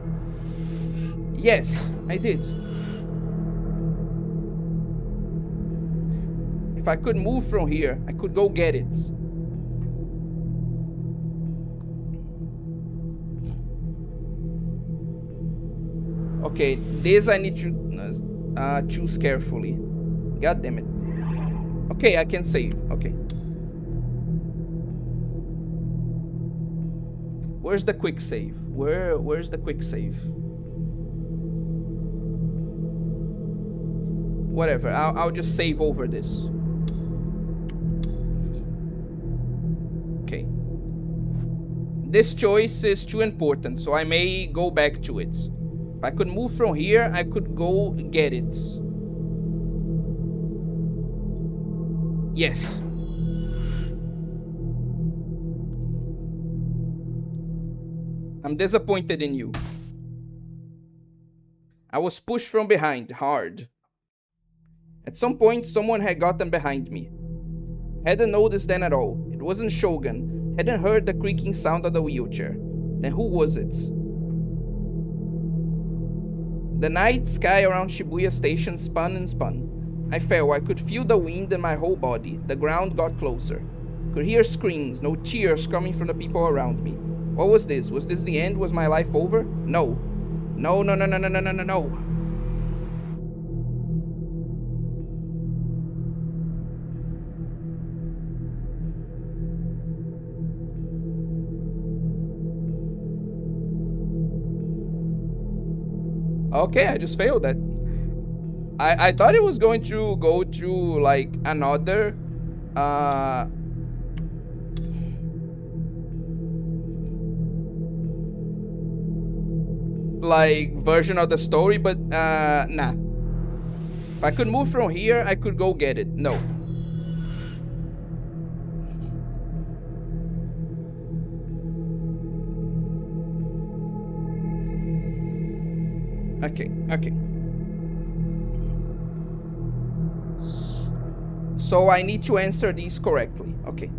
Yes, I did. If I could move from here, I could go get it. Okay, this I need to choose carefully. God damn it. Okay, I can save. Okay. Where's the quick save? Where's the quick save? Whatever, I'll just save over this. Okay. This choice is too important, so I may go back to it. If I could move from here, I could go get it. Yes. I'm disappointed in you. I was pushed from behind, hard. At some point, someone had gotten behind me. Hadn't noticed then at all. It wasn't Shogun. Hadn't heard the creaking sound of the wheelchair. Then who was it? The night sky around Shibuya Station spun and spun. I fell. I could feel the wind in my whole body. The ground got closer. Could hear screams, no cheers coming from the people around me. What was this? Was this the end? Was my life over? No. No. Okay, I just failed that. I thought it was going to go to like another like version of the story, but nah. If I could move from here, I could go get it. No. Okay. So I need to answer these correctly. Okay.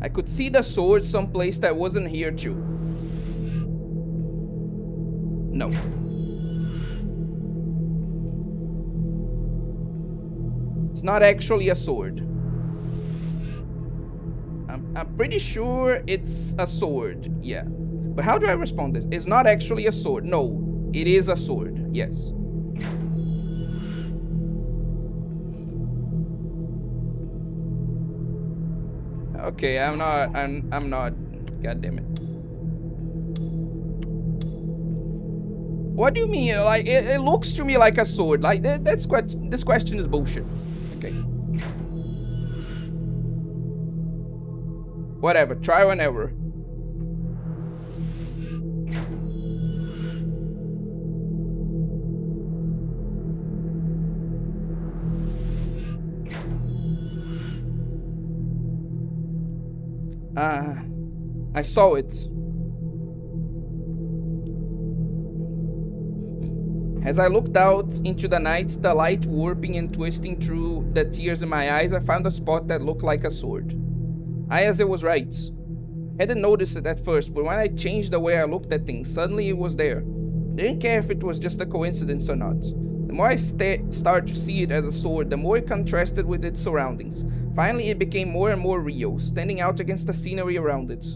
I could see the sword someplace that wasn't here too. No. It's not actually a sword. I'm pretty sure it's a sword. Yeah. But how do I respond this? It's not actually a sword. No. It is a sword, yes. Okay, I'm not. God damn it. What do you mean? Like, it looks to me like a sword. Like, this question is bullshit. Okay. Whatever, trial and error. Ah, I saw it. As I looked out into the night, the light warping and twisting through the tears in my eyes, I found a spot that looked like a sword. Ayase was right. I hadn't noticed it at first, but when I changed the way I looked at things, suddenly it was there. Didn't care if it was just a coincidence or not. The more I started to see it as a sword, the more it contrasted with its surroundings. Finally, it became more and more real, standing out against the scenery around it.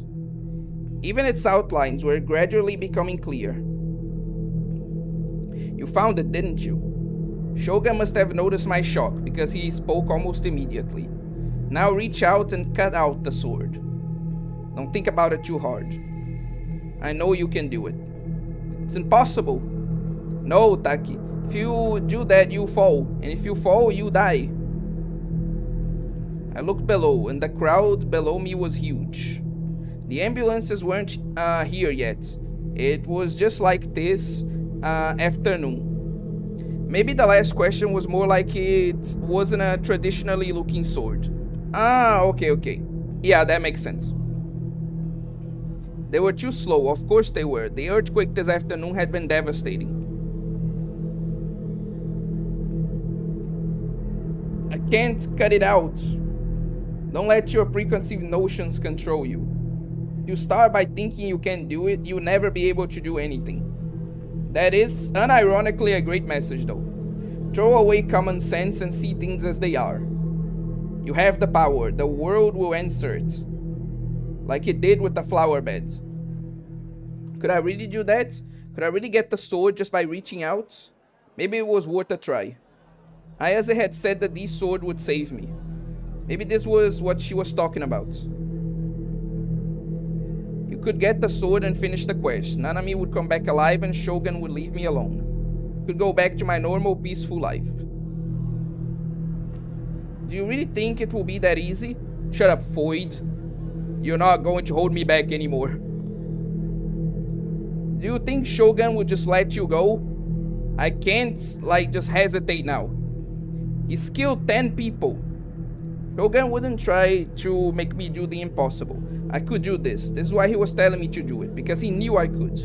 Even its outlines were gradually becoming clear. You found it, didn't you? Shogun must have noticed my shock, because he spoke almost immediately. Now reach out and cut out the sword. Don't think about it too hard. I know you can do it. It's impossible. No, Taki. If you do that, you fall. And if you fall, you die. I looked below, and the crowd below me was huge. The ambulances weren't here yet. It was just like this afternoon. Maybe the last question was more like it wasn't a traditionally looking sword. Ah, okay. Yeah, that makes sense. They were too slow, of course they were. The earthquake this afternoon had been devastating. I can't cut it out. Don't let your preconceived notions control you. If you start by thinking you can do it, you'll never be able to do anything. That is, unironically, a great message though. Throw away common sense and see things as they are. You have the power, the world will answer it. Like it did with the flower beds. Could I really do that? Could I really get the sword just by reaching out? Maybe it was worth a try. Ayase had said that this sword would save me. Maybe this was what she was talking about. You could get the sword and finish the quest. Nanami would come back alive and Shogun would leave me alone. I could go back to my normal peaceful life. Do you really think it will be that easy? Shut up, Foyd. You're not going to hold me back anymore. Do you think Shogun would just let you go? I can't, just hesitate now. He's killed 10 people. Shogun wouldn't try to make me do the impossible. I could do this. This is why he was telling me to do it, because he knew I could.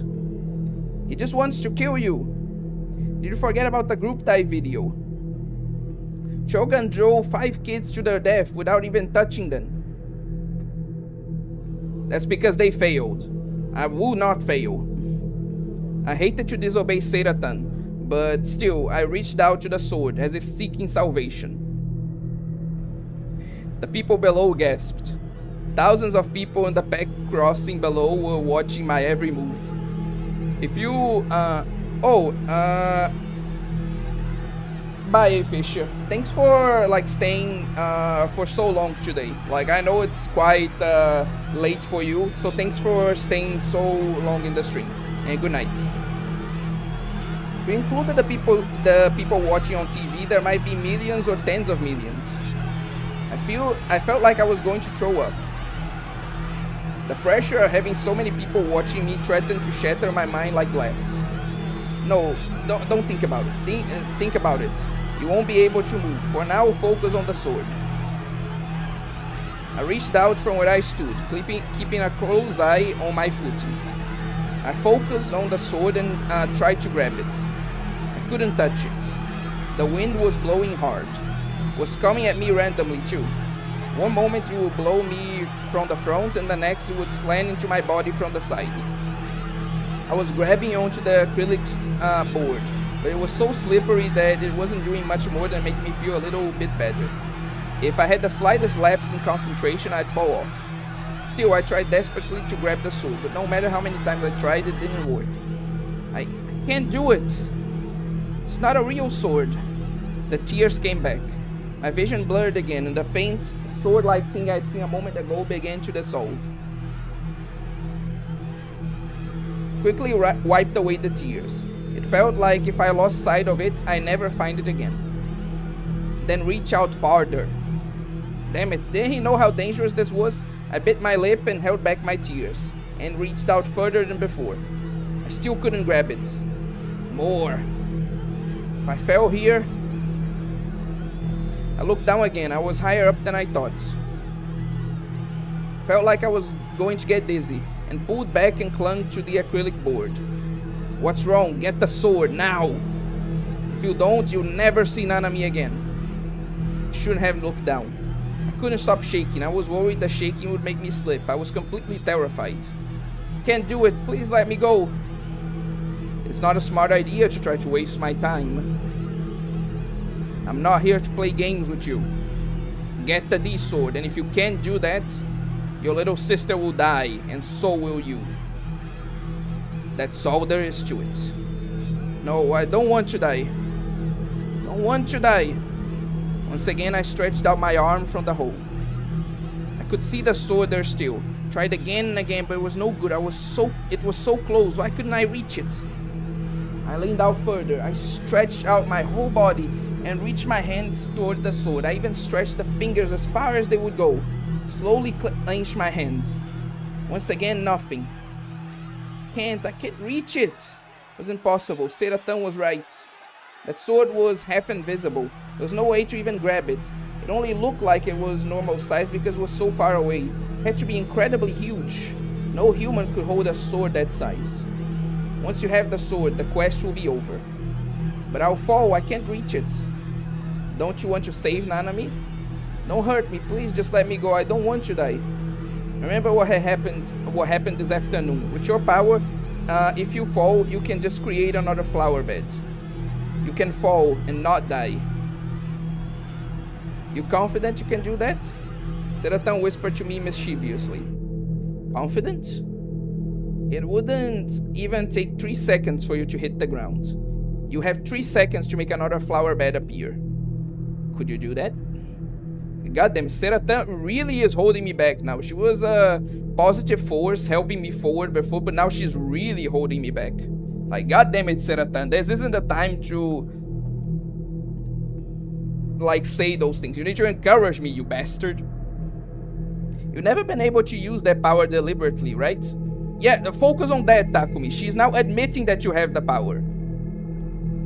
He just wants to kill you. Did you forget about the group dive video? Shogun drove 5 kids to their death without even touching them. That's because they failed. I will not fail. I hated to disobey Seiratan, but still, I reached out to the sword as if seeking salvation. The people below gasped. Thousands of people in the pack crossing below were watching my every move. If you, bye, Fisher. Thanks for, staying, for so long today. I know it's quite, late for you, so thanks for staying so long in the stream. And good night. If we included the people watching on TV, there might be millions or tens of millions. I felt like I was going to throw up. The pressure of having so many people watching me threatened to shatter my mind like glass. No, don't think about it. Think about it. You won't be able to move. For now, focus on the sword. I reached out from where I stood, keeping a close eye on my footing. I focused on the sword and tried to grab it. I couldn't touch it. The wind was blowing hard. It was coming at me randomly too. One moment it would blow me from the front and the next it would slant into my body from the side. I was grabbing onto the acrylics board, but it was so slippery that it wasn't doing much more than make me feel a little bit better. If I had the slightest lapse in concentration, I'd fall off. Still, I tried desperately to grab the sword, but no matter how many times I tried, it didn't work. I can't do it. It's not a real sword. The tears came back. My vision blurred again, and the faint, sword-like thing I'd seen a moment ago began to dissolve. Quickly wiped away the tears. It felt like if I lost sight of it, I'd never find it again. Then reach out farther. Damn it, didn't he know how dangerous this was? I bit my lip and held back my tears, and reached out further than before. I still couldn't grab it. More. If I fell here... I looked down again. I was higher up than I thought. Felt like I was going to get dizzy, and pulled back and clung to the acrylic board. What's wrong? Get the sword, now! If you don't, you'll never see Nanami again. I shouldn't have looked down. I couldn't stop shaking. I was worried the shaking would make me slip. I was completely terrified. I can't do it. Please let me go. It's not a smart idea to try to waste my time. I'm not here to play games with you. Get the D sword, and if you can't do that, your little sister will die, and so will you. That's all there is to it. No, I don't want to die. Don't want to die. Once again, I stretched out my arm from the hole. I could see the sword there still. Tried again and again, but it was no good. It was so close. Why couldn't I reach it? I leaned out further. I stretched out my whole body and reached my hands toward the sword. I even stretched the fingers as far as they would go. Slowly clenched my hand. Once again, nothing. I can't reach it. It was impossible. Seratan was right. That sword was half invisible. There was no way to even grab it. It only looked like it was normal size because it was so far away. It had to be incredibly huge. No human could hold a sword that size. Once you have the sword, the quest will be over. But I'll fall. I can't reach it. Don't you want to save Nanami? Don't hurt me. Please just let me go. I don't want to die. Remember what happened this afternoon. With your power, if you fall, you can just create another flower bed. You can fall and not die. You confident you can do that? Seratan whispered to me mischievously. Confident? It wouldn't even take 3 seconds for you to hit the ground. You have 3 seconds to make another flower bed appear. Could you do that? Goddamn, Seratan really is holding me back now. She was a positive force helping me forward before, but now she's really holding me back. Like, goddamn it, Seratan. This isn't the time to, like, say those things. You need to encourage me, you bastard. You've never been able to use that power deliberately, right? Yeah, focus on that, Takumi. She's now admitting that you have the power.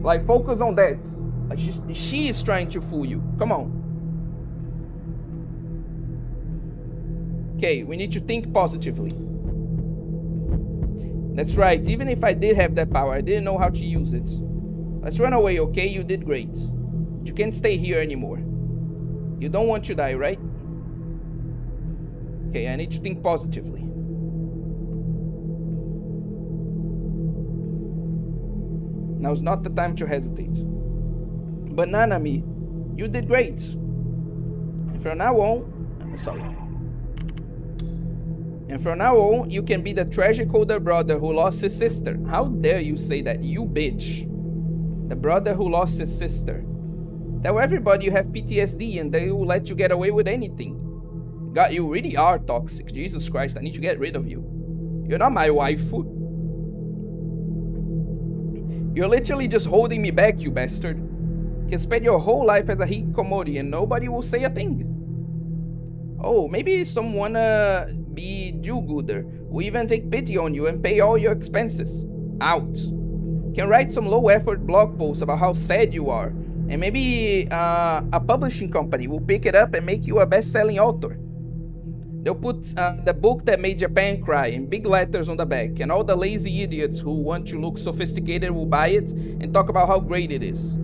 Like, focus on that. Like, she is trying to fool you. Come on. Okay, we need to think positively. That's right, even if I did have that power, I didn't know how to use it. Let's run away, okay? You did great. But you can't stay here anymore. You don't want to die, right? Okay, I need to think positively. Now's not the time to hesitate. But Nanami, you did great. And from now on, I'm sorry. And from now on, you can be the tragic older brother who lost his sister. How dare you say that, you bitch. The brother who lost his sister. Tell everybody you have PTSD and they will let you get away with anything. God, you really are toxic. Jesus Christ, I need to get rid of you. You're not my waifu. You're literally just holding me back, you bastard. You can spend your whole life as a hikikomori and nobody will say a thing. Oh, maybe someone be do-gooder, who even take pity on you and pay all your expenses. Out. Can write some low-effort blog posts about how sad you are, and maybe a publishing company will pick it up and make you a best-selling author. They'll put the book that made Japan cry in big letters on the back, and all the lazy idiots who want to look sophisticated will buy it and talk about how great it is.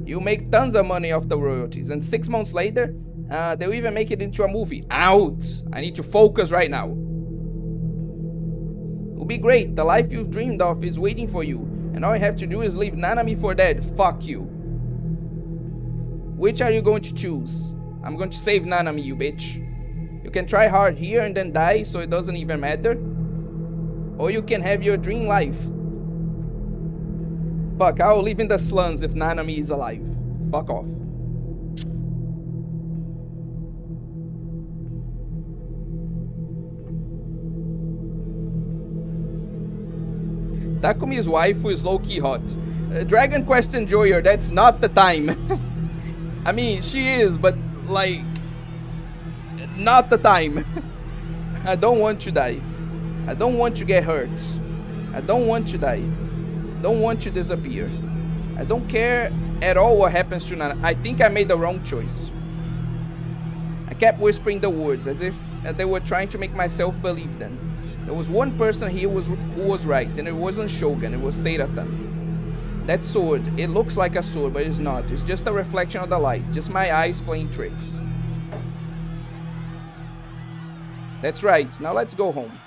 You make tons of money off the royalties, and 6 months later, they'll even make it into a movie. Out! I need to focus right now. It'll be great. The life you've dreamed of is waiting for you, and all you have to do is leave Nanami for dead. Fuck you. Which are you going to choose? I'm going to save Nanami, you bitch. You can try hard here and then die, so it doesn't even matter. Or you can have your dream life. Fuck, I'll live in the slums if Nanami is alive. Fuck off. Takumi's wife is low-key hot. Dragon Quest enjoyer, that's not the time. I mean, she is, but like, not the time. I don't want to die. I don't want to get hurt. I don't want to die. I don't want to disappear. I don't care at all what happens to Nana. I think I made the wrong choice. I kept whispering the words as if they were trying to make myself believe them. There was one person here who was right, and it wasn't Shogun, it was Seiratan. That sword, it looks like a sword, but it's not. It's just a reflection of the light, just my eyes playing tricks. That's right, now let's go home.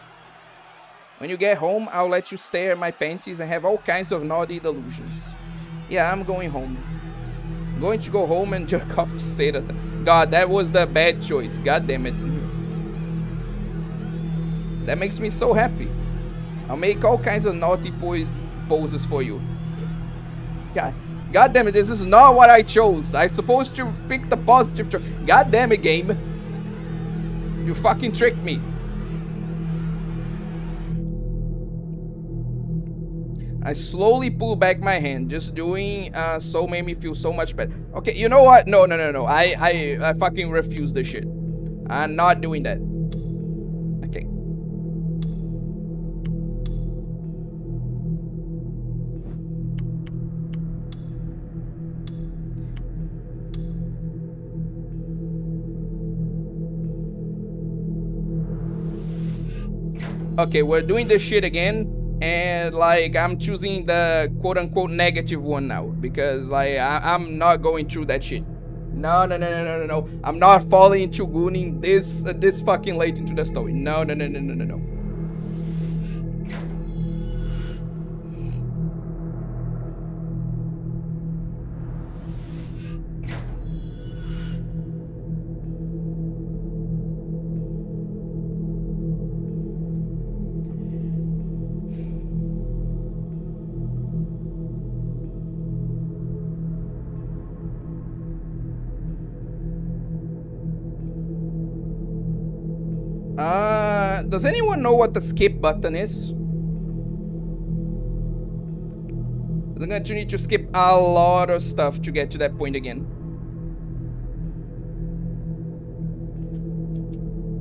When you get home, I'll let you stare at my panties and have all kinds of naughty delusions. Yeah, I'm going home. I'm going to go home and jerk off to Seiratan. God, that was the bad choice. God damn it. That makes me so happy. I'll make all kinds of naughty poses for you. God damn it, this is not what I chose. I'm supposed to pick the positive choice. God damn it, game. You fucking tricked me. I slowly pull back my hand. Just doing so made me feel so much better. Okay, you know what? No. I fucking refuse this shit. I'm not doing that. Okay. Okay, we're doing this shit again. And like I'm choosing the quote-unquote negative one now because like I'm not going through that shit. No. I'm not falling into gooning this fucking late into the story. No. Does anyone know what the skip button is? I'm going to need to skip a lot of stuff to get to that point again.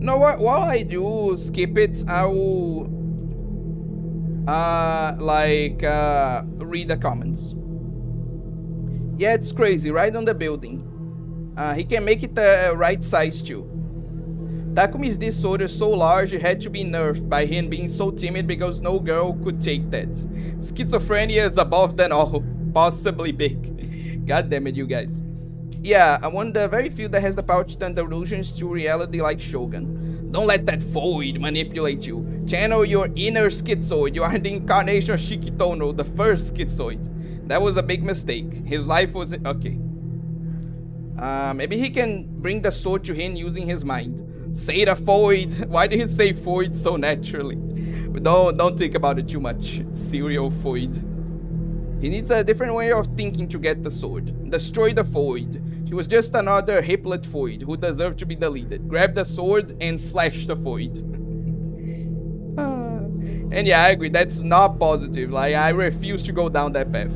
You know what? While I do skip it, I will read the comments. Yeah, it's crazy. Right on the building. He can make it the right size too. Takumi's disorder so large it had to be nerfed by him being so timid because no girl could take that. Schizophrenia is above them all, possibly big. God damn it, you guys. Yeah, I'm one of the very few that has the power to turn delusions to reality like Shogun. Don't let that void manipulate you. Channel your inner schizoid. You are the incarnation of Shikitono, the first schizoid. That was a big mistake. His life was... Okay. Maybe he can bring the sword to him using his mind. Say the void. Why did he say void so naturally? Don't think about it too much. Serial void. He needs a different way of thinking to get the sword. Destroy the void. He was just another hiplet void who deserved to be deleted. Grab the sword and slash the void. And yeah, I agree. That's not positive. Like, I refuse to go down that path.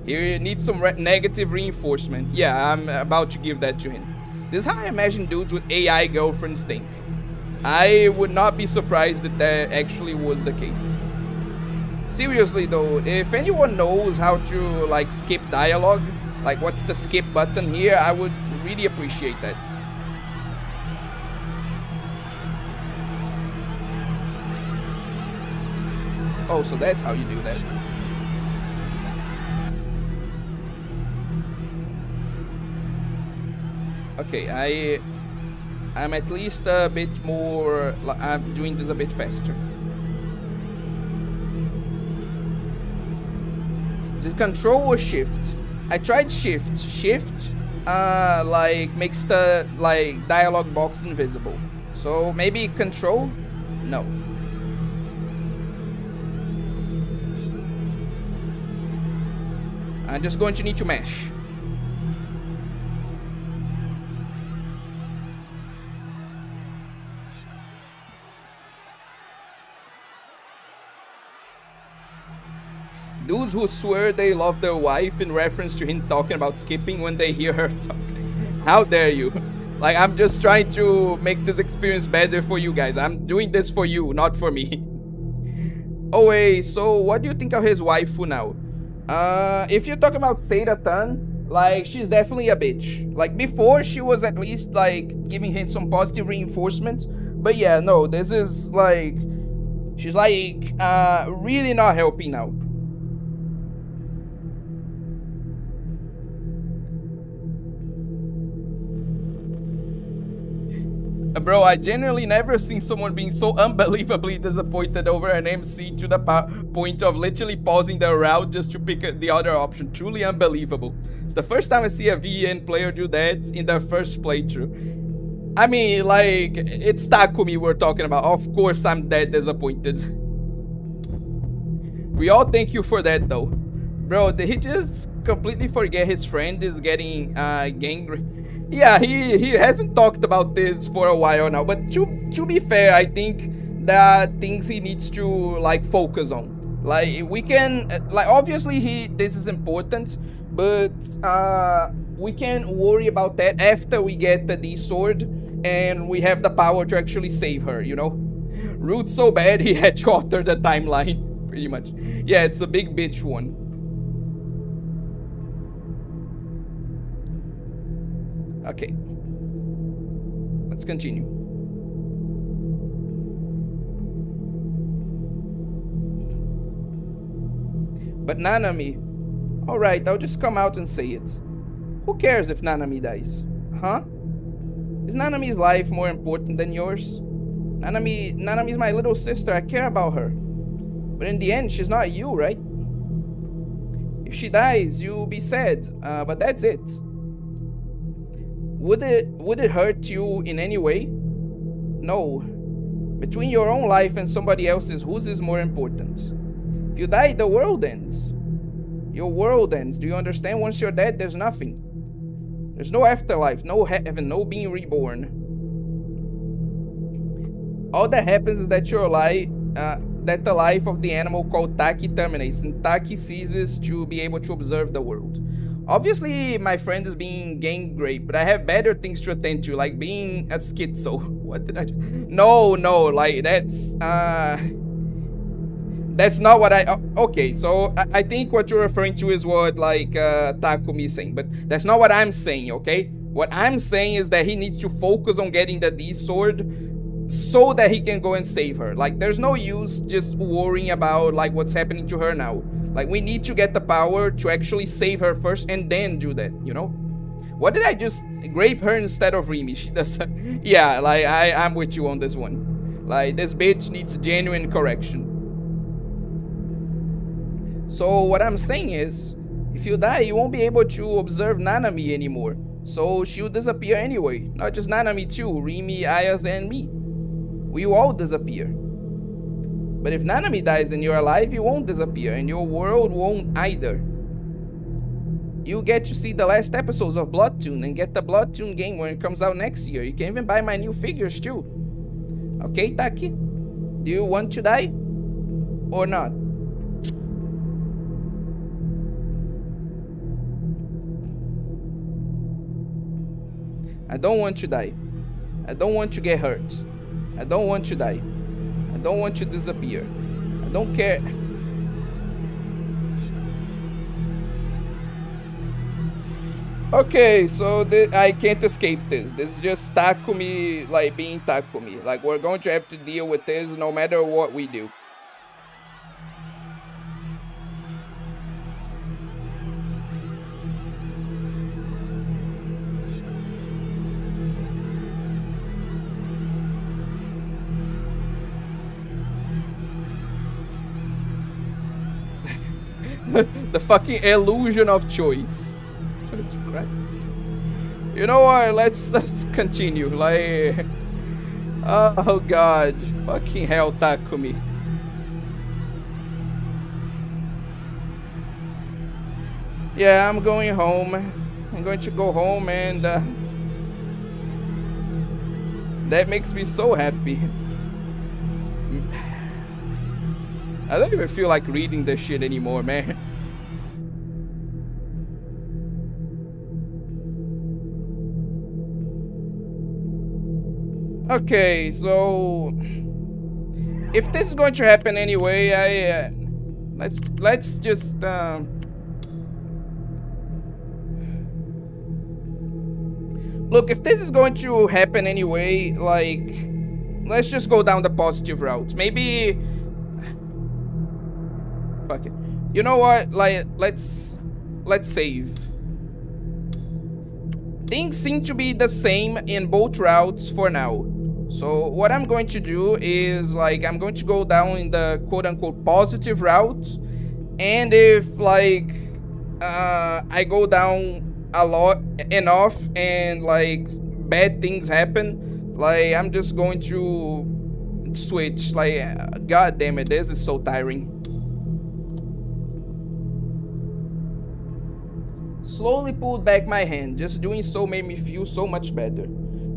He needs some negative reinforcement. Yeah, I'm about to give that to him. This is how I imagine dudes with AI girlfriends think. I would not be surprised that that actually was the case. Seriously though, if anyone knows how to like skip dialogue, like what's the skip button here, I would really appreciate that. Oh, so that's how you do that. Okay, I'm at least a bit more... I'm doing this a bit faster. Is it control or shift? I tried shift. Shift, like, makes the, like, dialogue box invisible. So, maybe control? No. I'm just going to need to mash. Dudes who swear they love their wife in reference to him talking about skipping when they hear her talk. How dare you? Like, I'm just trying to make this experience better for you guys. I'm doing this for you, not for me. Oh wait, so what do you think of his waifu now? If you're talking about Seira-tan, like, she's definitely a bitch. Like, before, she was at least, like, giving him some positive reinforcement. But yeah, no, this is, like, she's, like, really not helping now. Bro, I genuinely never seen someone being so unbelievably disappointed over an MC to the point of literally pausing their route just to pick the other option. Truly unbelievable. It's the first time I see a VN player do that in their first playthrough. I mean, like, it's Takumi we're talking about. Of course I'm that disappointed. We all thank you for that, though. Bro, did he just completely forget his friend is getting gang? Yeah, he hasn't talked about this for a while now. But to be fair, I think there are things he needs to, like, focus on. Like, we can, like, obviously this is important, but we can worry about that after we get the sword and we have the power to actually save her, you know? Root so bad he had to alter the timeline, pretty much. Yeah, it's a big bitch one. Okay. Let's continue. But Nanami... Alright, I'll just come out and say it. Who cares if Nanami dies? Huh? Is Nanami's life more important than yours? Nanami's my little sister, I care about her. But in the end, she's not you, right? If she dies, you'll be sad, but that's it. Would it hurt you in any way? No. Between your own life and somebody else's, whose is more important? If you die, the world ends. Your world ends. Do you understand? Once you're dead, there's nothing. There's no afterlife, no heaven, no being reborn. All that happens is that that the life of the animal called Taki terminates, and Taki ceases to be able to observe the world. Obviously, my friend is being gang raped, but I have better things to attend to, like being a schizo. What did I do? No, like, that's not what I... okay, so I think what you're referring to is what, like, Takumi is saying, but that's not what I'm saying, okay? What I'm saying is that he needs to focus on getting the D sword so that he can go and save her. Like, there's no use just worrying about, like, what's happening to her now. Like, we need to get the power to actually save her first and then do that, you know? What did I just... grape her instead of Rimi? She does... yeah, like, I'm with you on this one. Like, this bitch needs genuine correction. So, what I'm saying is, if you die, you won't be able to observe Nanami anymore. So, she'll disappear anyway. Not just Nanami too, Rimi, Ayase, and me. We will all disappear. But if Nanami dies and you're alive, you won't disappear, and your world won't either. You'll get to see the last episodes of Bloodtoon and get the Bloodtoon game when it comes out next year. You can even buy my new figures too. Okay, Taki? Do you want to die? Or not? I don't want to die. I don't want to get hurt. I don't want to die. I don't want to disappear. I don't care. Okay, so I can't escape this. This is just Takumi, like, being Takumi. Like, we're going to have to deal with this no matter what we do. The fucking illusion of choice. You know what? Let's continue. Like, oh god, fucking hell, Takumi. Yeah, I'm going home. I'm going to go home, and that makes me so happy. I don't even feel like reading this shit anymore, man. Okay, so if this is going to happen anyway, let's just look. If this is going to happen anyway, like, let's just go down the positive route. Maybe, fuck it. You know what? Like, let's save. Things seem to be the same in both routes for now. So what I'm going to do is, like, I'm going to go down in the quote-unquote positive route, and if, like, I go down a lot enough and, like, bad things happen, like, I'm just going to switch. Like, god damn it, this is so tiring. Slowly pulled back my hand. Just doing so made me feel so much better.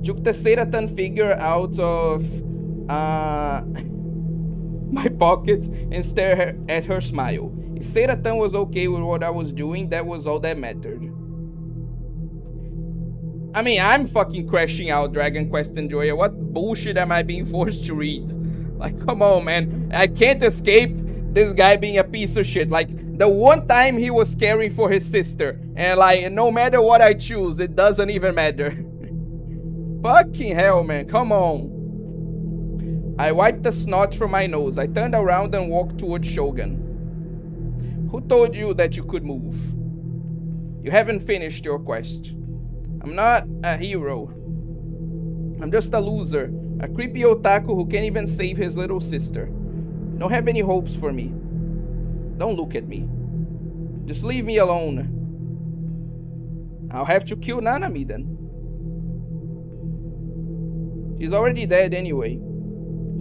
Took the Seratan figure out of my pocket and stared at her smile. If Seratan was okay with what I was doing, that was all that mattered. I mean, I'm fucking crashing out, Dragon Quest Enjoyer. What bullshit am I being forced to read? Like, come on, man. I can't escape this guy being a piece of shit. Like, the one time he was caring for his sister, and, like, no matter what I choose, it doesn't even matter. Fucking hell, man. Come on. I wiped the snot from my nose. I turned around and walked towards Shogun. Who told you that you could move? You haven't finished your quest. I'm not a hero. I'm just a loser. A creepy otaku who can't even save his little sister. Don't have any hopes for me. Don't look at me. Just leave me alone. I'll have to kill Nanami then. She's already dead anyway.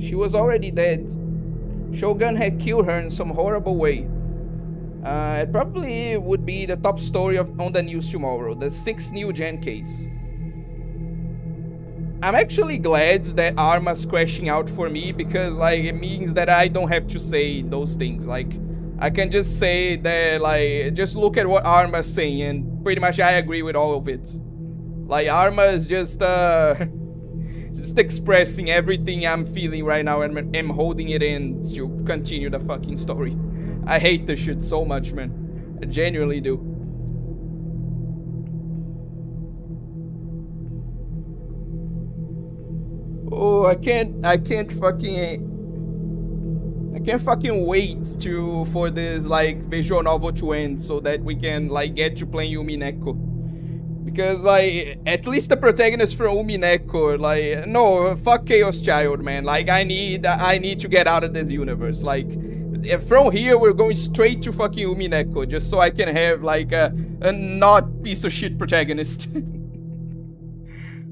She was already dead. Shogun had killed her in some horrible way. It probably would be the top story on the news tomorrow, the 6th new gen case. I'm actually glad that Arma's crashing out for me, because, like, it means that I don't have to say those things. Like, I can just say that, like, just look at what Arma's saying, and pretty much I agree with all of it. Like, Arma is just expressing everything I'm feeling right now, and I'm holding it in to continue the fucking story. I hate this shit so much, man. I genuinely do. Oh, I can't fucking wait for this, like, visual novel to end so that we can, like, get to playing Umineko. Because, like, at least the protagonist from Umineko, like, no, fuck Chaos Child, man. Like, I need to get out of this universe. Like, from here, we're going straight to fucking Umineko, just so I can have, like, a not piece of shit protagonist.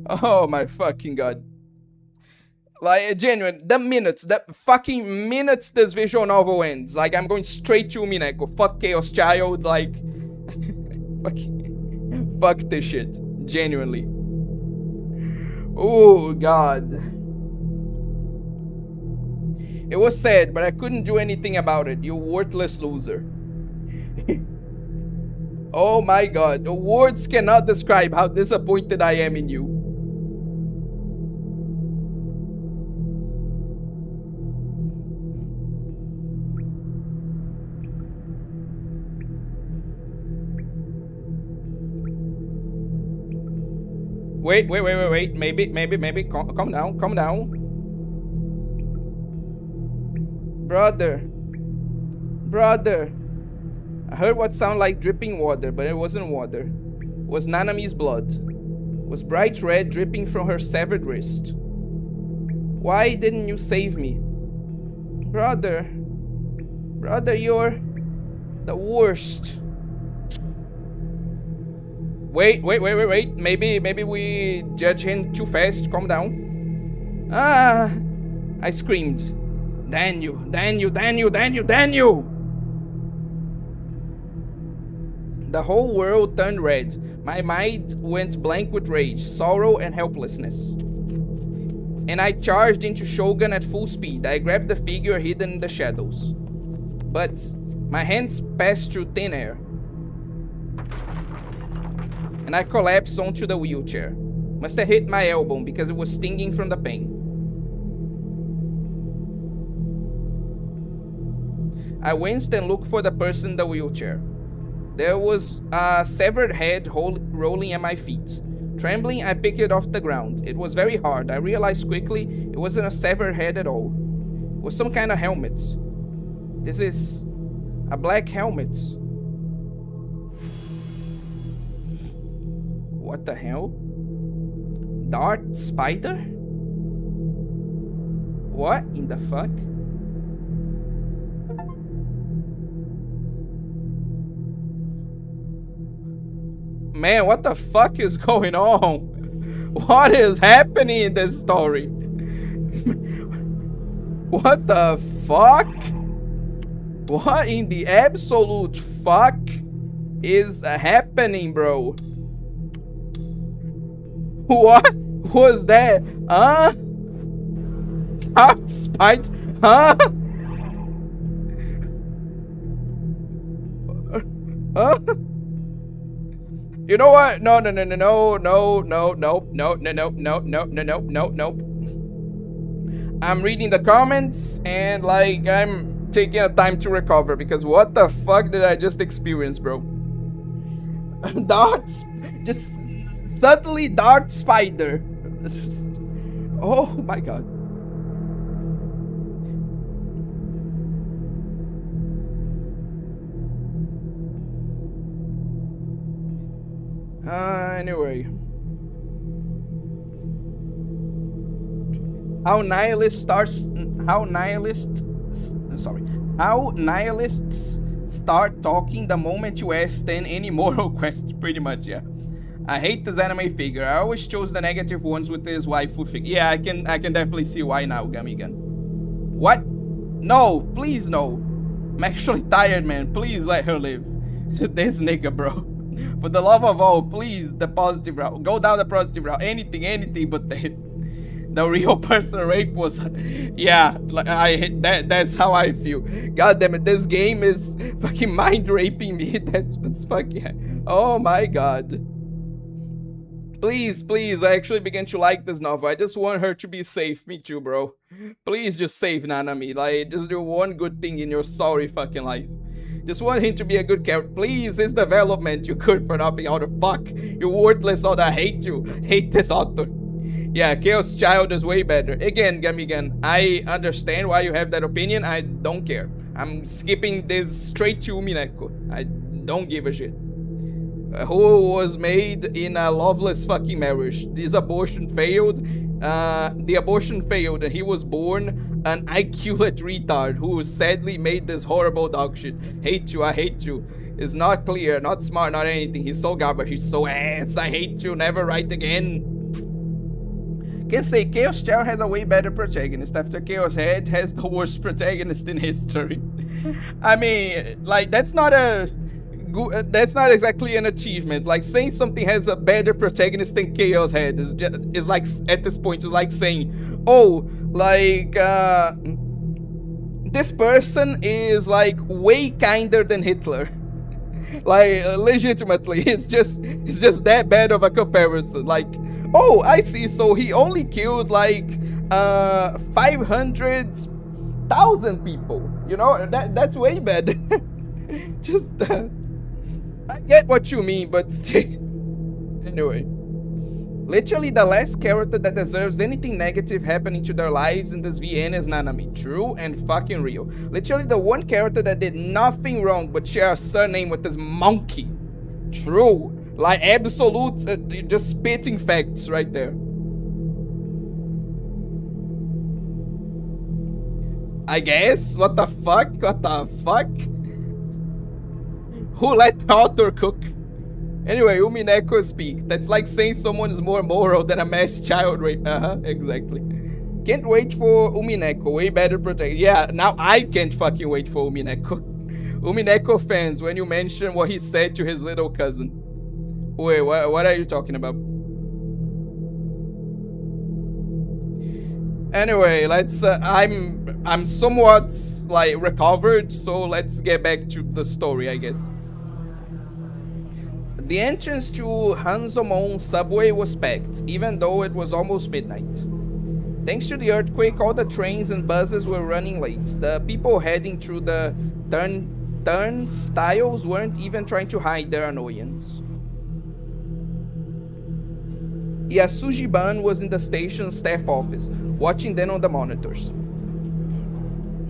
Oh my fucking god. Like, genuine, the fucking minutes this visual novel ends, like, I'm going straight to Umineko. Fuck Chaos Child, like, fuck this shit, genuinely. Oh god. It was sad, but I couldn't do anything about it, you worthless loser. Oh my god, the words cannot describe how disappointed I am in you. Wait, maybe, calm down. Brother. I heard what sounded like dripping water, but it wasn't water. It was Nanami's blood. It was bright red, dripping from her severed wrist. Why didn't you save me? Brother, you're the worst. Wait. Maybe we judge him too fast. Calm down. I screamed. Daniel. The whole world turned red. My mind went blank with rage, sorrow, and helplessness. And I charged into Shogun at full speed. I grabbed the figure hidden in the shadows. But my hands passed through thin air. And I collapsed onto the wheelchair. Must have hit my elbow because it was stinging from the pain. I winced and looked for the person in the wheelchair. There was a severed head rolling at my feet. Trembling, I picked it off the ground. It was very hard. I realized quickly it wasn't a severed head at all. It was some kind of helmet. This is a black helmet. What the hell? Dart spider? What in the fuck? Man, what the fuck is going on? What is happening in this story? What the fuck? What in the absolute fuck is happening, bro? What was that? Huh? Dart spider? Huh? Huh? You know what? No. I'm reading the comments and like I'm taking a time to recover because what the fuck did I just experience, bro? Darts, just suddenly dart spider. Oh my god. Anyway. How nihilists start talking the moment you ask them any moral question, pretty much, yeah. I hate this anime figure. I always chose the negative ones with this waifu figure. Yeah, I can definitely see why now, Gummy Gun. What? No, please no. I'm actually tired, man. Please let her live. This nigga, bro. For the love of all, please, the positive route. Go down the positive route. Anything but this. The real person rape was, yeah, that's how I feel. God damn it, this game is fucking mind raping me. That's what's fucking, oh my god. Please, I actually begin to like this novel. I just want her to be safe. Me too, bro. Please just save Nanami. Like, just do one good thing in your sorry fucking life. Just want him to be a good character. Please, his development. You good for nothing. How the fuck? You're worthless. All I hate you. Hate this author. Yeah, Chaos Child is way better. Again, Gamigan, I understand why you have that opinion. I don't care. I'm skipping this straight to Umineko. I don't give a shit. Who was made in a loveless fucking marriage. This abortion failed. The abortion failed and he was born an IQ-lit retard who sadly made this horrible dog shit. Hate you, I hate you. It's not clear, not smart, not anything. He's so garbage, he's so ass. I hate you, never write again. Can say Chaos Child has a way better protagonist after Chaos Head has the worst protagonist in history. I mean, like, that's not exactly an achievement. Like, saying something has a better protagonist than Chaos Head is like, at this point, is like saying, oh, like, this person is like way kinder than Hitler. Like, legitimately, it's just that bad of a comparison. Like, oh, I see, so he only killed like 500,000 people. You know, that's way better. Just I get what you mean, but still. Anyway. Literally the last character that deserves anything negative happening to their lives in this VN is Nanami. True and fucking real. Literally the one character that did nothing wrong but share a surname with this monkey. True. Like absolute, just spitting facts right there. I guess? What the fuck? What the fuck? Who let the author cook? Anyway, Umineko speak. That's like saying someone is more moral than a mass child rape. Exactly. Can't wait for Umineko. Way better protect. Yeah, now I can't fucking wait for Umineko. Umineko fans, when you mention what he said to his little cousin. Wait, what are you talking about? Anyway, let's, I'm somewhat, like, recovered, so let's get back to the story, I guess. The entrance to Hanzomon subway was packed, even though it was almost midnight. Thanks to the earthquake, all the trains and buses were running late. The people heading through the turnstiles weren't even trying to hide their annoyance. Yasuji-ban was in the station's staff office, watching them on the monitors.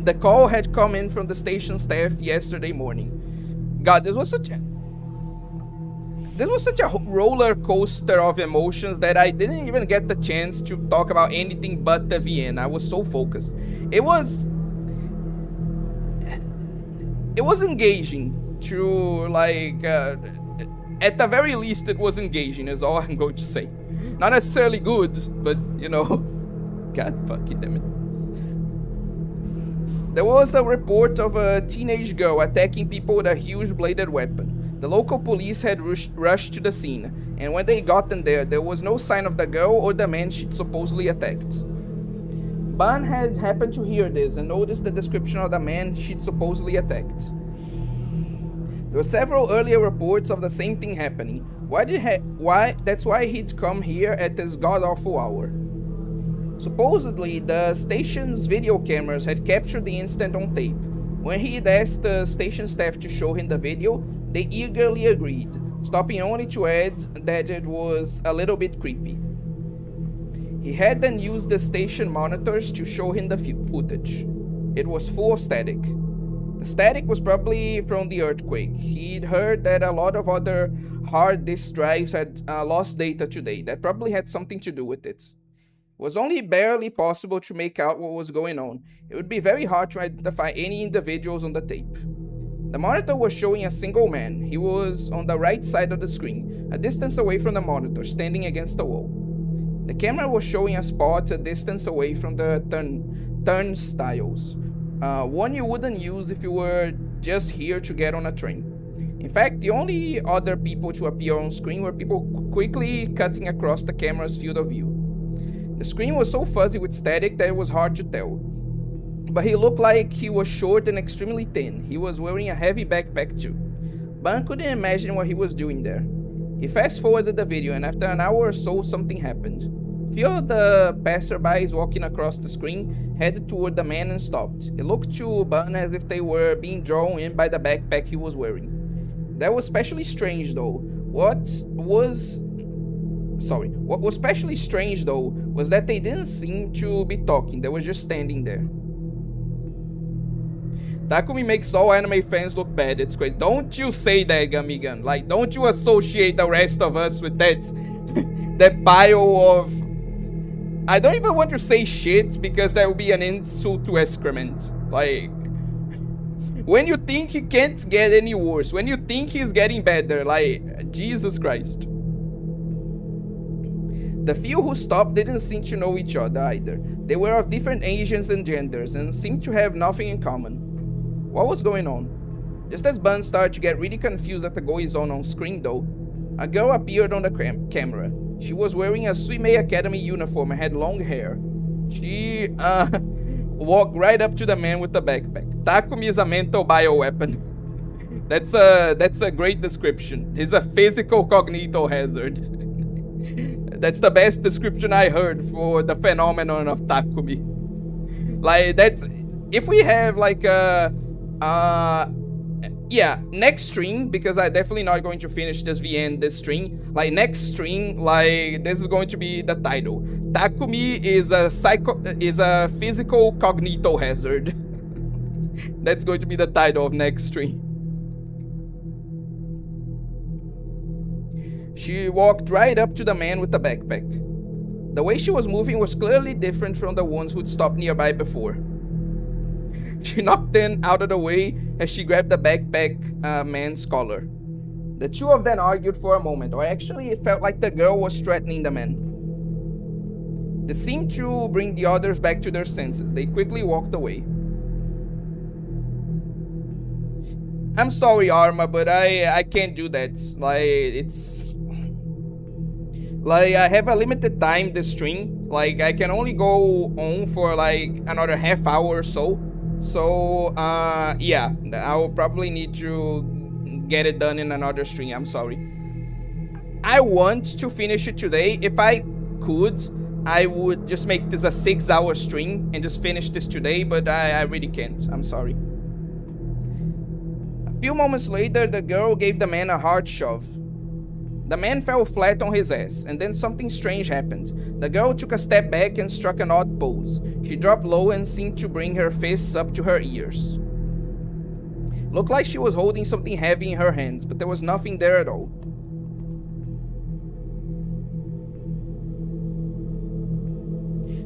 The call had come in from the station staff yesterday morning. God, this was such a roller coaster of emotions that I didn't even get the chance to talk about anything but the VN. I was so focused. It was engaging to at the very least it was engaging is all I'm going to say. Not necessarily good, but God fucking damn it. There was a report of a teenage girl attacking people with a huge bladed weapon. The local police had rushed to the scene, and when they got in there was no sign of the girl or the man she'd supposedly attacked. Ban had happened to hear this and noticed the description of the man she'd supposedly attacked. There were several earlier reports of the same thing happening. That's why he'd come here at this god-awful hour. Supposedly, the station's video cameras had captured the incident on tape. When he'd asked the station staff to show him the video, they eagerly agreed, stopping only to add that it was a little bit creepy. He had then used the station monitors to show him the footage. It was full of static. The static was probably from the earthquake. He'd heard that a lot of other hard disk drives had lost data today. That probably had something to do with it. It was only barely possible to make out what was going on. It would be very hard to identify any individuals on the tape. The monitor was showing a single man. He was on the right side of the screen, a distance away from the monitor, standing against the wall. The camera was showing a spot a distance away from the turnstiles. One you wouldn't use if you were just here to get on a train. In fact, the only other people to appear on screen were people quickly cutting across the camera's field of view. The screen was so fuzzy with static that it was hard to tell. But he looked like he was short and extremely thin. He was wearing a heavy backpack too. Ban couldn't imagine what he was doing there. He fast-forwarded the video, and after an hour or so, something happened. A few of the passerbys walking across the screen headed toward the man and stopped. It looked to Ban as if they were being drawn in by the backpack he was wearing. That was especially strange though. What was especially strange though was that they didn't seem to be talking, they were just standing there. Takumi makes all anime fans look bad, it's great. Don't you say that, Gamigan. Like, don't you associate the rest of us with that that pile of... I don't even want to say shit because that would be an insult to excrement. Like, when you think he can't get any worse, when you think he's getting better, like, Jesus Christ. The few who stopped didn't seem to know each other either. They were of different ages and genders and seemed to have nothing in common. What was going on? Just as Bun started to get really confused at the goings on screen though, a girl appeared on the camera. She was wearing a Suimei Academy uniform and had long hair. She walked right up to the man with the backpack. Takumi is a mental bioweapon. That's a great description. He's a physical cognito hazard. That's the best description I heard for the phenomenon of Takumi. Like, that's... If we have, like, yeah, next stream, because I'm definitely not going to finish this VN this stream. Like, next stream, like, this is going to be the title. Takumi is a physical cognito hazard. That's going to be the title of next stream. She walked right up to the man with the backpack. The way she was moving was clearly different from the ones who'd stopped nearby before. She knocked them out of the way as she grabbed the backpack man's collar. The two of them argued for a moment, or actually it felt like the girl was threatening the man. This seemed to bring the others back to their senses. They quickly walked away. I'm sorry, Arma, but I can't do that. Like, it's... Like, I have a limited time this stream. Like, I can only go on for, like, another half hour or so. So, yeah, I will probably need to get it done in another stream. I'm sorry. I want to finish it today. If I could, I would just make this a 6-hour stream and just finish this today, but I really can't. I'm sorry. A few moments later, the girl gave the man a hard shove. The man fell flat on his ass, and then something strange happened. The girl took a step back and struck an odd pose. She dropped low and seemed to bring her fists up to her ears. Looked like she was holding something heavy in her hands, but there was nothing there at all.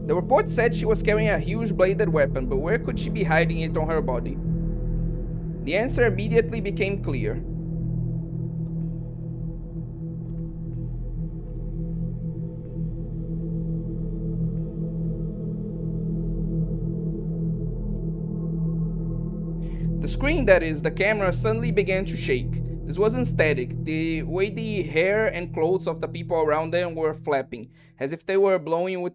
The report said she was carrying a huge bladed weapon, but where could she be hiding it on her body? The answer immediately became clear. The screen, that is, the camera, suddenly began to shake. This wasn't static. The way the hair and clothes of the people around them were flapping, as if they were blowing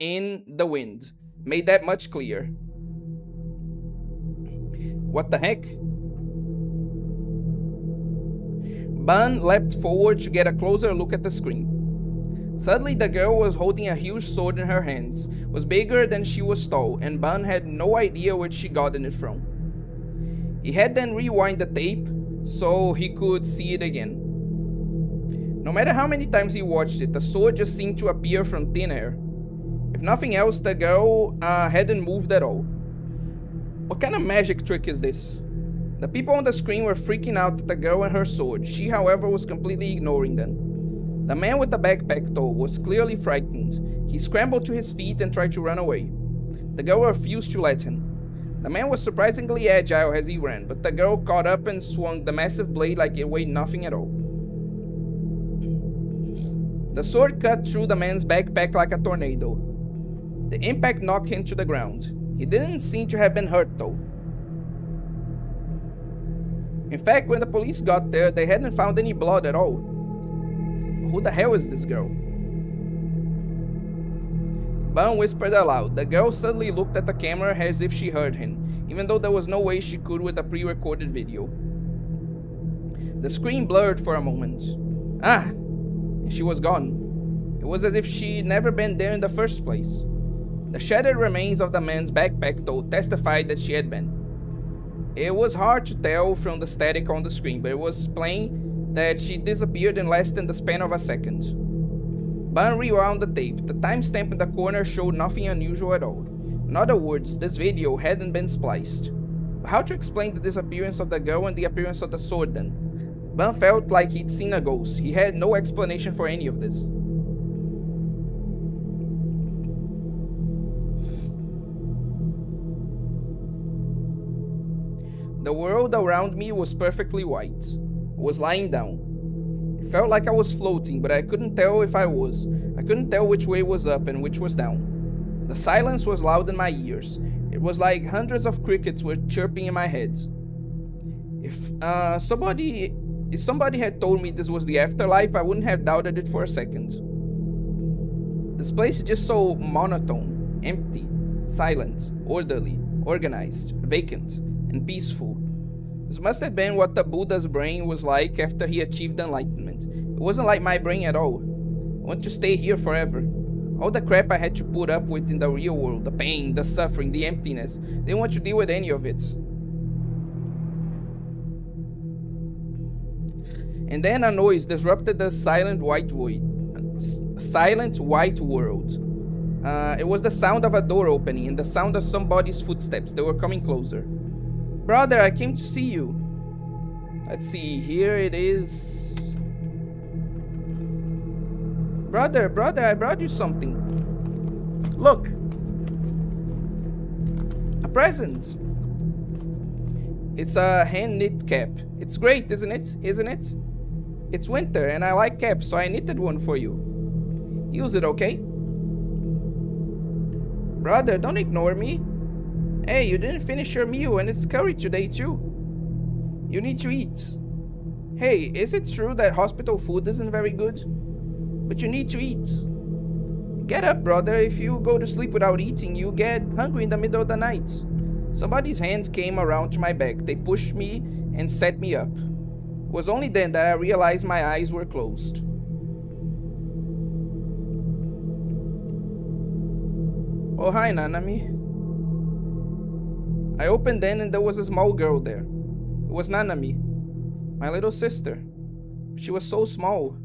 in the wind, made that much clearer. What the heck? Ban leapt forward to get a closer look at the screen. Suddenly, the girl was holding a huge sword in her hands. It was bigger than she was tall, and Ban had no idea where she gotten it from. He had then rewind the tape so he could see it again. No matter how many times he watched it, the sword just seemed to appear from thin air. If nothing else, the girl hadn't moved at all. What kind of magic trick is this? The people on the screen were freaking out at the girl and her sword. She, however, was completely ignoring them. The man with the backpack, though, was clearly frightened. He scrambled to his feet and tried to run away. The girl refused to let him. The man was surprisingly agile as he ran, but the girl caught up and swung the massive blade like it weighed nothing at all. The sword cut through the man's backpack like a tornado. The impact knocked him to the ground. He didn't seem to have been hurt, though. In fact, when the police got there, they hadn't found any blood at all. Who the hell is this girl? Ban whispered aloud. The girl suddenly looked at the camera as if she heard him, even though there was no way she could with a pre-recorded video. The screen blurred for a moment. Ah! And she was gone. It was as if she'd never been there in the first place. The shattered remains of the man's backpack, though, testified that she had been. It was hard to tell from the static on the screen, but it was plain that she disappeared in less than the span of a second. Ban rewound the tape. The timestamp in the corner showed nothing unusual at all. In other words, this video hadn't been spliced. But how to explain the disappearance of the girl and the appearance of the sword then? Ban felt like he'd seen a ghost. He had no explanation for any of this. The world around me was perfectly white. I was lying down. It felt like I was floating, but I couldn't tell if I was. I couldn't tell which way was up and which was down. The silence was loud in my ears. It was like hundreds of crickets were chirping in my head. If somebody had told me this was the afterlife, I wouldn't have doubted it for a second. This place is just so monotone, empty, silent, orderly, organized, vacant, and peaceful. This must have been what the Buddha's brain was like after he achieved enlightenment. It wasn't like my brain at all. I want to stay here forever. All the crap I had to put up with in the real world, the pain, the suffering, the emptiness, didn't want to deal with any of it. And then a noise disrupted the silent white world. It was the sound of a door opening and the sound of somebody's footsteps. They were coming closer. Brother, I came to see you. Let's see, here it is. Brother, I brought you something. Look. A present. It's a hand-knit cap. It's great, isn't it? It's winter and I like caps, so I knitted one for you. Use it, okay? Brother, don't ignore me. Hey, you didn't finish your meal and it's curry today too. You need to eat. Hey, is it true that hospital food isn't very good? But you need to eat. Get up, brother. If you go to sleep without eating, you get hungry in the middle of the night. Somebody's hands came around to my back. They pushed me and set me up. It was only then that I realized my eyes were closed. Oh, hi, Nanami. I opened then and there was a small girl there. It was Nanami, my little sister. She was so small.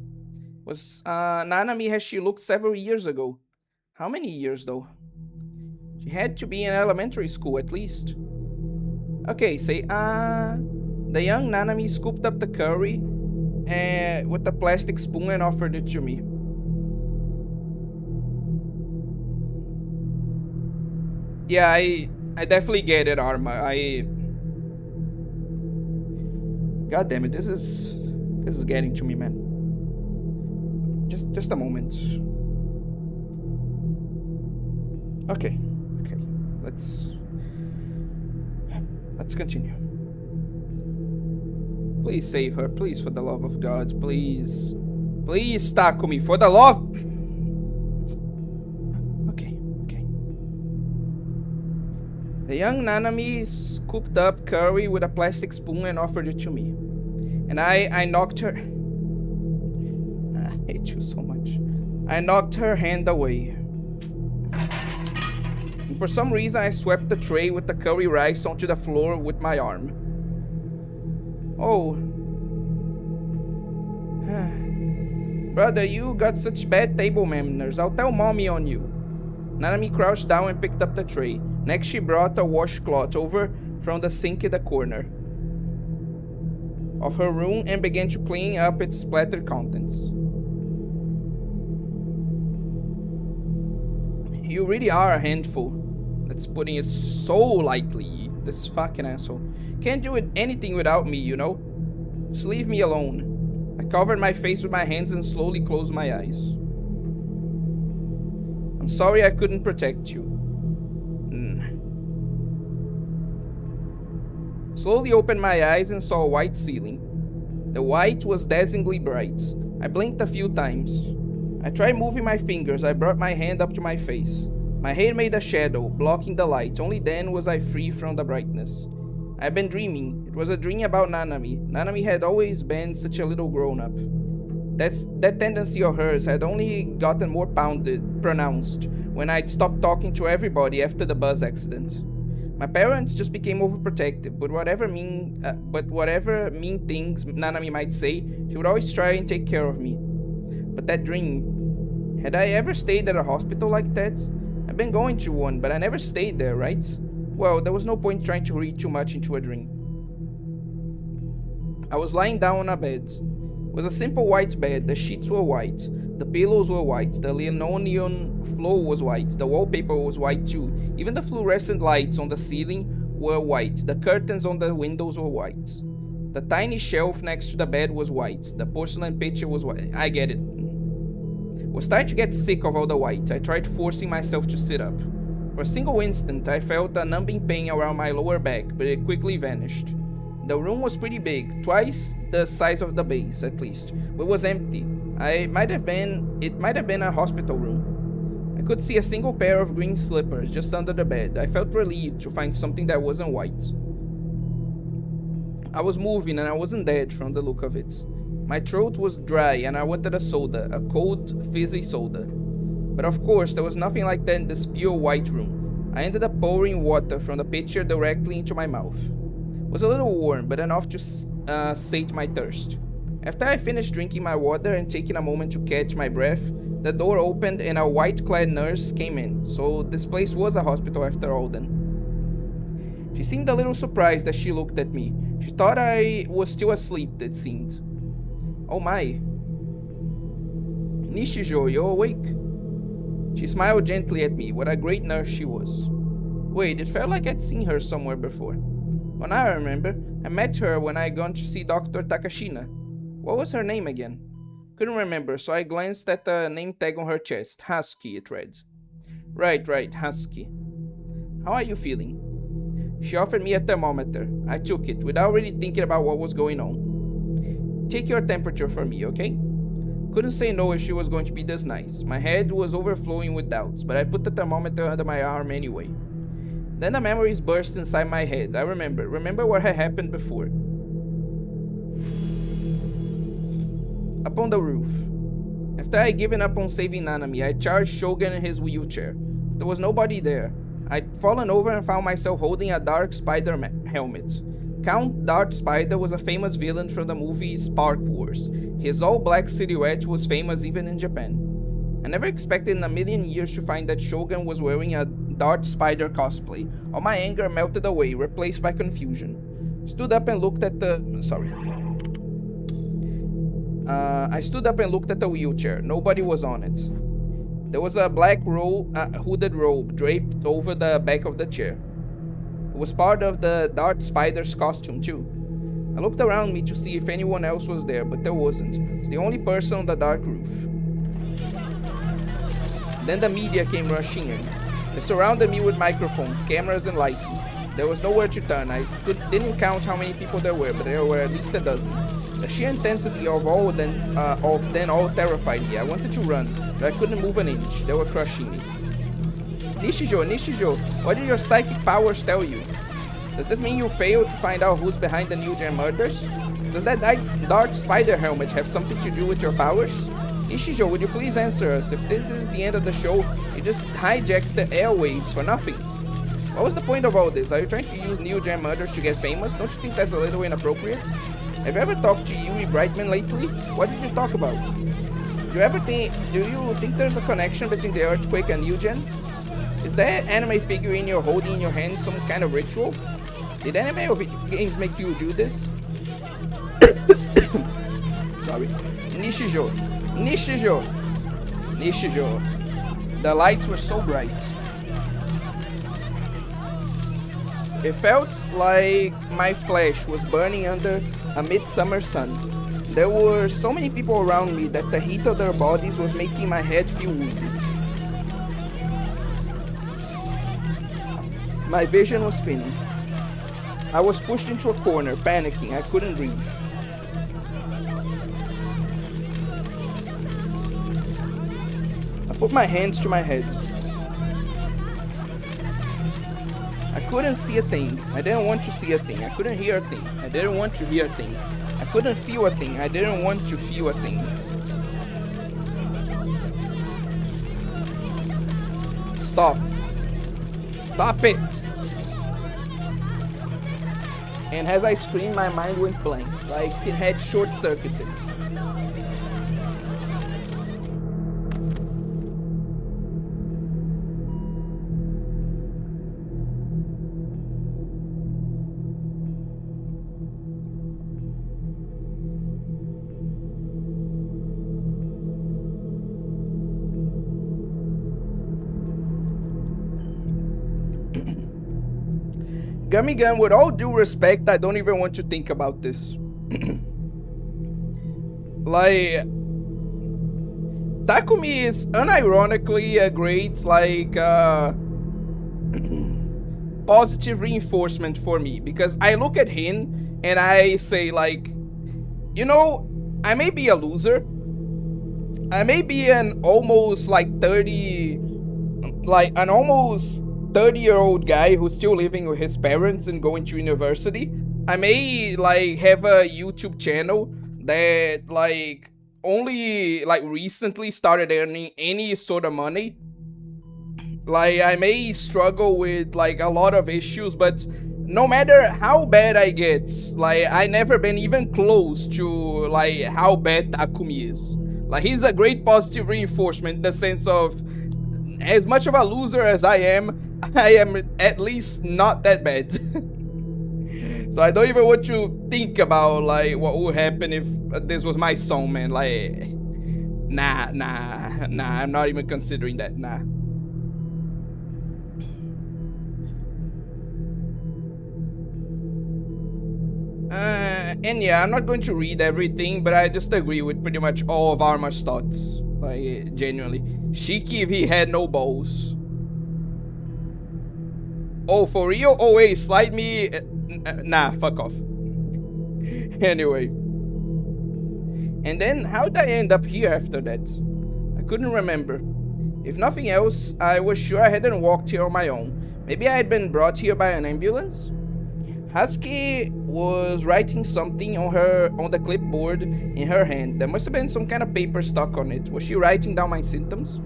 Was Nanami as she looked several years ago. How many years though? She had to be in elementary school at least. Okay, say the young Nanami scooped up the curry with a plastic spoon and offered it to me. Yeah, I definitely get it, Arma. God damn it, this is getting to me, man. Just a moment. Okay. Let's continue. Please save her, please, for the love of God, please. Please, Takumi, for the love. Okay. The young Nanami scooped up curry with a plastic spoon and offered it to me. And I knocked her. I hate you so much. I knocked her hand away. And for some reason, I swept the tray with the curry rice onto the floor with my arm. Oh. Brother, you got such bad table manners. I'll tell mommy on you. Nanami crouched down and picked up the tray. Next, she brought a washcloth over from the sink in the corner of her room and began to clean up its splattered contents. You really are a handful. That's putting it so lightly. This fucking asshole. Can't do anything without me, you know? Just leave me alone. I covered my face with my hands and slowly closed my eyes. I'm sorry I couldn't protect you. Slowly opened my eyes and saw a white ceiling. The white was dazzlingly bright. I blinked a few times. I tried moving my fingers. I brought my hand up to my face. My hair made a shadow, blocking the light. Only then was I free from the brightness. I had been dreaming. It was a dream about Nanami. Nanami had always been such a little grown-up. That tendency of hers had only gotten more pronounced when I'd stopped talking to everybody after the bus accident. My parents just became overprotective, but whatever mean things Nanami might say, she would always try and take care of me. But that dream, had I ever stayed at a hospital like that? I've been going to one, but I never stayed there, right? Well, there was no point trying to read too much into a dream. I was lying down on a bed. It was a simple white bed. The sheets were white. The pillows were white. The linoleum floor was white. The wallpaper was white too. Even the fluorescent lights on the ceiling were white. The curtains on the windows were white. The tiny shelf next to the bed was white. The porcelain pitcher was white. I get it. I was starting to get sick of all the white. I tried forcing myself to sit up. For a single instant, I felt a numbing pain around my lower back, but it quickly vanished. The room was pretty big, twice the size of the base, at least, but it was empty. It might have been a hospital room. I could see a single pair of green slippers just under the bed. I felt relieved to find something that wasn't white. I was moving and I wasn't dead from the look of it. My throat was dry and I wanted a soda, a cold, fizzy soda. But of course, there was nothing like that in this pure white room. I ended up pouring water from the pitcher directly into my mouth. It was a little warm, but enough to sate my thirst. After I finished drinking my water and taking a moment to catch my breath, the door opened and a white-clad nurse came in. So this place was a hospital after all then. She seemed a little surprised as she looked at me. She thought I was still asleep, it seemed. Oh my. Nishijo, you're awake. She smiled gently at me. What a great nurse she was. Wait, it felt like I'd seen her somewhere before. Well, now I remember. I met her when I gone to see Dr. Takashina. What was her name again? Couldn't remember, so I glanced at the name tag on her chest. Husky, it read. Right, Husky. How are you feeling? She offered me a thermometer. I took it, without really thinking about what was going on. Take your temperature for me, okay? Couldn't say no if she was going to be this nice. My head was overflowing with doubts, but I put the thermometer under my arm anyway. Then the memories burst inside my head. I remember what had happened before. up on the roof. After I had given up on saving Nanami, I charged Shogun in his wheelchair. There was nobody there. I'd fallen over and found myself holding a Dark Spider helmet. Count Dark Spider was a famous villain from the movie Spark Wars. His all-black silhouette was famous even in Japan. I never expected in a million years to find that Shogun was wearing a Dark Spider cosplay. All my anger melted away, replaced by confusion. I stood up and looked at the wheelchair. Nobody was on it. There was a black hooded robe draped over the back of the chair. It was part of the Dark Spider's costume too. I looked around me to see if anyone else was there, but there wasn't. I was the only person on the dark roof. Then the media came rushing in. They surrounded me with microphones, cameras, and lighting. There was nowhere to turn. I didn't count how many people there were, but there were at least a dozen. The sheer intensity of them all terrified me. I wanted to run, but I couldn't move an inch. They were crushing me. Nishijo, what did your psychic powers tell you? Does this mean you failed to find out who's behind the New Gen murders? Does that Dark Spider helmet have something to do with your powers? Nishijo, would you please answer us? If this is the end of the show, you just hijacked the airwaves for nothing. What was the point of all this? Are you trying to use New Gen murders to get famous? Don't you think that's a little inappropriate? Have you ever talked to Yuri Brightman lately? What did you talk about? Do you think there's a connection between the earthquake and New Gen? Is that anime figurine you're holding in your hand some kind of ritual? Did anime games make you do this? Sorry. Nishijo. The lights were so bright. It felt like my flesh was burning under a midsummer sun. There were so many people around me that the heat of their bodies was making my head feel woozy. My vision was spinning. I was pushed into a corner, panicking. I couldn't breathe. I put my hands to my head. I couldn't see a thing. I didn't want to see a thing. I couldn't hear a thing. I didn't want to hear a thing. I couldn't feel a thing. I didn't want to feel a thing. Stop. Stop it! And as I screamed, my mind went blank, like it had short-circuited. Gummy Gun, with all due respect, I don't even want to think about this. Like, Takumi is unironically a great, like, positive reinforcement for me, because I look at him and I say, like, you know, I may be a loser. I may be an almost, like, an almost 30-year-old guy who's still living with his parents and going to university. I may like have a YouTube channel that like only like recently started earning any sort of money. Like I may struggle with like a lot of issues, but no matter how bad I get, like I never been even close to like how bad Takumi is. Like he's a great positive reinforcement in the sense of as much of a loser as I am at least not that bad. So I don't even want to think about like what would happen if this was my song, man. Like, nah, I'm not even considering that, nah. And yeah, I'm not going to read everything, but I just agree with pretty much all of Arma's thoughts. Like, genuinely. Shiki if he had no balls. Oh, for real? Oh, wait, slide me. Nah, fuck off. Anyway. And then, how'd I end up here after that? I couldn't remember. If nothing else, I was sure I hadn't walked here on my own. Maybe I had been brought here by an ambulance? Husky was writing something on the clipboard in her hand. There must have been some kind of paper stuck on it. Was she writing down my symptoms?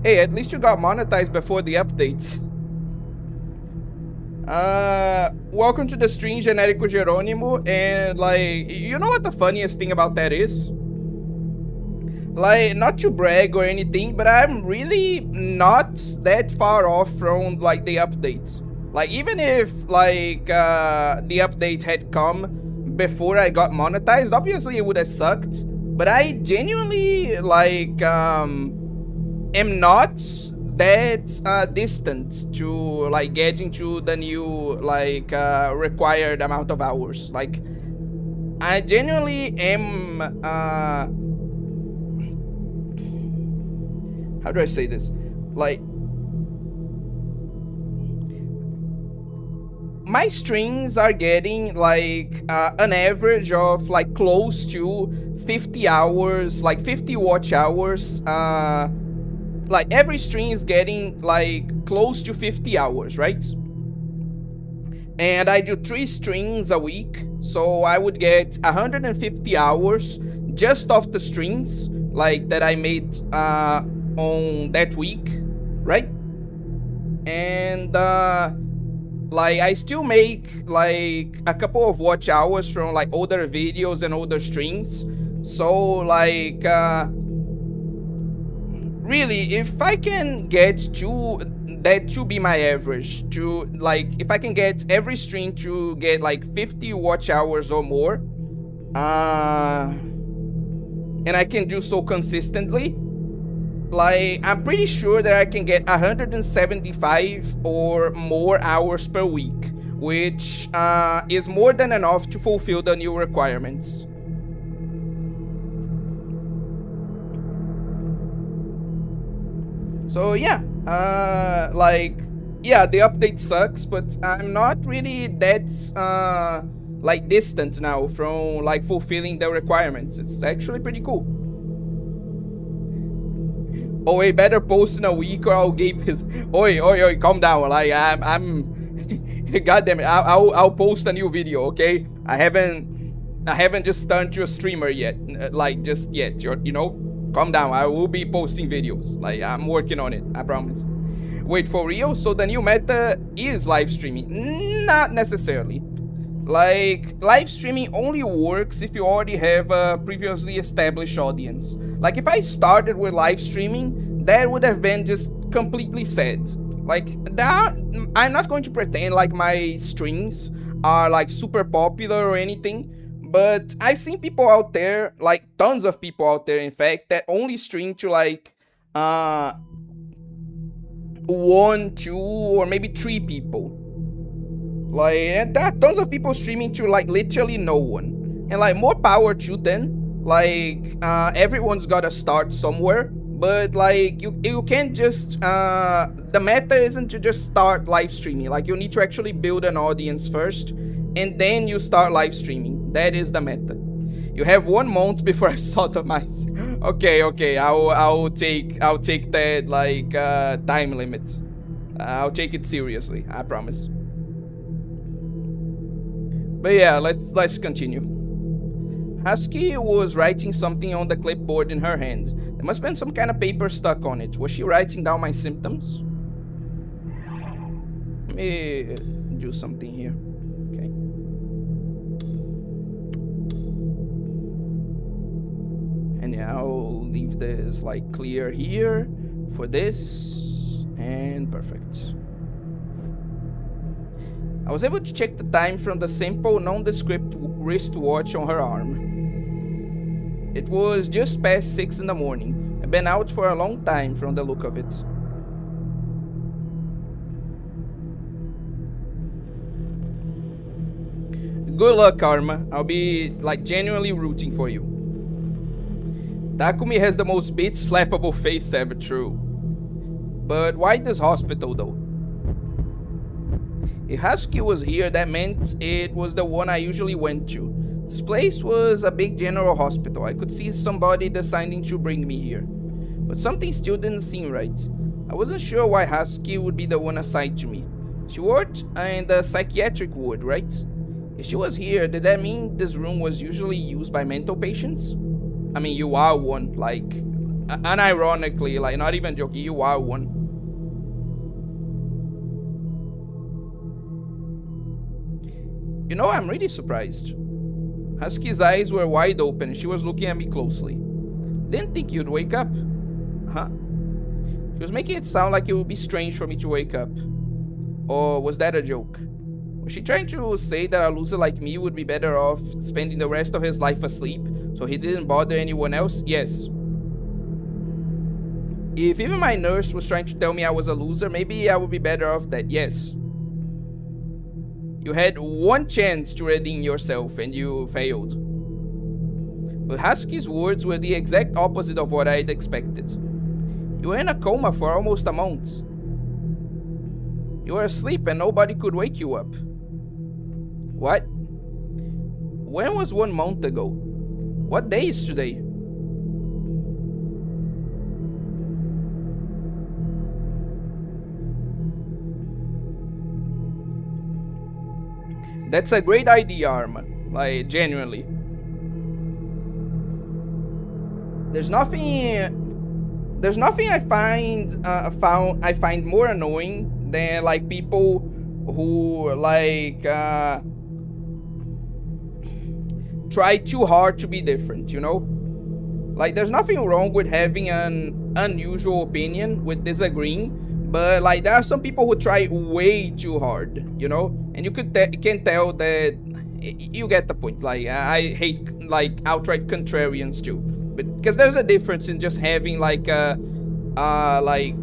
Hey, at least you got monetized before the update. Welcome to the stream, Genérico Jerônimo. And like, you know what the funniest thing about that is? Like, not to brag or anything, but I'm really not that far off from like the updates. Like, even if like the update had come before I got monetized, obviously it would have sucked. But I genuinely like am not that distant to like getting to the new like required amount of hours. Like, I genuinely am how do I say this? Like, my streams are getting like an average of like close to 50 hours, like 50 watch hours. Like every stream is getting like close to 50 hours, right? And I do 3 streams a week, so I would get 150 hours just off the streams like that I made on that week, right? And like I still make like a couple of watch hours from like older videos and older streams. So like really, if I can get to that to be my average, to like if I can get every stream to get like 50 watch hours or more, and I can do so consistently, like I'm pretty sure that I can get 175 or more hours per week, which is more than enough to fulfill the new requirements. So yeah, like, yeah, the update sucks, but I'm not really that like distant now from like fulfilling the requirements. It's actually pretty cool. Oh, wait, better post in a week or I'll gape his. Oi, calm down. Like I'm God damn it, I'll post a new video, okay? I haven't just turned to a streamer yet, like just yet. You know, calm down. I will be posting videos. Like I'm working on it. I promise. Wait, for real? So the new meta is live streaming? Not necessarily. Like, live streaming only works if you already have a previously established audience. Like, if I started with live streaming, that would have been just completely sad. Like, I'm not going to pretend like my streams are like super popular or anything, but I've seen people out there, like tons of people out there in fact, that only stream to like 1, 2, or maybe 3 people. Like, and there are tons of people streaming to like literally no one. And like, more power to them. Like, everyone's gotta start somewhere. But like, you can't just, the meta isn't to just start live streaming. Like, you need to actually build an audience first, and then you start live streaming. That is the meta. You have 1 month before I start on my. Okay, I'll take that like time limit. I'll take it seriously. I promise. But yeah, let's continue. Husky was writing something on the clipboard in her hand. There must have been some kind of paper stuck on it. Was she writing down my symptoms? Let me do something here. Okay. And yeah, I'll leave this like clear here for this. And perfect. I was able to check the time from the simple, nondescript wristwatch on her arm. It was just past 6 in the morning. I've been out for a long time from the look of it. Good luck, Karma. I'll be like genuinely rooting for you. Takumi has the most bitch slappable face ever, true. But why this hospital though? If Husky was here, that meant it was the one I usually went to. This place was a big general hospital. I could see somebody deciding to bring me here. But something still didn't seem right. I wasn't sure why Husky would be the one assigned to me. She worked in the psychiatric ward, right? If she was here, did that mean this room was usually used by mental patients? I mean, you are one, like, unironically, like, not even joking, you are one. You know, I'm really surprised. Husky's eyes were wide open and she was looking at me closely. Didn't think you'd wake up. Huh? She was making it sound like it would be strange for me to wake up. Or was that a joke? Was she trying to say that a loser like me would be better off spending the rest of his life asleep so he didn't bother anyone else? Yes. If even my nurse was trying to tell me I was a loser, maybe I would be better off that, yes. You had one chance to redeem yourself and you failed. But Husky's words were the exact opposite of what I had expected. You were in a coma for almost a month. You were asleep and nobody could wake you up. What? When was 1 month ago? What day is today? That's a great idea, Arman. Like, genuinely. There's nothing I find more annoying than like people who like try too hard to be different, you know? Like, there's nothing wrong with having an unusual opinion, with disagreeing, but like there are some people who try way too hard, you know? And you can tell that you get the point. Like, I hate like outright contrarians too, but because there's a difference in just having like a like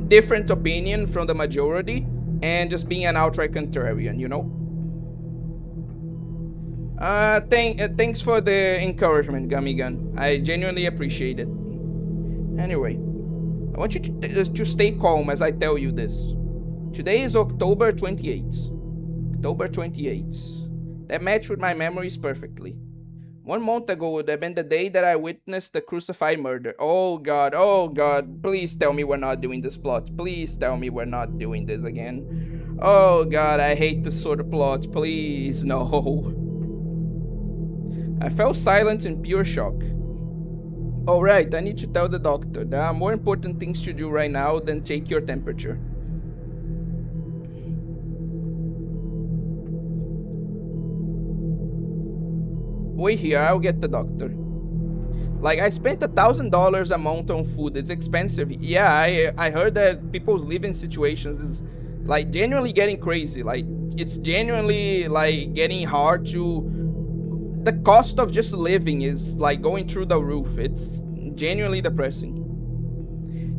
different opinion from the majority and just being an outright contrarian, you know? Thanks for the encouragement, Gummy Gun. I genuinely appreciate it. Anyway, I want you to stay calm as I tell you this. Today is October 28th. October 28th. That matched with my memories perfectly. 1 month ago would have been the day that I witnessed the crucified murder. Oh God, please tell me we're not doing this plot. Please tell me we're not doing this again. Oh God, I hate this sort of plot. Please, no. I fell silent in pure shock. Alright, I need to tell the doctor. There are more important things to do right now than take your temperature. Wait here, I'll get the doctor. Like, I spent $1,000 a month on food. It's expensive. Yeah, I heard that people's living situations is like genuinely getting crazy. Like, it's genuinely like getting hard to... The cost of just living is like going through the roof. It's genuinely depressing.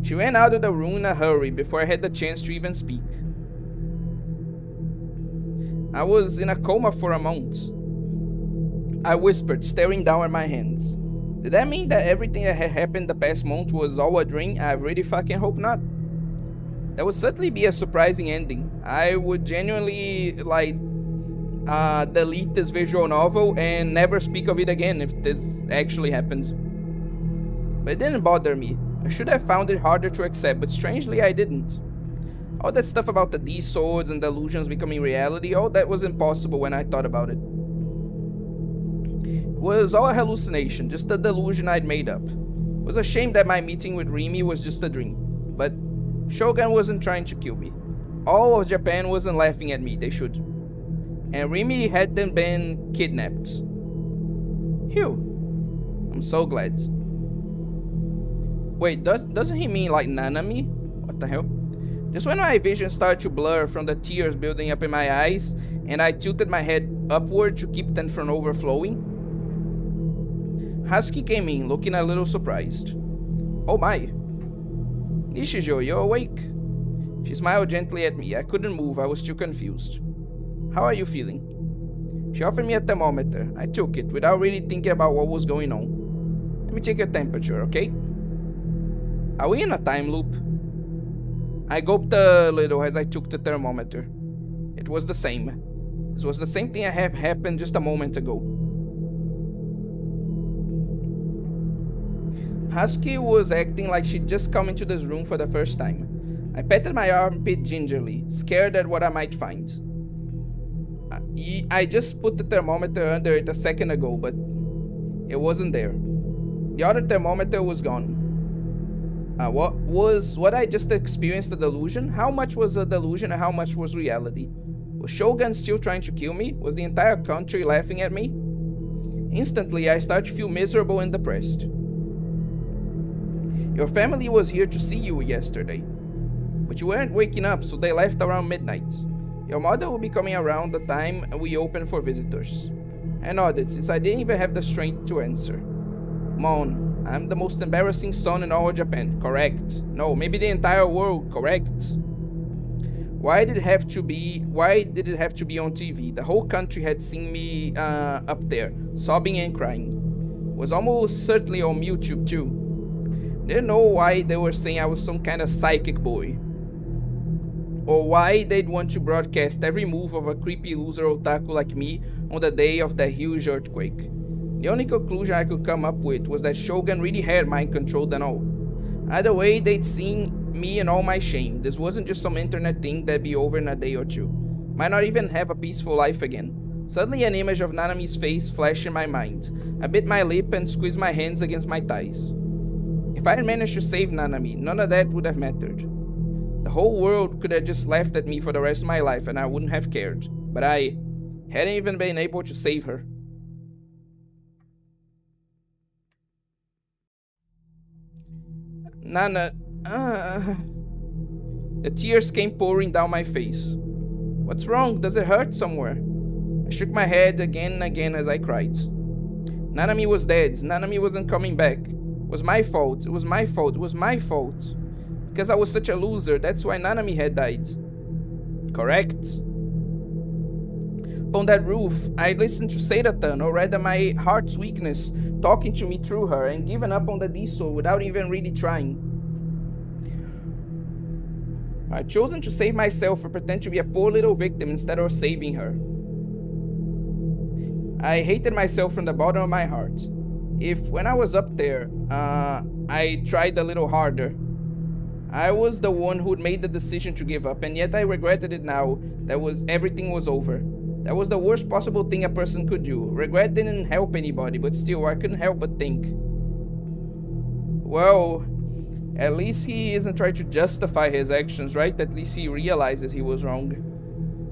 She ran out of the room in a hurry before I had the chance to even speak. I was in a coma for a month. I whispered, staring down at my hands. Did that mean that everything that had happened the past month was all a dream? I really fucking hope not. That would certainly be a surprising ending. I would genuinely, like, delete this visual novel and never speak of it again if this actually happened. But it didn't bother me. I should have found it harder to accept, but strangely I didn't. All that stuff about the D-swords and delusions becoming reality, all that was impossible when I thought about it. It was all a hallucination, just a delusion I'd made up. It was a shame that my meeting with Rimi was just a dream, but Shogun wasn't trying to kill me. All of Japan wasn't laughing at me, they should. And Rimi hadn't been kidnapped. Phew. I'm so glad. Wait, doesn't he mean like Nanami? What the hell? Just when my vision started to blur from the tears building up in my eyes, and I tilted my head upward to keep them from overflowing, Husky came in, looking a little surprised. Oh my. Nishijo, you're awake. She smiled gently at me. I couldn't move, I was too confused. How are you feeling? She offered me a thermometer. I took it, without really thinking about what was going on. Let me take your temperature, okay? Are we in a time loop? I gulped a little as I took the thermometer. It was the same. This was the same thing that had happened just a moment ago. Husky was acting like she'd just come into this room for the first time. I patted my armpit gingerly, scared at what I might find. I just put the thermometer under it a second ago, but it wasn't there. The other thermometer was gone. What I just experienced a delusion? How much was a delusion and how much was reality? Was Shogun still trying to kill me? Was the entire country laughing at me? Instantly, I started to feel miserable and depressed. Your family was here to see you yesterday, but you weren't waking up, so they left around midnight. Your mother will be coming around the time we open for visitors. I nodded, since I didn't even have the strength to answer. Mon, I'm the most embarrassing son in all of Japan. Correct. No, maybe the entire world. Correct. Why did it have to be on TV? The whole country had seen me up there, sobbing and crying. Was almost certainly on YouTube too. Didn't know why they were saying I was some kind of psychic boy. Or why they'd want to broadcast every move of a creepy loser otaku like me on the day of that huge earthquake. The only conclusion I could come up with was that Shogun really had mind control and all. Either way, they'd seen me in all my shame. This wasn't just some internet thing that'd be over in a day or two. Might not even have a peaceful life again. Suddenly an image of Nanami's face flashed in my mind. I bit my lip and squeezed my hands against my thighs. If I had managed to save Nanami, none of that would have mattered. The whole world could have just laughed at me for the rest of my life and I wouldn't have cared. But I hadn't even been able to save her. Nana... The tears came pouring down my face. What's wrong? Does it hurt somewhere? I shook my head again and again as I cried. Nanami was dead. Nanami wasn't coming back. It was my fault. It was my fault. It was my fault. Because I was such a loser, that's why Nanami had died. Correct? On that roof, I listened to Seiratan, or rather my heart's weakness, talking to me through her and giving up on the diesel without even really trying. I'd chosen to save myself and pretend to be a poor little victim instead of saving her. I hated myself from the bottom of my heart. If, when I was up there, I tried a little harder, I was the one who'd made the decision to give up, and yet I regretted it now that everything was over. That was the worst possible thing a person could do. Regret didn't help anybody, but still, I couldn't help but think. Well, at least he isn't trying to justify his actions, right? At least he realizes he was wrong.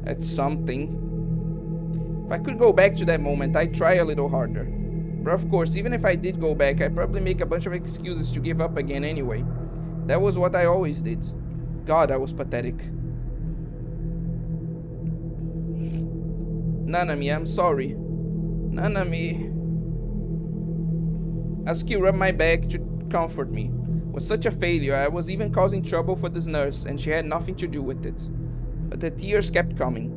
That's something. If I could go back to that moment, I'd try a little harder. But of course, even if I did go back, I'd probably make a bunch of excuses to give up again anyway. That was what I always did. God, I was pathetic. Nanami, I'm sorry. Nanami. Asuki rubbed my back to comfort me. It was such a failure. I was even causing trouble for this nurse, and she had nothing to do with it. But the tears kept coming.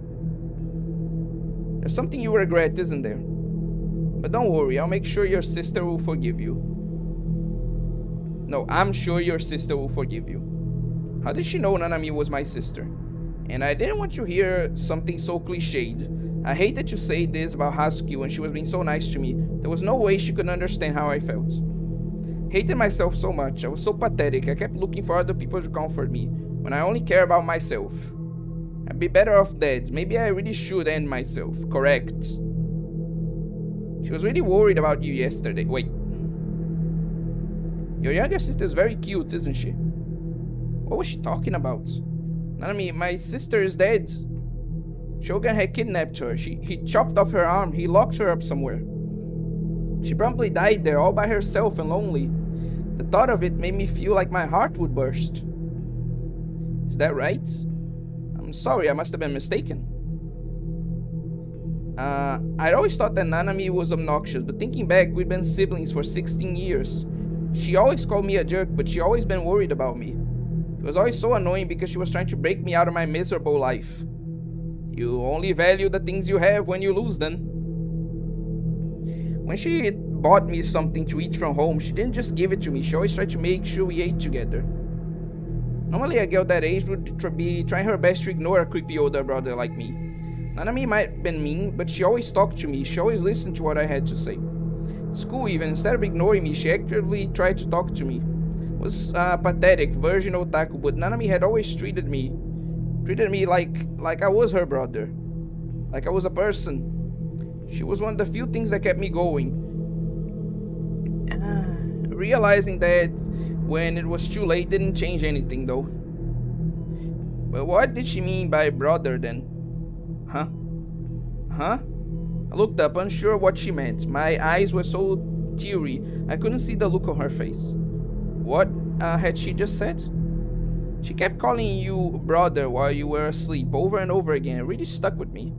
There's something you regret, isn't there? But don't worry, I'll make sure your sister will forgive you. No, I'm sure your sister will forgive you. How did she know Nanami was my sister? And I didn't want to hear something so cliched. I hated to say this about Hasuki when she was being so nice to me. There was no way she could understand how I felt. Hated myself so much. I was so pathetic. I kept looking for other people to comfort me when I only care about myself. I'd be better off dead. Maybe I really should end myself. Correct. She was really worried about you yesterday. Wait. Your younger sister's very cute, isn't she? What was she talking about? Nanami, my sister is dead. Shogun had kidnapped her. He chopped off her arm. He locked her up somewhere. She promptly died there all by herself and lonely. The thought of it made me feel like my heart would burst. Is that right? I'm sorry, I must have been mistaken. I'd always thought that Nanami was obnoxious, but thinking back, we'd been siblings for 16 years. She always called me a jerk, but she always been worried about me. It was always so annoying because she was trying to break me out of my miserable life. You only value the things you have when you lose them. When she bought me something to eat from home, she didn't just give it to me, she always tried to make sure we ate together. Normally a girl that age would be trying her best to ignore a creepy older brother like me. Nanami might have been mean, but she always talked to me, she always listened to what I had to say. School even, instead of ignoring me, she actively tried to talk to me. It was pathetic, virgin otaku, but Nanami had always treated me like I was her brother. like I was a person. She was one of the few things that kept me going. Realizing that when it was too late didn't change anything though. But what did she mean by brother then? Huh? Huh? I looked up, unsure what she meant. My eyes were so teary, I couldn't see the look on her face. What had she just said? She kept calling you brother while you were asleep over and over again. It really stuck with me.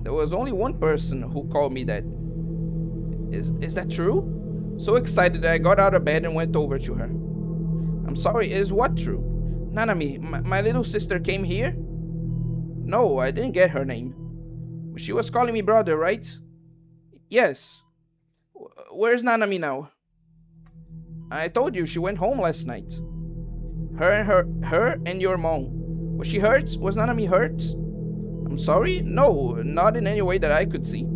There was only one person who called me that. Is that true? So excited that I got out of bed and went over to her. I'm sorry, is what true? Nanami, my little sister came here? No, I didn't get her name. She was calling me brother, right? Yes. Where's Nanami now? I told you she went home last night. Her and your mom. Was she hurt? Was Nanami hurt? I'm sorry? No, not in any way that I could see.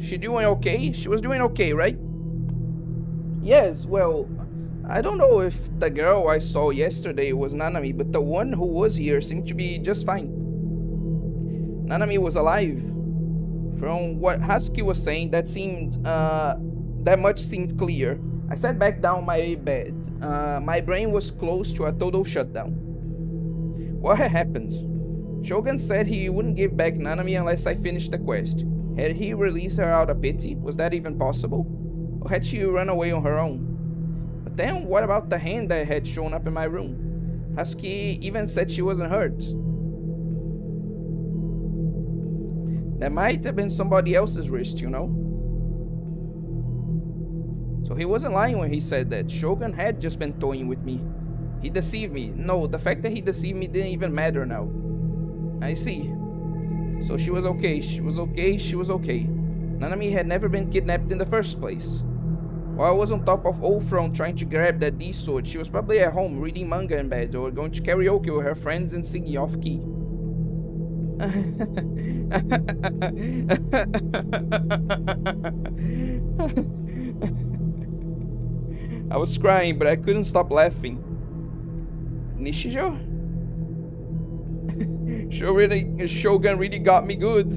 She doing okay? She was doing okay, right? Yes, well, I don't know if the girl I saw yesterday was Nanami, but the one who was here seemed to be just fine. Nanami was alive. From what Husky was saying, that much seemed clear. I sat back down my bed. My brain was close to a total shutdown. What had happened? Shogun said he wouldn't give back Nanami unless I finished the quest. Had he released her out of pity? Was that even possible? Or had she run away on her own? But then what about the hand that had shown up in my room? Husky even said she wasn't hurt. That might have been somebody else's wrist, you know? So he wasn't lying when he said that. Shogun had just been toying with me. He deceived me. No, the fact that he deceived me didn't even matter now. I see. So she was okay. She was okay. She was okay. Nanami had never been kidnapped in the first place. While I was on top of Old Throne trying to grab that D sword, she was probably at home reading manga in bed or going to karaoke with her friends and singing off key. I was crying, but I couldn't stop laughing. Nishijo? Shogun really got me good.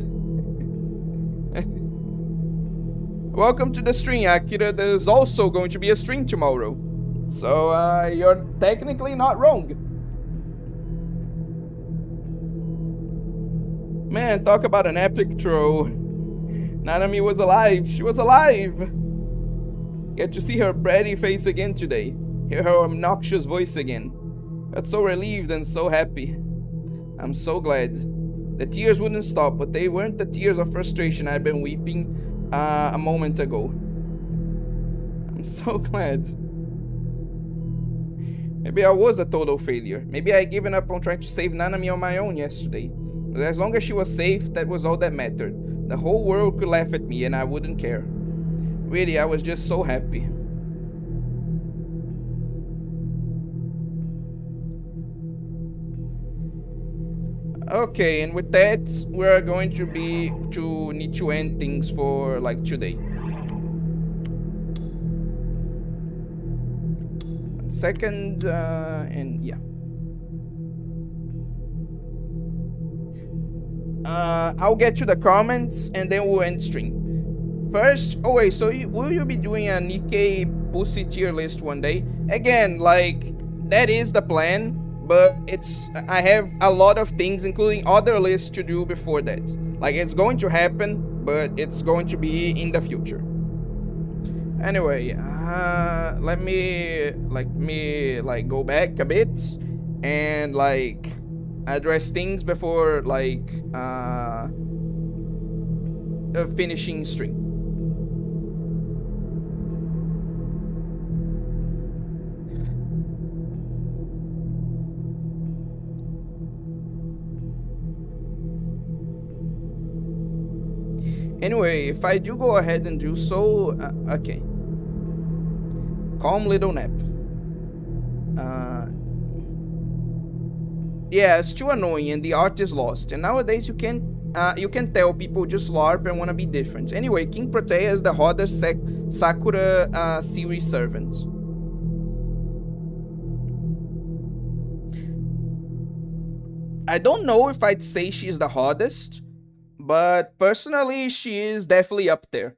Welcome to the stream, Akira. There's also going to be a stream tomorrow. So, you're technically not wrong. Man, talk about an epic throw. Nanami was alive. She was alive. Get to see her bratty face again today. Hear her obnoxious voice again. Felt so relieved and so happy. I'm so glad. The tears wouldn't stop, but they weren't the tears of frustration I'd been weeping a moment ago. I'm so glad. Maybe I was a total failure. Maybe I'd given up on trying to save Nanami on my own yesterday. But as long as she was safe, that was all that mattered. The whole world could laugh at me and I wouldn't care. Really, I was just so happy. Okay, and with that, we're going to need to end things for like today. 1 second, and yeah. I'll get to the comments and then we'll end stream. First, oh wait, so will you be doing a Nikkei pussy tier list one day? Again, like, that is the plan, but I have a lot of things, including other lists to do before that. Like, it's going to happen, but it's going to be in the future. Anyway, let me go back a bit and like address things before like finishing stream. Anyway, if I do go ahead and do so, okay. Calm little nap. Yeah, it's too annoying and the art is lost. And nowadays you can tell people just LARP and want to be different. Anyway, King Protea is the Hoda Sakura series servant. I don't know if I'd say she's the hottest, but personally, she is definitely up there.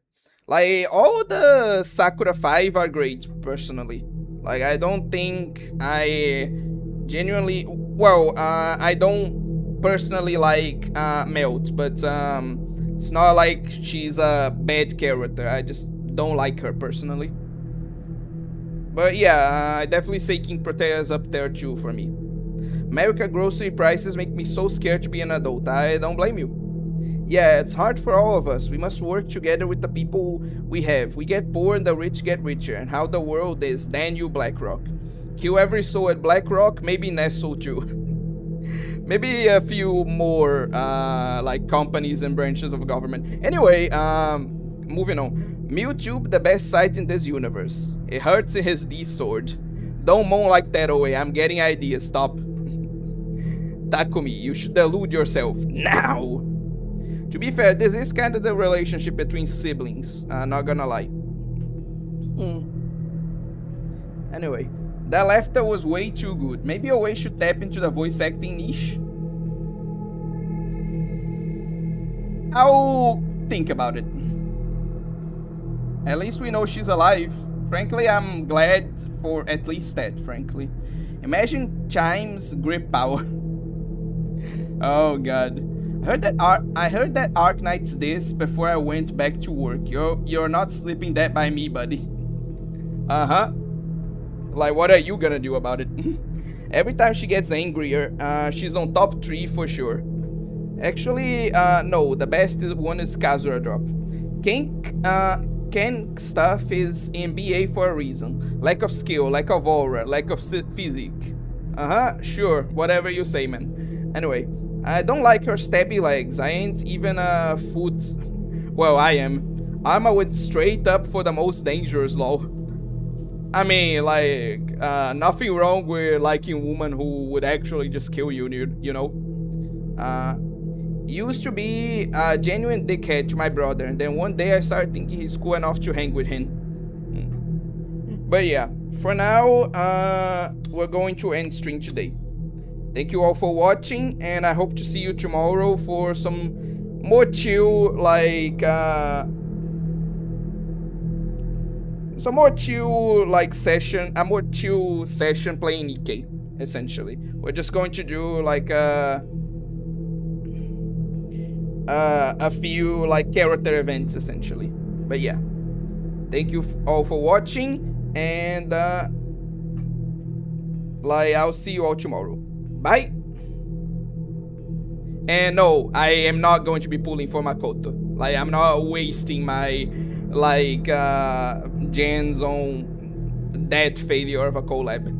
Like, all the Sakura 5 are great, personally. Like, I don't think I genuinely. Well, I don't personally like Melt, but it's not like she's a bad character. I just don't like her personally. But yeah, I definitely say King Protea is up there too for me. America grocery prices make me so scared to be an adult. I don't blame you. Yeah, it's hard for all of us. We must work together with the people we have. We get poor and the rich get richer. And how the world is, Daniel Blackrock. Kill every soul at Blackrock, maybe Nestle too. Maybe a few more like companies and branches of government. Anyway, moving on. Mewtwo, the best sight in this universe. It hurts his D sword. Don't moan like that, away. I'm getting ideas. Stop. Takumi, you should delude yourself now. To be fair, this is kind of the relationship between siblings. Not gonna lie. Anyway, that laughter was way too good. Maybe a way should tap into the voice acting niche. I'll think about it. At least we know she's alive. Frankly, I'm glad for at least that, frankly. Imagine Chime's grip power. Oh god. I heard that Arknight's this before I went back to work. You're not slipping that by me, buddy. Uh-huh. Like, what are you gonna do about it? Every time she gets angrier, she's on top 3 for sure. Actually, no, the best one is Kazura drop. Ken stuff is in BA for a reason. Lack of skill, lack of aura, lack of physique. Uh-huh, sure, whatever you say, man. Anyway, I don't like her stabby legs. I ain't even a foot. Well, I am. Arma went straight up for the most dangerous, lol. I mean, like, nothing wrong with liking a woman who would actually just kill you, you know? Used to be a genuine dickhead to my brother, and then one day I started thinking he's cool enough to hang with him. But yeah, for now, we're going to end stream today. Thank you all for watching, and I hope to see you tomorrow for some more chill, like, session, a more chill session playing Nikkei, essentially. We're just going to do, like, a few, like, character events, essentially. But yeah, thank you all for watching, and, like, I'll see you all tomorrow. Bye. And no, I am not going to be pulling for Makoto. Like, I'm not wasting my, like, gens on that failure of a collab.